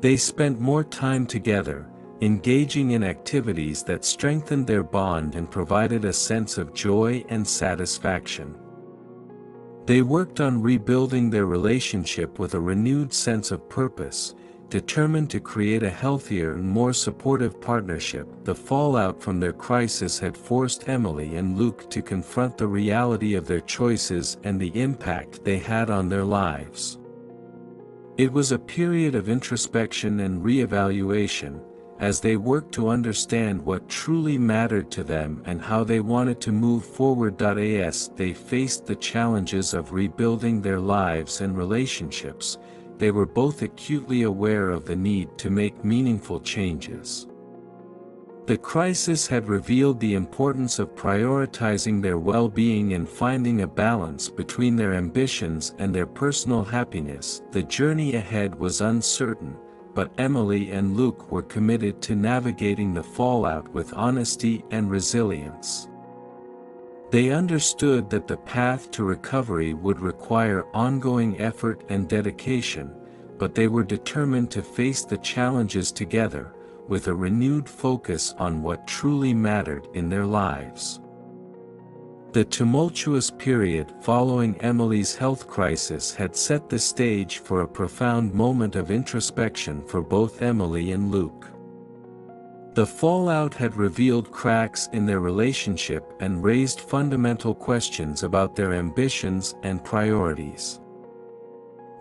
They spent more time together, engaging in activities that strengthened their bond and provided a sense of joy and satisfaction. They worked on rebuilding their relationship with a renewed sense of purpose, determined to create a healthier and more supportive partnership. The fallout from their crisis had forced Emily and Luke to confront the reality of their choices and the impact they had on their lives. It was a period of introspection and reevaluation, as they worked to understand what truly mattered to them and how they wanted to move forward. As they faced the challenges of rebuilding their lives and relationships, they were both acutely aware of the need to make meaningful changes. The crisis had revealed the importance of prioritizing their well-being and finding a balance between their ambitions and their personal happiness. The journey ahead was uncertain, but Emily and Luke were committed to navigating the fallout with honesty and resilience. They understood that the path to recovery would require ongoing effort and dedication, but they were determined to face the challenges together, with a renewed focus on what truly mattered in their lives. The tumultuous period following Emily's health crisis had set the stage for a profound moment of introspection for both Emily and Luke. The fallout had revealed cracks in their relationship and raised fundamental questions about their ambitions and priorities.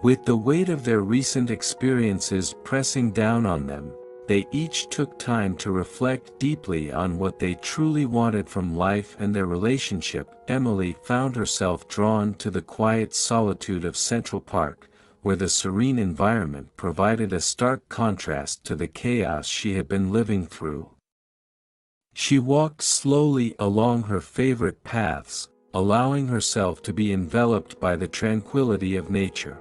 With the weight of their recent experiences pressing down on them, they each took time to reflect deeply on what they truly wanted from life and their relationship. Emily found herself drawn to the quiet solitude of Central Park, where the serene environment provided a stark contrast to the chaos she had been living through. She walked slowly along her favorite paths, allowing herself to be enveloped by the tranquility of nature.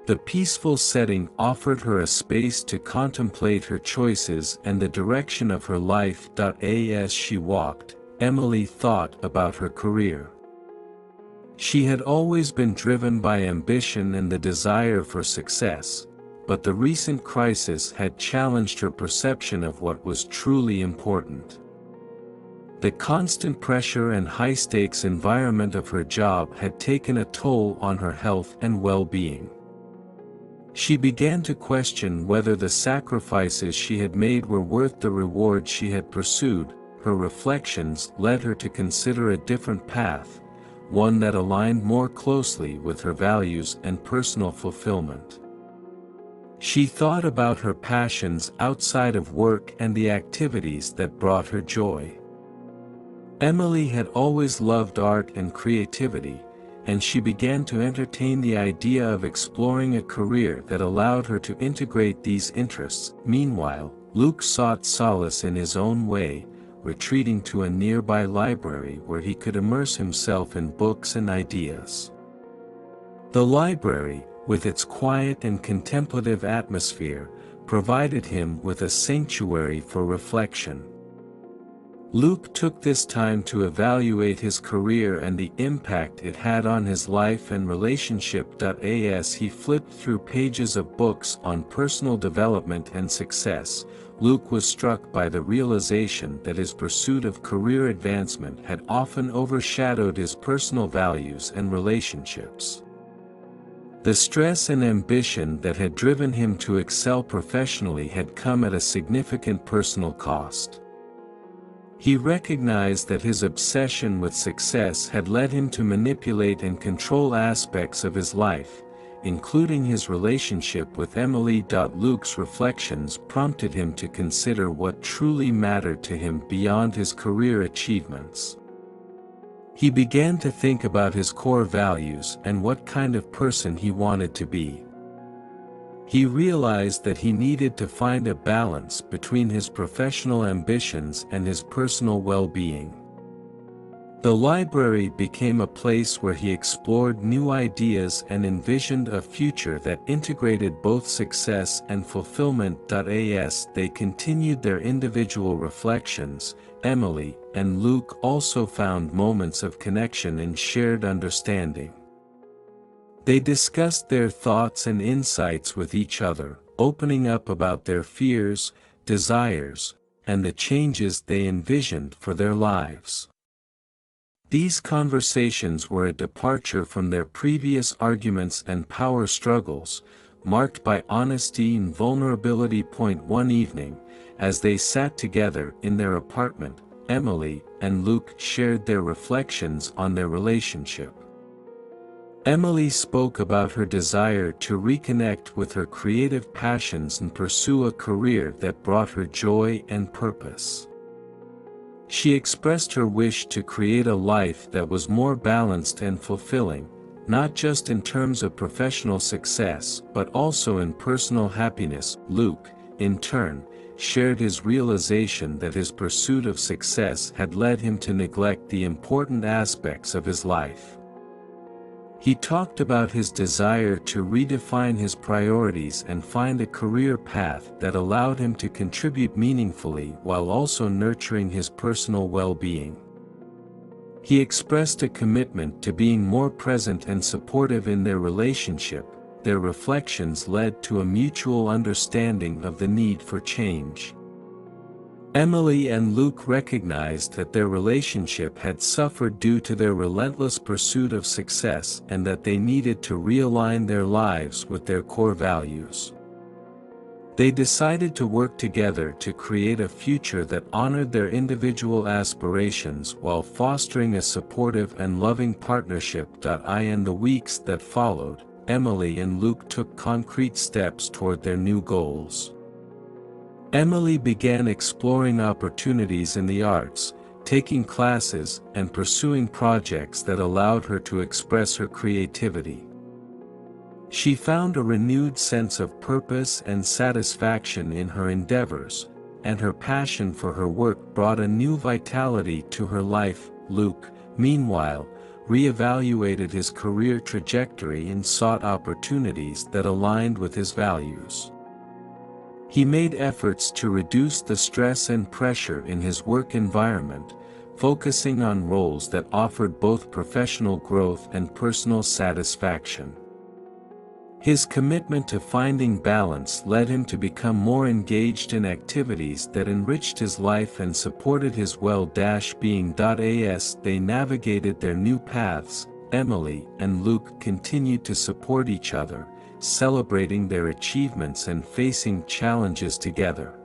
The peaceful setting offered her a space to contemplate her choices and the direction of her life. As she walked, Emily thought about her career. She had always been driven by ambition and the desire for success, but the recent crisis had challenged her perception of what was truly important. The constant pressure and high-stakes environment of her job had taken a toll on her health and well-being. She began to question whether the sacrifices she had made were worth the reward she had pursued. Her reflections led her to consider a different path, one that aligned more closely with her values and personal fulfillment. She thought about her passions outside of work and the activities that brought her joy. Emily had always loved art and creativity, and she began to entertain the idea of exploring a career that allowed her to integrate these interests. Meanwhile, Luke sought solace in his own way, retreating to a nearby library where he could immerse himself in books and ideas. The library, with its quiet and contemplative atmosphere, provided him with a sanctuary for reflection. Luke took this time to evaluate his career and the impact it had on his life and relationship. As he flipped through pages of books on personal development and success, Luke was struck by the realization that his pursuit of career advancement had often overshadowed his personal values and relationships. The stress and ambition that had driven him to excel professionally had come at a significant personal cost. He recognized that his obsession with success had led him to manipulate and control aspects of his life, including his relationship with Emily. Luke's reflections prompted him to consider what truly mattered to him beyond his career achievements. He began to think about his core values and what kind of person he wanted to be. He realized that he needed to find a balance between his professional ambitions and his personal well-being. The library became a place where he explored new ideas and envisioned a future that integrated both success and fulfillment. As they continued their individual reflections, Emily and Luke also found moments of connection and shared understanding. They discussed their thoughts and insights with each other, opening up about their fears, desires, and the changes they envisioned for their lives. These conversations were a departure from their previous arguments and power struggles, marked by honesty and vulnerability. One evening, as they sat together in their apartment, Emily and Luke shared their reflections on their relationship. Emily spoke about her desire to reconnect with her creative passions and pursue a career that brought her joy and purpose. She expressed her wish to create a life that was more balanced and fulfilling, not just in terms of professional success but also in personal happiness. Luke, in turn, shared his realization that his pursuit of success had led him to neglect the important aspects of his life. He talked about his desire to redefine his priorities and find a career path that allowed him to contribute meaningfully while also nurturing his personal well-being. He expressed a commitment to being more present and supportive in their relationship. Their reflections led to a mutual understanding of the need for change. Emily and Luke recognized that their relationship had suffered due to their relentless pursuit of success and that they needed to realign their lives with their core values. They decided to work together to create a future that honored their individual aspirations while fostering a supportive and loving partnership. In the weeks that followed, Emily and Luke took concrete steps toward their new goals. Emily began exploring opportunities in the arts, taking classes and pursuing projects that allowed her to express her creativity. She found a renewed sense of purpose and satisfaction in her endeavors, and her passion for her work brought a new vitality to her life. Luke, meanwhile, reevaluated his career trajectory and sought opportunities that aligned with his values. He made efforts to reduce the stress and pressure in his work environment, focusing on roles that offered both professional growth and personal satisfaction. His commitment to finding balance led him to become more engaged in activities that enriched his life and supported his well-being. As they navigated their new paths, Emily and Luke continued to support each other, celebrating their achievements and facing challenges together.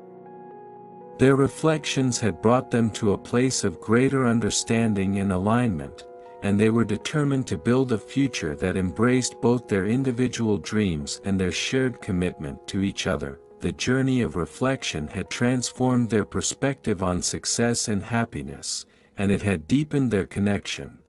Their reflections had brought them to a place of greater understanding and alignment, and they were determined to build a future that embraced both their individual dreams and their shared commitment to each other. The journey of reflection had transformed their perspective on success and happiness, and it had deepened their connection.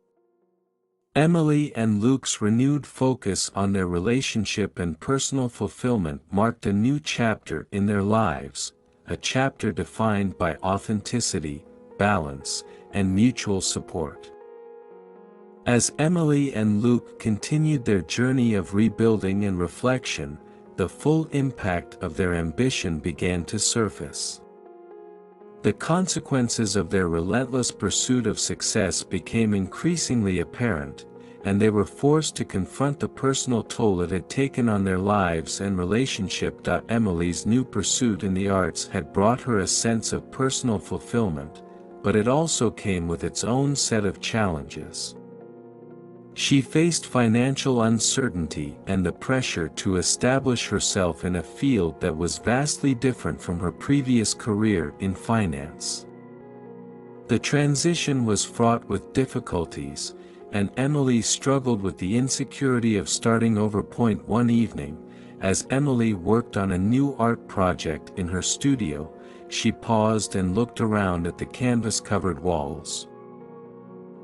Emily and Luke's renewed focus on their relationship and personal fulfillment marked a new chapter in their lives, a chapter defined by authenticity, balance, and mutual support. As Emily and Luke continued their journey of rebuilding and reflection, the full impact of their ambition began to surface. The consequences of their relentless pursuit of success became increasingly apparent, and they were forced to confront the personal toll it had taken on their lives and relationship. Emily's new pursuit in the arts had brought her a sense of personal fulfillment, but it also came with its own set of challenges. She faced financial uncertainty and the pressure to establish herself in a field that was vastly different from her previous career in finance. The transition was fraught with difficulties, and Emily struggled with the insecurity of starting over. One evening, as Emily worked on a new art project in her studio, she paused and looked around at the canvas-covered walls.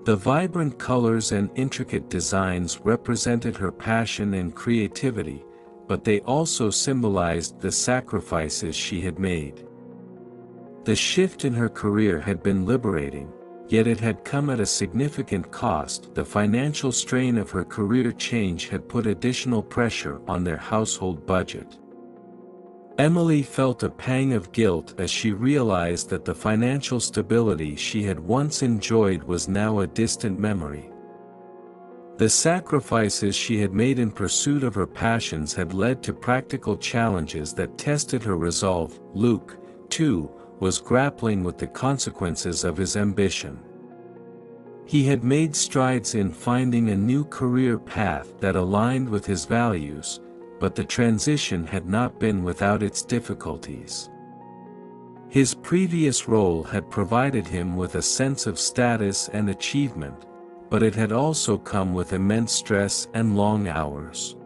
The vibrant colors and intricate designs represented her passion and creativity, but they also symbolized the sacrifices she had made. The shift in her career had been liberating, yet it had come at a significant cost. The financial strain of her career change had put additional pressure on their household budget. Emily felt a pang of guilt as she realized that the financial stability she had once enjoyed was now a distant memory. The sacrifices she had made in pursuit of her passions had led to practical challenges that tested her resolve. Luke, too, was grappling with the consequences of his ambition. He had made strides in finding a new career path that aligned with his values, but the transition had not been without its difficulties. His previous role had provided him with a sense of status and achievement, but it had also come with immense stress and long hours.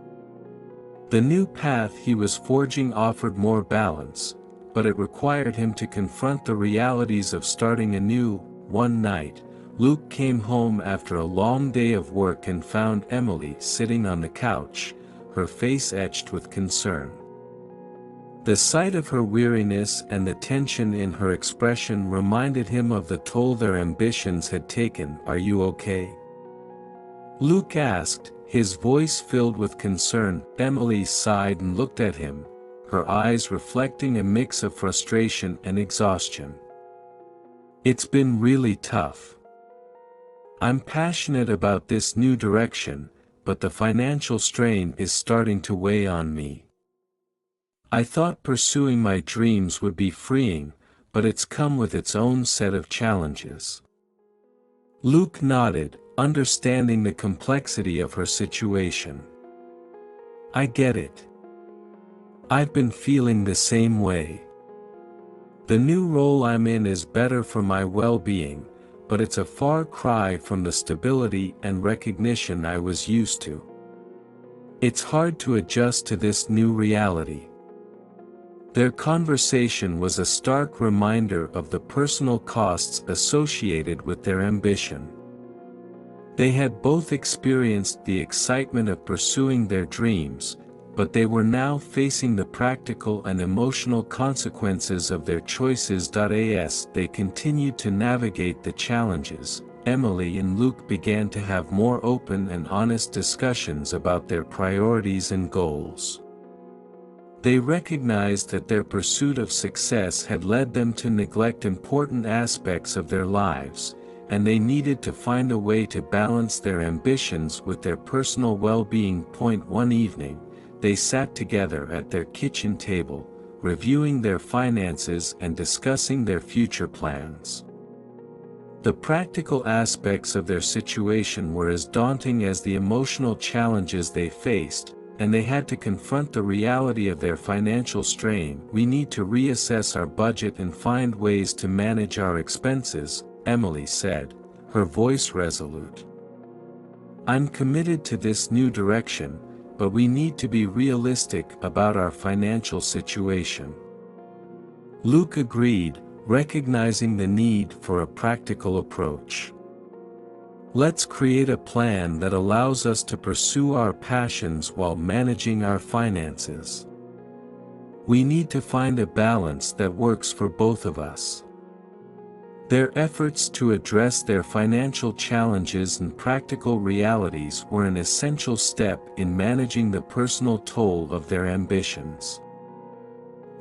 The new path he was forging offered more balance, but it required him to confront the realities of starting anew. One night, Luke came home after a long day of work and found Emily sitting on the couch, her face etched with concern. The sight of her weariness and the tension in her expression reminded him of the toll their ambitions had taken. "Are you okay?" Luke asked, his voice filled with concern. Emily sighed and looked at him, her eyes reflecting a mix of frustration and exhaustion. "It's been really tough. I'm passionate about this new direction, but the financial strain is starting to weigh on me. I thought pursuing my dreams would be freeing, but it's come with its own set of challenges." Luke nodded, understanding the complexity of her situation. "I get it. I've been feeling the same way. The new role I'm in is better for my well-being, but it's a far cry from the stability and recognition I was used to. It's hard to adjust to this new reality." Their conversation was a stark reminder of the personal costs associated with their ambition. They had both experienced the excitement of pursuing their dreams, but they were now facing the practical and emotional consequences of their choices. As they continued to navigate the challenges, Emily and Luke began to have more open and honest discussions about their priorities and goals. They recognized that their pursuit of success had led them to neglect important aspects of their lives, and they needed to find a way to balance their ambitions with their personal well-being. One evening, they sat together at their kitchen table, reviewing their finances and discussing their future plans. The practical aspects of their situation were as daunting as the emotional challenges they faced, and they had to confront the reality of their financial strain. "We need to reassess our budget and find ways to manage our expenses," Emily said, her voice resolute. "I'm committed to this new direction, but we need to be realistic about our financial situation." Luke agreed, recognizing the need for a practical approach. "Let's create a plan that allows us to pursue our passions while managing our finances. We need to find a balance that works for both of us." Their efforts to address their financial challenges and practical realities were an essential step in managing the personal toll of their ambitions.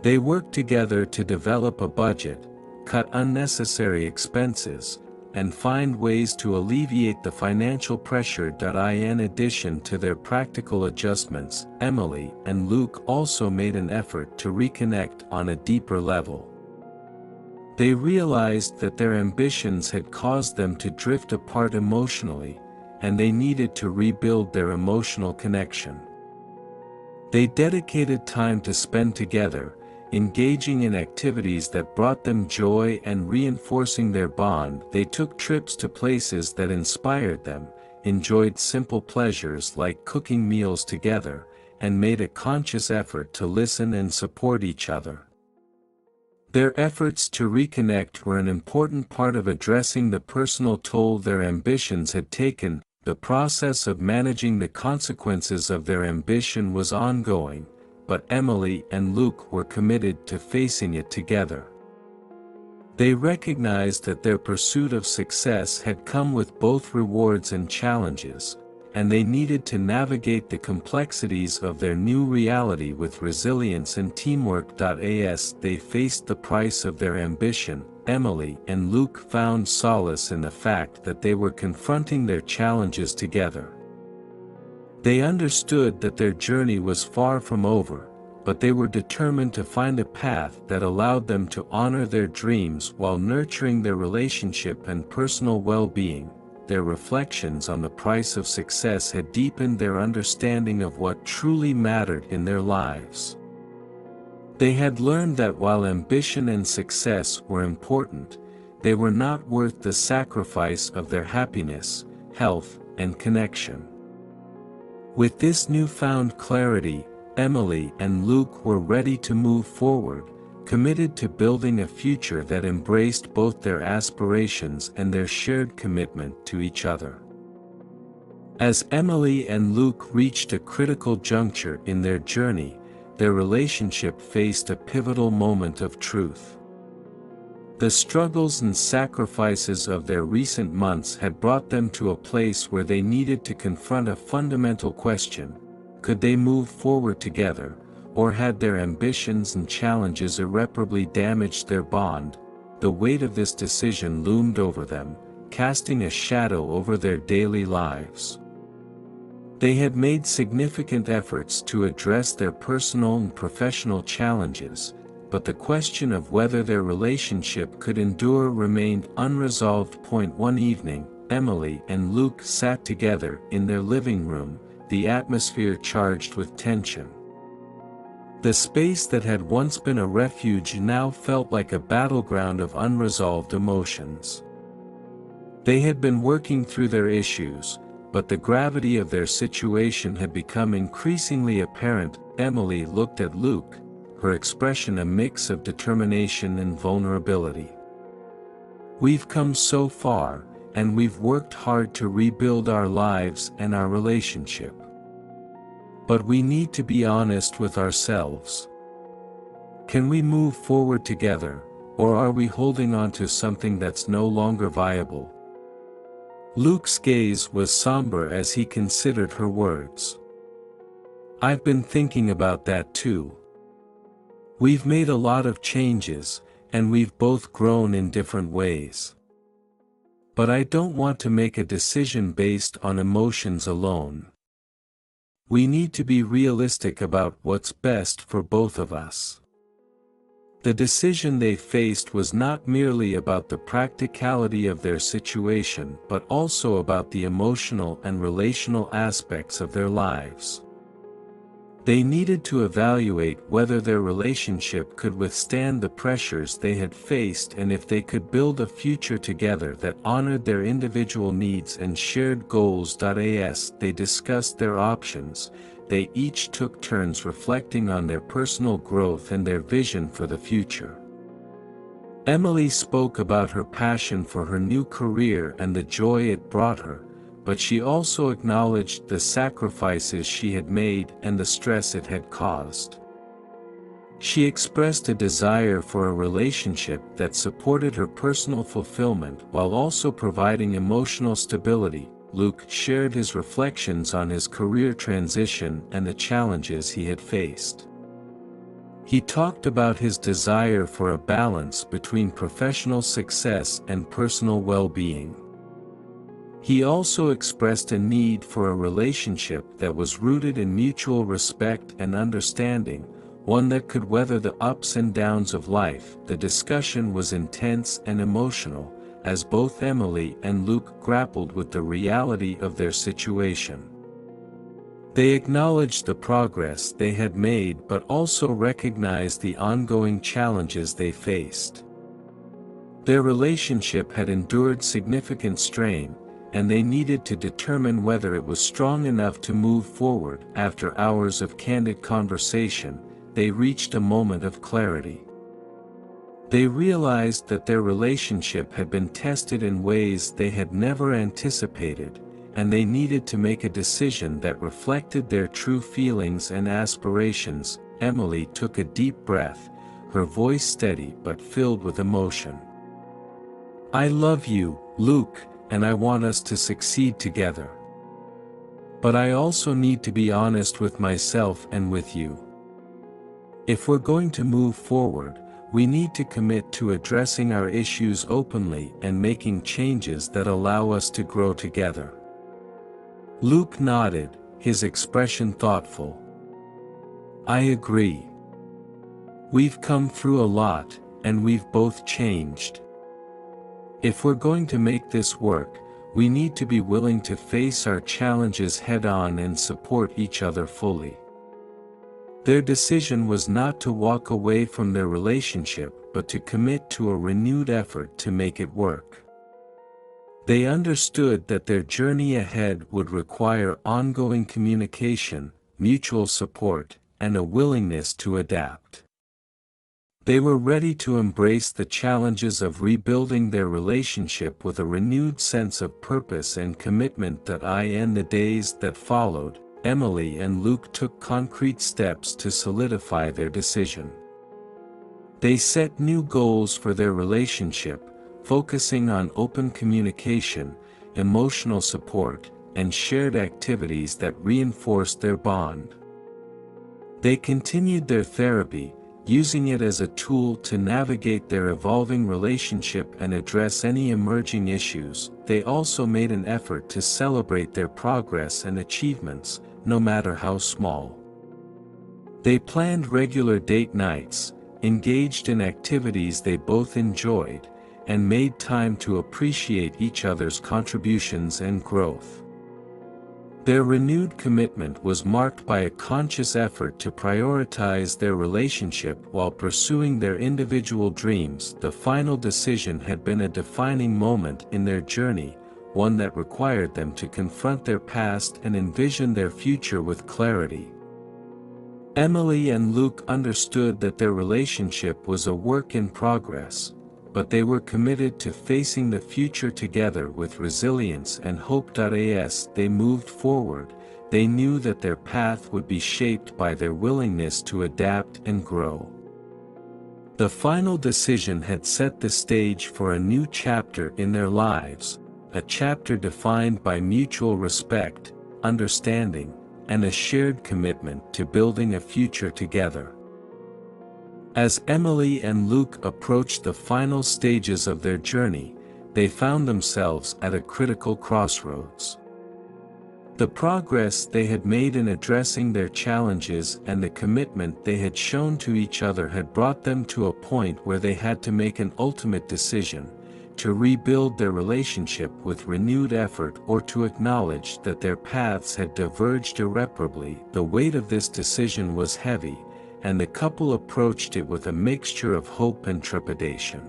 They worked together to develop a budget, cut unnecessary expenses, and find ways to alleviate the financial pressure. In addition to their practical adjustments, Emily and Luke also made an effort to reconnect on a deeper level. They realized that their ambitions had caused them to drift apart emotionally, and they needed to rebuild their emotional connection. They dedicated time to spend together, engaging in activities that brought them joy and reinforcing their bond. They took trips to places that inspired them, enjoyed simple pleasures like cooking meals together, and made a conscious effort to listen and support each other. Their efforts to reconnect were an important part of addressing the personal toll their ambitions had taken. The process of managing the consequences of their ambition was ongoing, but Emily and Luke were committed to facing it together. They recognized that their pursuit of success had come with both rewards and challenges, and they needed to navigate the complexities of their new reality with resilience and teamwork. As they faced the price of their ambition, Emily and Luke found solace in the fact that they were confronting their challenges together. They understood that their journey was far from over, but they were determined to find a path that allowed them to honor their dreams while nurturing their relationship and personal well-being. Their reflections on the price of success had deepened their understanding of what truly mattered in their lives. They had learned that while ambition and success were important, they were not worth the sacrifice of their happiness, health, and connection. With this newfound clarity, Emily and Luke were ready to move forward, committed to building a future that embraced both their aspirations and their shared commitment to each other. As Emily and Luke reached a critical juncture in their journey, their relationship faced a pivotal moment of truth. The struggles and sacrifices of their recent months had brought them to a place where they needed to confront a fundamental question: could they move forward together, or had their ambitions and challenges irreparably damaged their bond? The weight of this decision loomed over them, casting a shadow over their daily lives. They had made significant efforts to address their personal and professional challenges, but the question of whether their relationship could endure remained unresolved. One evening, Emily and Luke sat together in their living room, the atmosphere charged with tension. The space that had once been a refuge now felt like a battleground of unresolved emotions. They had been working through their issues, but the gravity of their situation had become increasingly apparent. Emily looked at Luke, her expression a mix of determination and vulnerability. "We've come so far, and we've worked hard to rebuild our lives and our relationship. But we need to be honest with ourselves. Can we move forward together, or are we holding on to something that's no longer viable?" Luke's gaze was somber as he considered her words. "I've been thinking about that too. We've made a lot of changes, and we've both grown in different ways. But I don't want to make a decision based on emotions alone. We need to be realistic about what's best for both of us." The decision they faced was not merely about the practicality of their situation but also about the emotional and relational aspects of their lives. They needed to evaluate whether their relationship could withstand the pressures they had faced and if they could build a future together that honored their individual needs and shared goals. As they discussed their options, they each took turns reflecting on their personal growth and their vision for the future. Emily spoke about her passion for her new career and the joy it brought her, but she also acknowledged the sacrifices she had made and the stress it had caused. She expressed a desire for a relationship that supported her personal fulfillment while also providing emotional stability. Luke shared his reflections on his career transition and the challenges he had faced. He talked about his desire for a balance between professional success and personal well-being. He also expressed a need for a relationship that was rooted in mutual respect and understanding, one that could weather the ups and downs of life. The discussion was intense and emotional, as both Emily and Luke grappled with the reality of their situation. They acknowledged the progress they had made but also recognized the ongoing challenges they faced. Their relationship had endured significant strain, and they needed to determine whether it was strong enough to move forward. After hours of candid conversation, they reached a moment of clarity. They realized that their relationship had been tested in ways they had never anticipated, and they needed to make a decision that reflected their true feelings and aspirations. Emily took a deep breath, her voice steady but filled with emotion. "I love you, Luke, and I want us to succeed together. But I also need to be honest with myself and with you. If we're going to move forward, we need to commit to addressing our issues openly and making changes that allow us to grow together." Luke nodded, his expression thoughtful. "I agree. We've come through a lot, and we've both changed. If we're going to make this work, we need to be willing to face our challenges head-on and support each other fully." Their decision was not to walk away from their relationship but to commit to a renewed effort to make it work. They understood that their journey ahead would require ongoing communication, mutual support, and a willingness to adapt. They were ready to embrace the challenges of rebuilding their relationship with a renewed sense of purpose and commitment. In the days that followed, Emily and Luke took concrete steps to solidify their decision. They set new goals for their relationship, focusing on open communication, emotional support, and shared activities that reinforced their bond. They continued their therapy, using it as a tool to navigate their evolving relationship and address any emerging issues. They also made an effort to celebrate their progress and achievements, no matter how small. They planned regular date nights, engaged in activities they both enjoyed, and made time to appreciate each other's contributions and growth. Their renewed commitment was marked by a conscious effort to prioritize their relationship while pursuing their individual dreams. The final decision had been a defining moment in their journey, one that required them to confront their past and envision their future with clarity. Emily and Luke understood that their relationship was a work in progress, but they were committed to facing the future together with resilience and hope. As they moved forward, they knew that their path would be shaped by their willingness to adapt and grow. The final decision had set the stage for a new chapter in their lives, a chapter defined by mutual respect, understanding, and a shared commitment to building a future together. As Emily and Luke approached the final stages of their journey, they found themselves at a critical crossroads. The progress they had made in addressing their challenges and the commitment they had shown to each other had brought them to a point where they had to make an ultimate decision: to rebuild their relationship with renewed effort or to acknowledge that their paths had diverged irreparably. The weight of this decision was heavy, and the couple approached it with a mixture of hope and trepidation.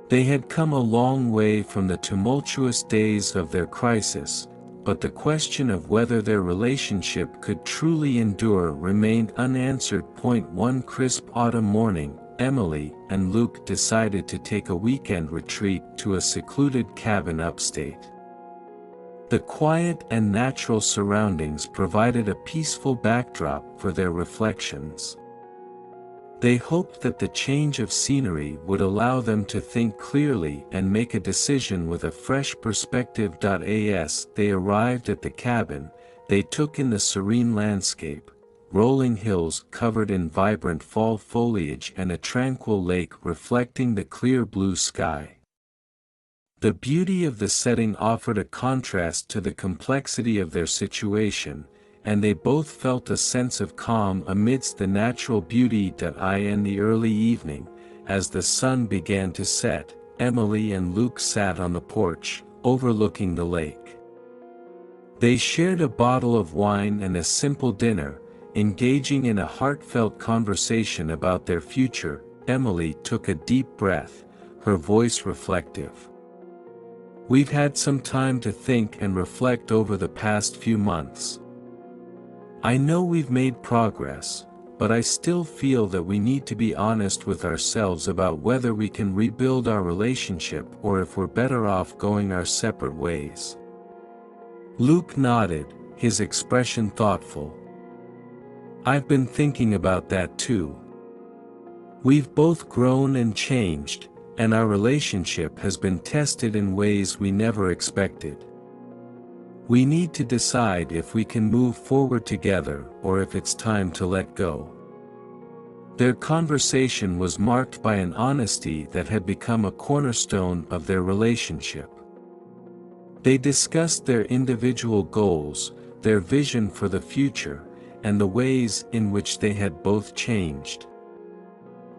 They had come a long way from the tumultuous days of their crisis, but the question of whether their relationship could truly endure remained unanswered. One crisp autumn morning, Emily and Luke decided to take a weekend retreat to a secluded cabin upstate. The quiet and natural surroundings provided a peaceful backdrop for their reflections. They hoped that the change of scenery would allow them to think clearly and make a decision with a fresh perspective. As they arrived at the cabin, they took in the serene landscape, rolling hills covered in vibrant fall foliage and a tranquil lake reflecting the clear blue sky. The beauty of the setting offered a contrast to the complexity of their situation, and they both felt a sense of calm amidst the natural beauty. In the early evening, as the sun began to set, Emily and Luke sat on the porch, overlooking the lake. They shared a bottle of wine and a simple dinner, engaging in a heartfelt conversation about their future. Emily took a deep breath, her voice reflective. We've had some time to think and reflect over the past few months. I know we've made progress, but I still feel that we need to be honest with ourselves about whether we can rebuild our relationship or if we're better off going our separate ways." Luke nodded, his expression thoughtful. "I've been thinking about that too. We've both grown and changed, and our relationship has been tested in ways we never expected. We need to decide if we can move forward together or if it's time to let go." Their conversation was marked by an honesty that had become a cornerstone of their relationship. They discussed their individual goals, their vision for the future, and the ways in which they had both changed.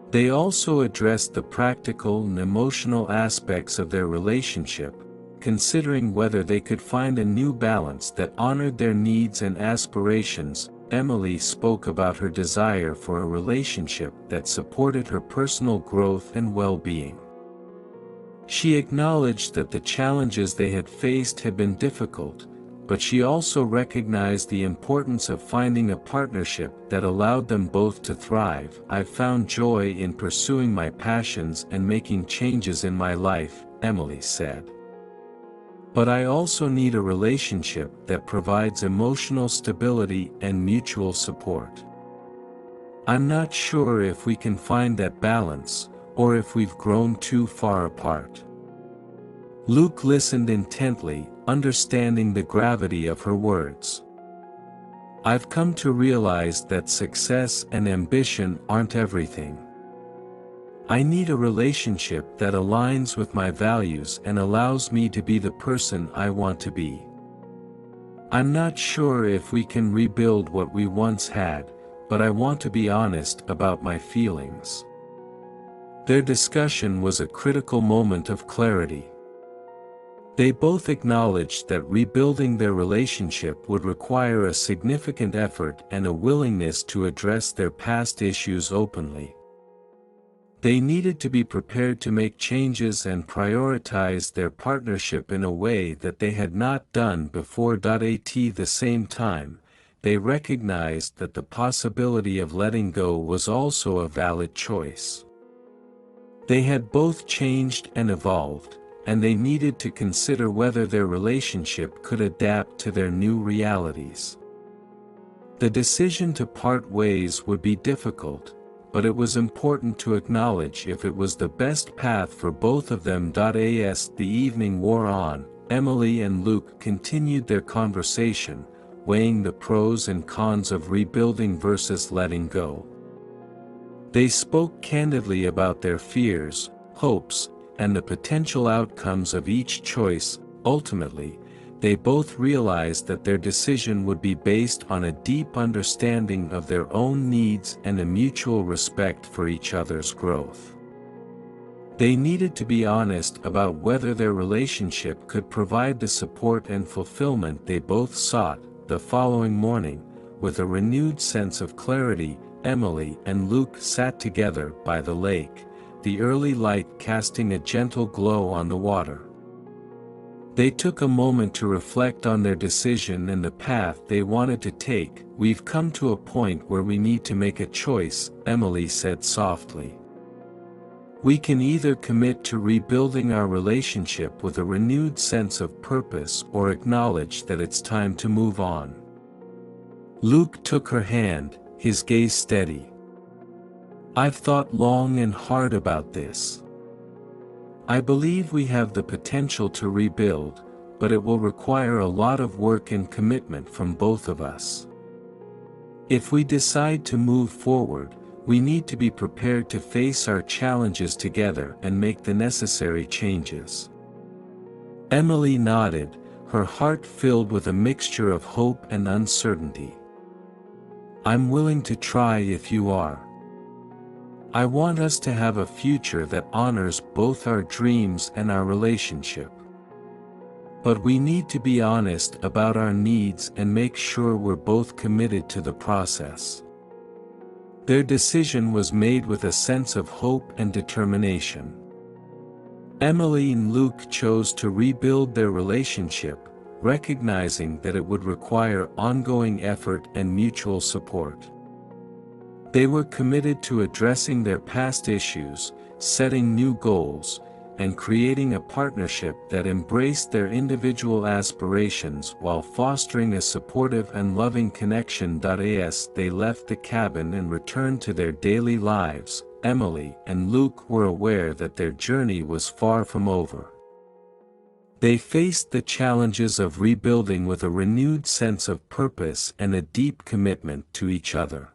They also addressed the practical and emotional aspects of their relationship, considering whether they could find a new balance that honored their needs and aspirations. Emily spoke about her desire for a relationship that supported her personal growth and well-being. She acknowledged that the challenges they had faced had been difficult, but she also recognized the importance of finding a partnership that allowed them both to thrive. "I've found joy in pursuing my passions and making changes in my life," Emily said. "But I also need a relationship that provides emotional stability and mutual support. I'm not sure if we can find that balance, or if we've grown too far apart." Luke listened intently, understanding the gravity of her words. "I've come to realize that success and ambition aren't everything. I need a relationship that aligns with my values and allows me to be the person I want to be. I'm not sure if we can rebuild what we once had, but I want to be honest about my feelings." Their discussion was a critical moment of clarity. They both acknowledged that rebuilding their relationship would require a significant effort and a willingness to address their past issues openly. They needed to be prepared to make changes and prioritize their partnership in a way that they had not done before. At the same time, they recognized that the possibility of letting go was also a valid choice. They had both changed and evolved, and they needed to consider whether their relationship could adapt to their new realities. The decision to part ways would be difficult, but it was important to acknowledge if it was the best path for both of them. As the evening wore on, Emily and Luke continued their conversation, weighing the pros and cons of rebuilding versus letting go. They spoke candidly about their fears, hopes, and the potential outcomes of each choice. Ultimately, they both realized that their decision would be based on a deep understanding of their own needs and a mutual respect for each other's growth. They needed to be honest about whether their relationship could provide the support and fulfillment they both sought. The following morning, with a renewed sense of clarity, Emily and Luke sat together by the lake, the early light casting a gentle glow on the water. They took a moment to reflect on their decision and the path they wanted to take. "We've come to a point where we need to make a choice," Emily said softly. "We can either commit to rebuilding our relationship with a renewed sense of purpose or acknowledge that it's time to move on." Luke took her hand, his gaze steady. "I've thought long and hard about this. I believe we have the potential to rebuild, but it will require a lot of work and commitment from both of us. If we decide to move forward, we need to be prepared to face our challenges together and make the necessary changes." Emily nodded, her heart filled with a mixture of hope and uncertainty. "I'm willing to try if you are. I want us to have a future that honors both our dreams and our relationship. But we need to be honest about our needs and make sure we're both committed to the process." Their decision was made with a sense of hope and determination. Emily and Luke chose to rebuild their relationship, recognizing that it would require ongoing effort and mutual support. They were committed to addressing their past issues, setting new goals, and creating a partnership that embraced their individual aspirations while fostering a supportive and loving connection. As they left the cabin and returned to their daily lives, Emily and Luke were aware that their journey was far from over. They faced the challenges of rebuilding with a renewed sense of purpose and a deep commitment to each other.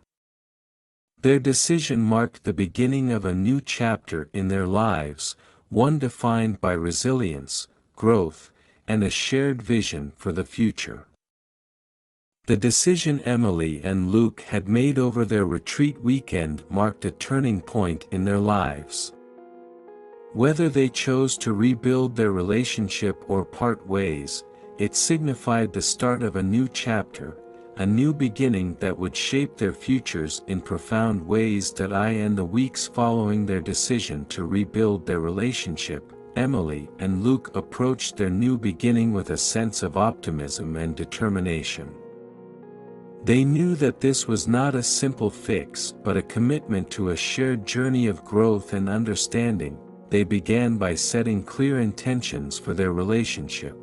Their decision marked the beginning of a new chapter in their lives, one defined by resilience, growth, and a shared vision for the future. The decision Emily and Luke had made over their retreat weekend marked a turning point in their lives. Whether they chose to rebuild their relationship or part ways, it signified the start of a new chapter, a new beginning that would shape their futures in profound ways. In the weeks following their decision to rebuild their relationship, Emily and Luke approached their new beginning with a sense of optimism and determination. They knew that this was not a simple fix but a commitment to a shared journey of growth and understanding. They began by setting clear intentions for their relationship.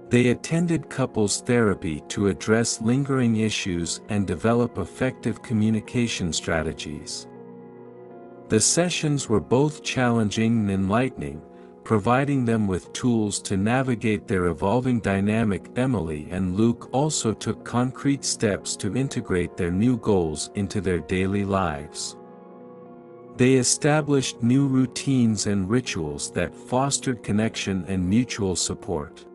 They attended couples therapy to address lingering issues and develop effective communication strategies. The sessions were both challenging and enlightening, providing them with tools to navigate their evolving dynamic. Emily and Luke also took concrete steps to integrate their new goals into their daily lives. They established new routines and rituals that fostered connection and mutual support.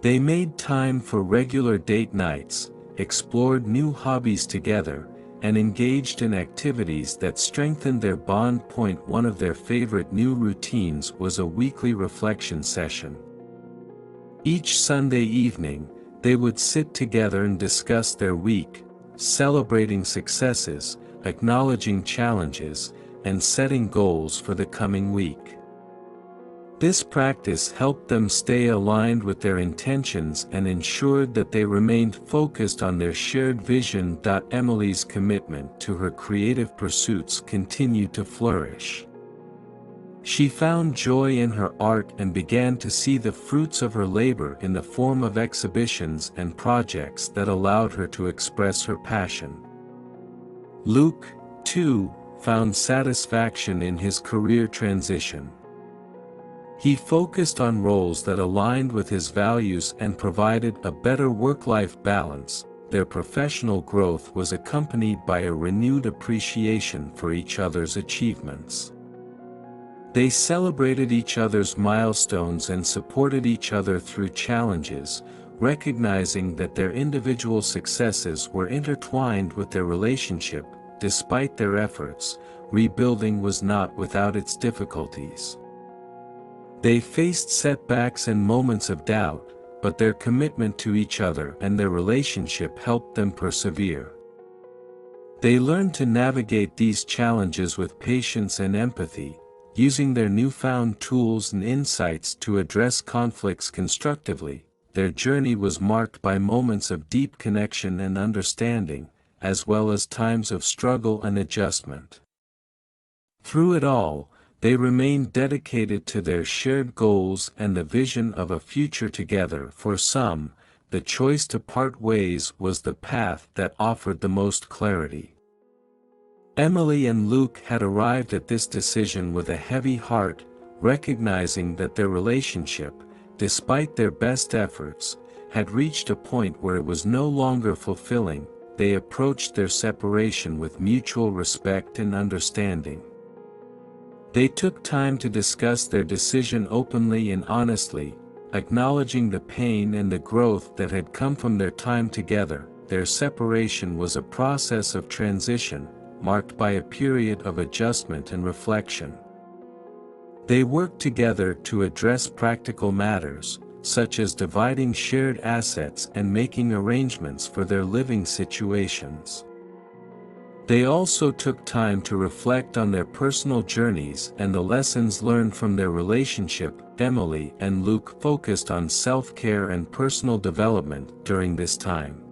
They made time for regular date nights, explored new hobbies together, and engaged in activities that strengthened their bond. One of their favorite new routines was a weekly reflection session. Each Sunday evening, they would sit together and discuss their week, celebrating successes, acknowledging challenges, and setting goals for the coming week. This practice helped them stay aligned with their intentions and ensured that they remained focused on their shared vision. Emily's commitment to her creative pursuits continued to flourish. She found joy in her art and began to see the fruits of her labor in the form of exhibitions and projects that allowed her to express her passion. Luke, too, found satisfaction in his career transition. He focused on roles that aligned with his values and provided a better work-life balance. Their professional growth was accompanied by a renewed appreciation for each other's achievements. They celebrated each other's milestones and supported each other through challenges, recognizing that their individual successes were intertwined with their relationship. Despite their efforts, rebuilding was not without its difficulties. They faced setbacks and moments of doubt, but their commitment to each other and their relationship helped them persevere. They learned to navigate these challenges with patience and empathy, using their newfound tools and insights to address conflicts constructively. Their journey was marked by moments of deep connection and understanding, as well as times of struggle and adjustment. Through it all, they remained dedicated to their shared goals and the vision of a future together. For some, the choice to part ways was the path that offered the most clarity. Emily and Luke had arrived at this decision with a heavy heart, recognizing that their relationship, despite their best efforts, had reached a point where it was no longer fulfilling. They approached their separation with mutual respect and understanding. They took time to discuss their decision openly and honestly, acknowledging the pain and the growth that had come from their time together. Their separation was a process of transition, marked by a period of adjustment and reflection. They worked together to address practical matters, such as dividing shared assets and making arrangements for their living situations. They also took time to reflect on their personal journeys and the lessons learned from their relationship. Emily and Luke focused on self-care and personal development during this time.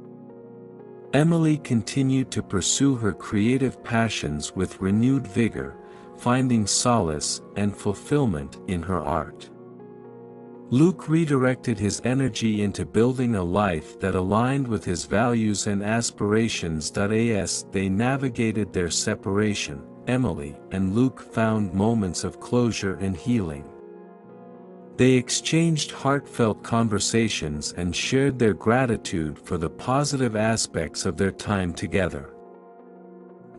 Emily continued to pursue her creative passions with renewed vigor, finding solace and fulfillment in her art. Luke redirected his energy into building a life that aligned with his values and aspirations. As they navigated their separation, Emily and Luke found moments of closure and healing. They exchanged heartfelt conversations and shared their gratitude for the positive aspects of their time together.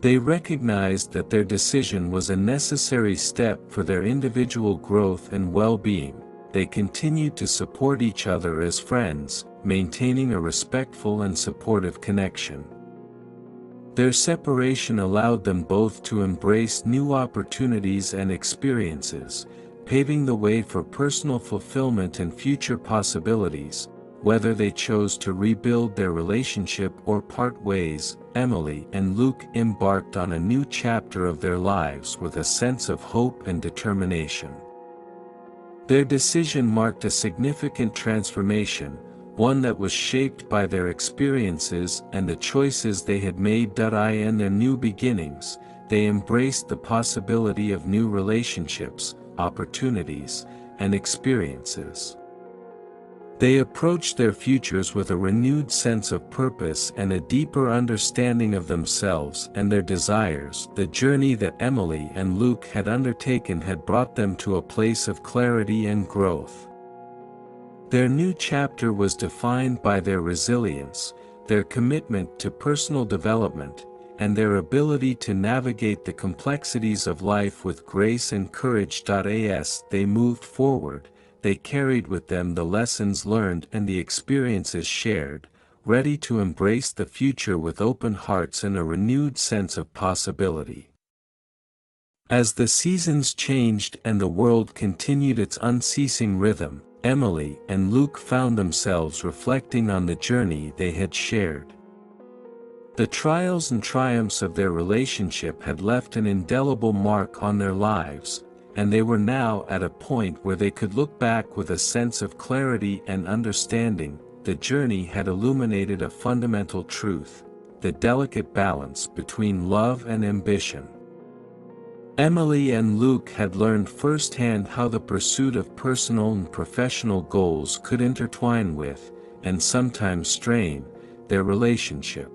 They recognized that their decision was a necessary step for their individual growth and well-being. They continued to support each other as friends, maintaining a respectful and supportive connection. Their separation allowed them both to embrace new opportunities and experiences, paving the way for personal fulfillment and future possibilities. Whether they chose to rebuild their relationship or part ways, Emily and Luke embarked on a new chapter of their lives with a sense of hope and determination. Their decision marked a significant transformation, one that was shaped by their experiences and the choices they had made. In their new beginnings, they embraced the possibility of new relationships, opportunities, and experiences. They approached their futures with a renewed sense of purpose and a deeper understanding of themselves and their desires. The journey that Emily and Luke had undertaken had brought them to a place of clarity and growth. Their new chapter was defined by their resilience, their commitment to personal development, and their ability to navigate the complexities of life with grace and courage. As they moved forward, they carried with them the lessons learned and the experiences shared, ready to embrace the future with open hearts and a renewed sense of possibility. As the seasons changed and the world continued its unceasing rhythm, Emily and Luke found themselves reflecting on the journey they had shared. The trials and triumphs of their relationship had left an indelible mark on their lives, and they were now at a point where they could look back with a sense of clarity and understanding. The journey had illuminated a fundamental truth: the delicate balance between love and ambition. Emily and Luke had learned firsthand how the pursuit of personal and professional goals could intertwine with, and sometimes strain, their relationship.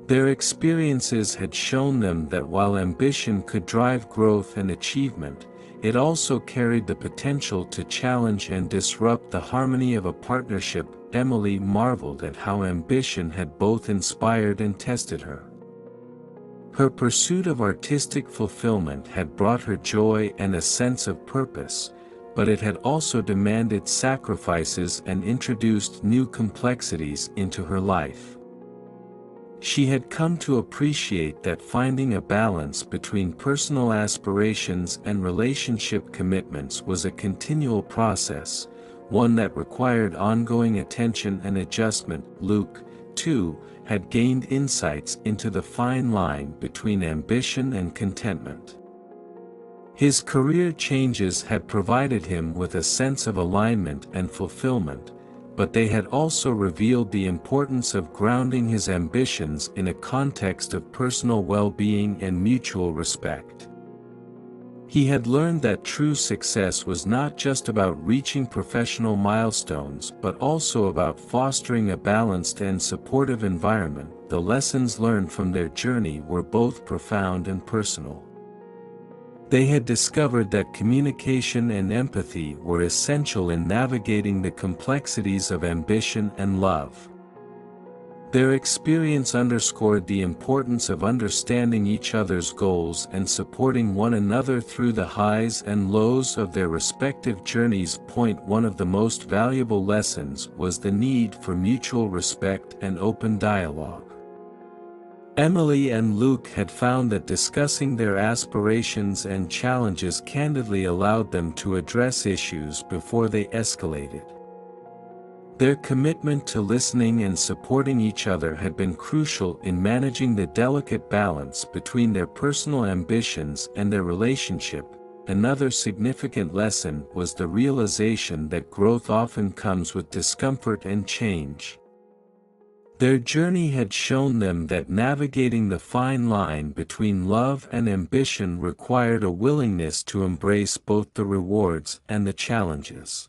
Their experiences had shown them that while ambition could drive growth and achievement, it also carried the potential to challenge and disrupt the harmony of a partnership. Emily marveled at how ambition had both inspired and tested her. Her pursuit of artistic fulfillment had brought her joy and a sense of purpose, but it had also demanded sacrifices and introduced new complexities into her life. She had come to appreciate that finding a balance between personal aspirations and relationship commitments was a continual process, one that required ongoing attention and adjustment. Luke, too, had gained insights into the fine line between ambition and contentment. His career changes had provided him with a sense of alignment and fulfillment, but they had also revealed the importance of grounding his ambitions in a context of personal well-being and mutual respect. He had learned that true success was not just about reaching professional milestones but also about fostering a balanced and supportive environment. The lessons learned from their journey were both profound and personal. They had discovered that communication and empathy were essential in navigating the complexities of ambition and love. Their experience underscored the importance of understanding each other's goals and supporting one another through the highs and lows of their respective journeys. One of the most valuable lessons was the need for mutual respect and open dialogue. Emily and Luke had found that discussing their aspirations and challenges candidly allowed them to address issues before they escalated. Their commitment to listening and supporting each other had been crucial in managing the delicate balance between their personal ambitions and their relationship. Another significant lesson was the realization that growth often comes with discomfort and change. Their journey had shown them that navigating the fine line between love and ambition required a willingness to embrace both the rewards and the challenges.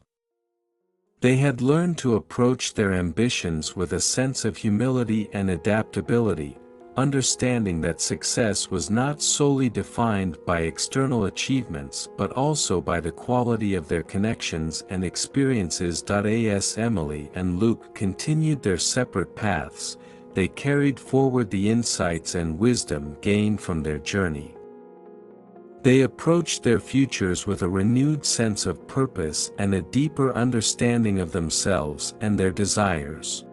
They had learned to approach their ambitions with a sense of humility and adaptability, understanding that success was not solely defined by external achievements but also by the quality of their connections and experiences. As Emily and Luke continued their separate paths, they carried forward the insights and wisdom gained from their journey. They approached their futures with a renewed sense of purpose and a deeper understanding of themselves and their desires.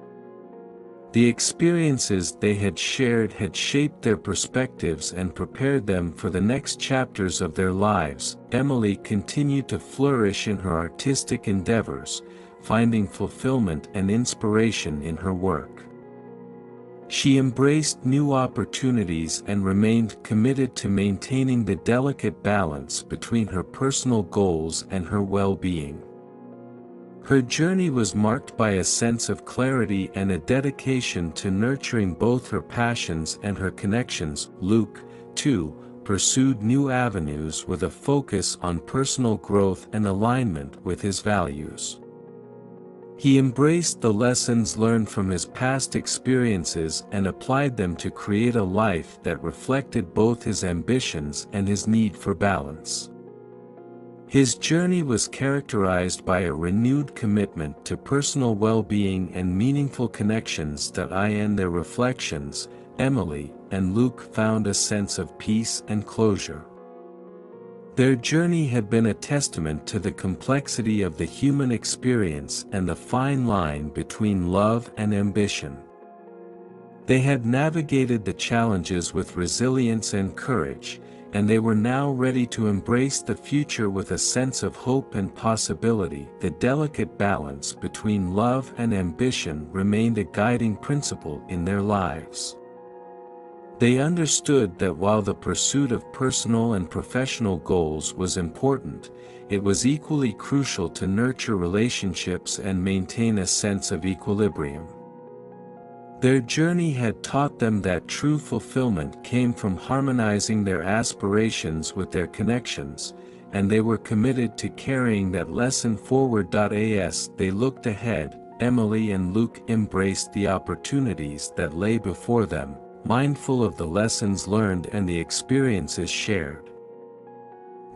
The experiences they had shared had shaped their perspectives and prepared them for the next chapters of their lives. Emily continued to flourish in her artistic endeavors, finding fulfillment and inspiration in her work. She embraced new opportunities and remained committed to maintaining the delicate balance between her personal goals and her well-being. Her journey was marked by a sense of clarity and a dedication to nurturing both her passions and her connections. Luke, too, pursued new avenues with a focus on personal growth and alignment with his values. He embraced the lessons learned from his past experiences and applied them to create a life that reflected both his ambitions and his need for balance. His journey was characterized by a renewed commitment to personal well-being and meaningful connections. In their reflections, Emily and Luke found a sense of peace and closure. Their journey had been a testament to the complexity of the human experience and the fine line between love and ambition. They had navigated the challenges with resilience and courage, and they were now ready to embrace the future with a sense of hope and possibility. The delicate balance between love and ambition remained a guiding principle in their lives. They understood that while the pursuit of personal and professional goals was important, it was equally crucial to nurture relationships and maintain a sense of equilibrium. Their journey had taught them that true fulfillment came from harmonizing their aspirations with their connections, and they were committed to carrying that lesson forward. As they looked ahead, Emily and Luke embraced the opportunities that lay before them, mindful of the lessons learned and the experiences shared.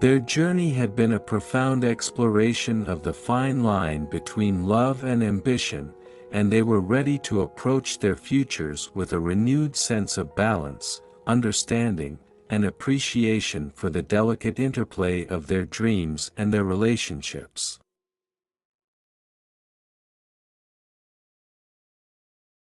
Their journey had been a profound exploration of the fine line between love and ambition, and they were ready to approach their futures with a renewed sense of balance, understanding, and appreciation for the delicate interplay of their dreams and their relationships.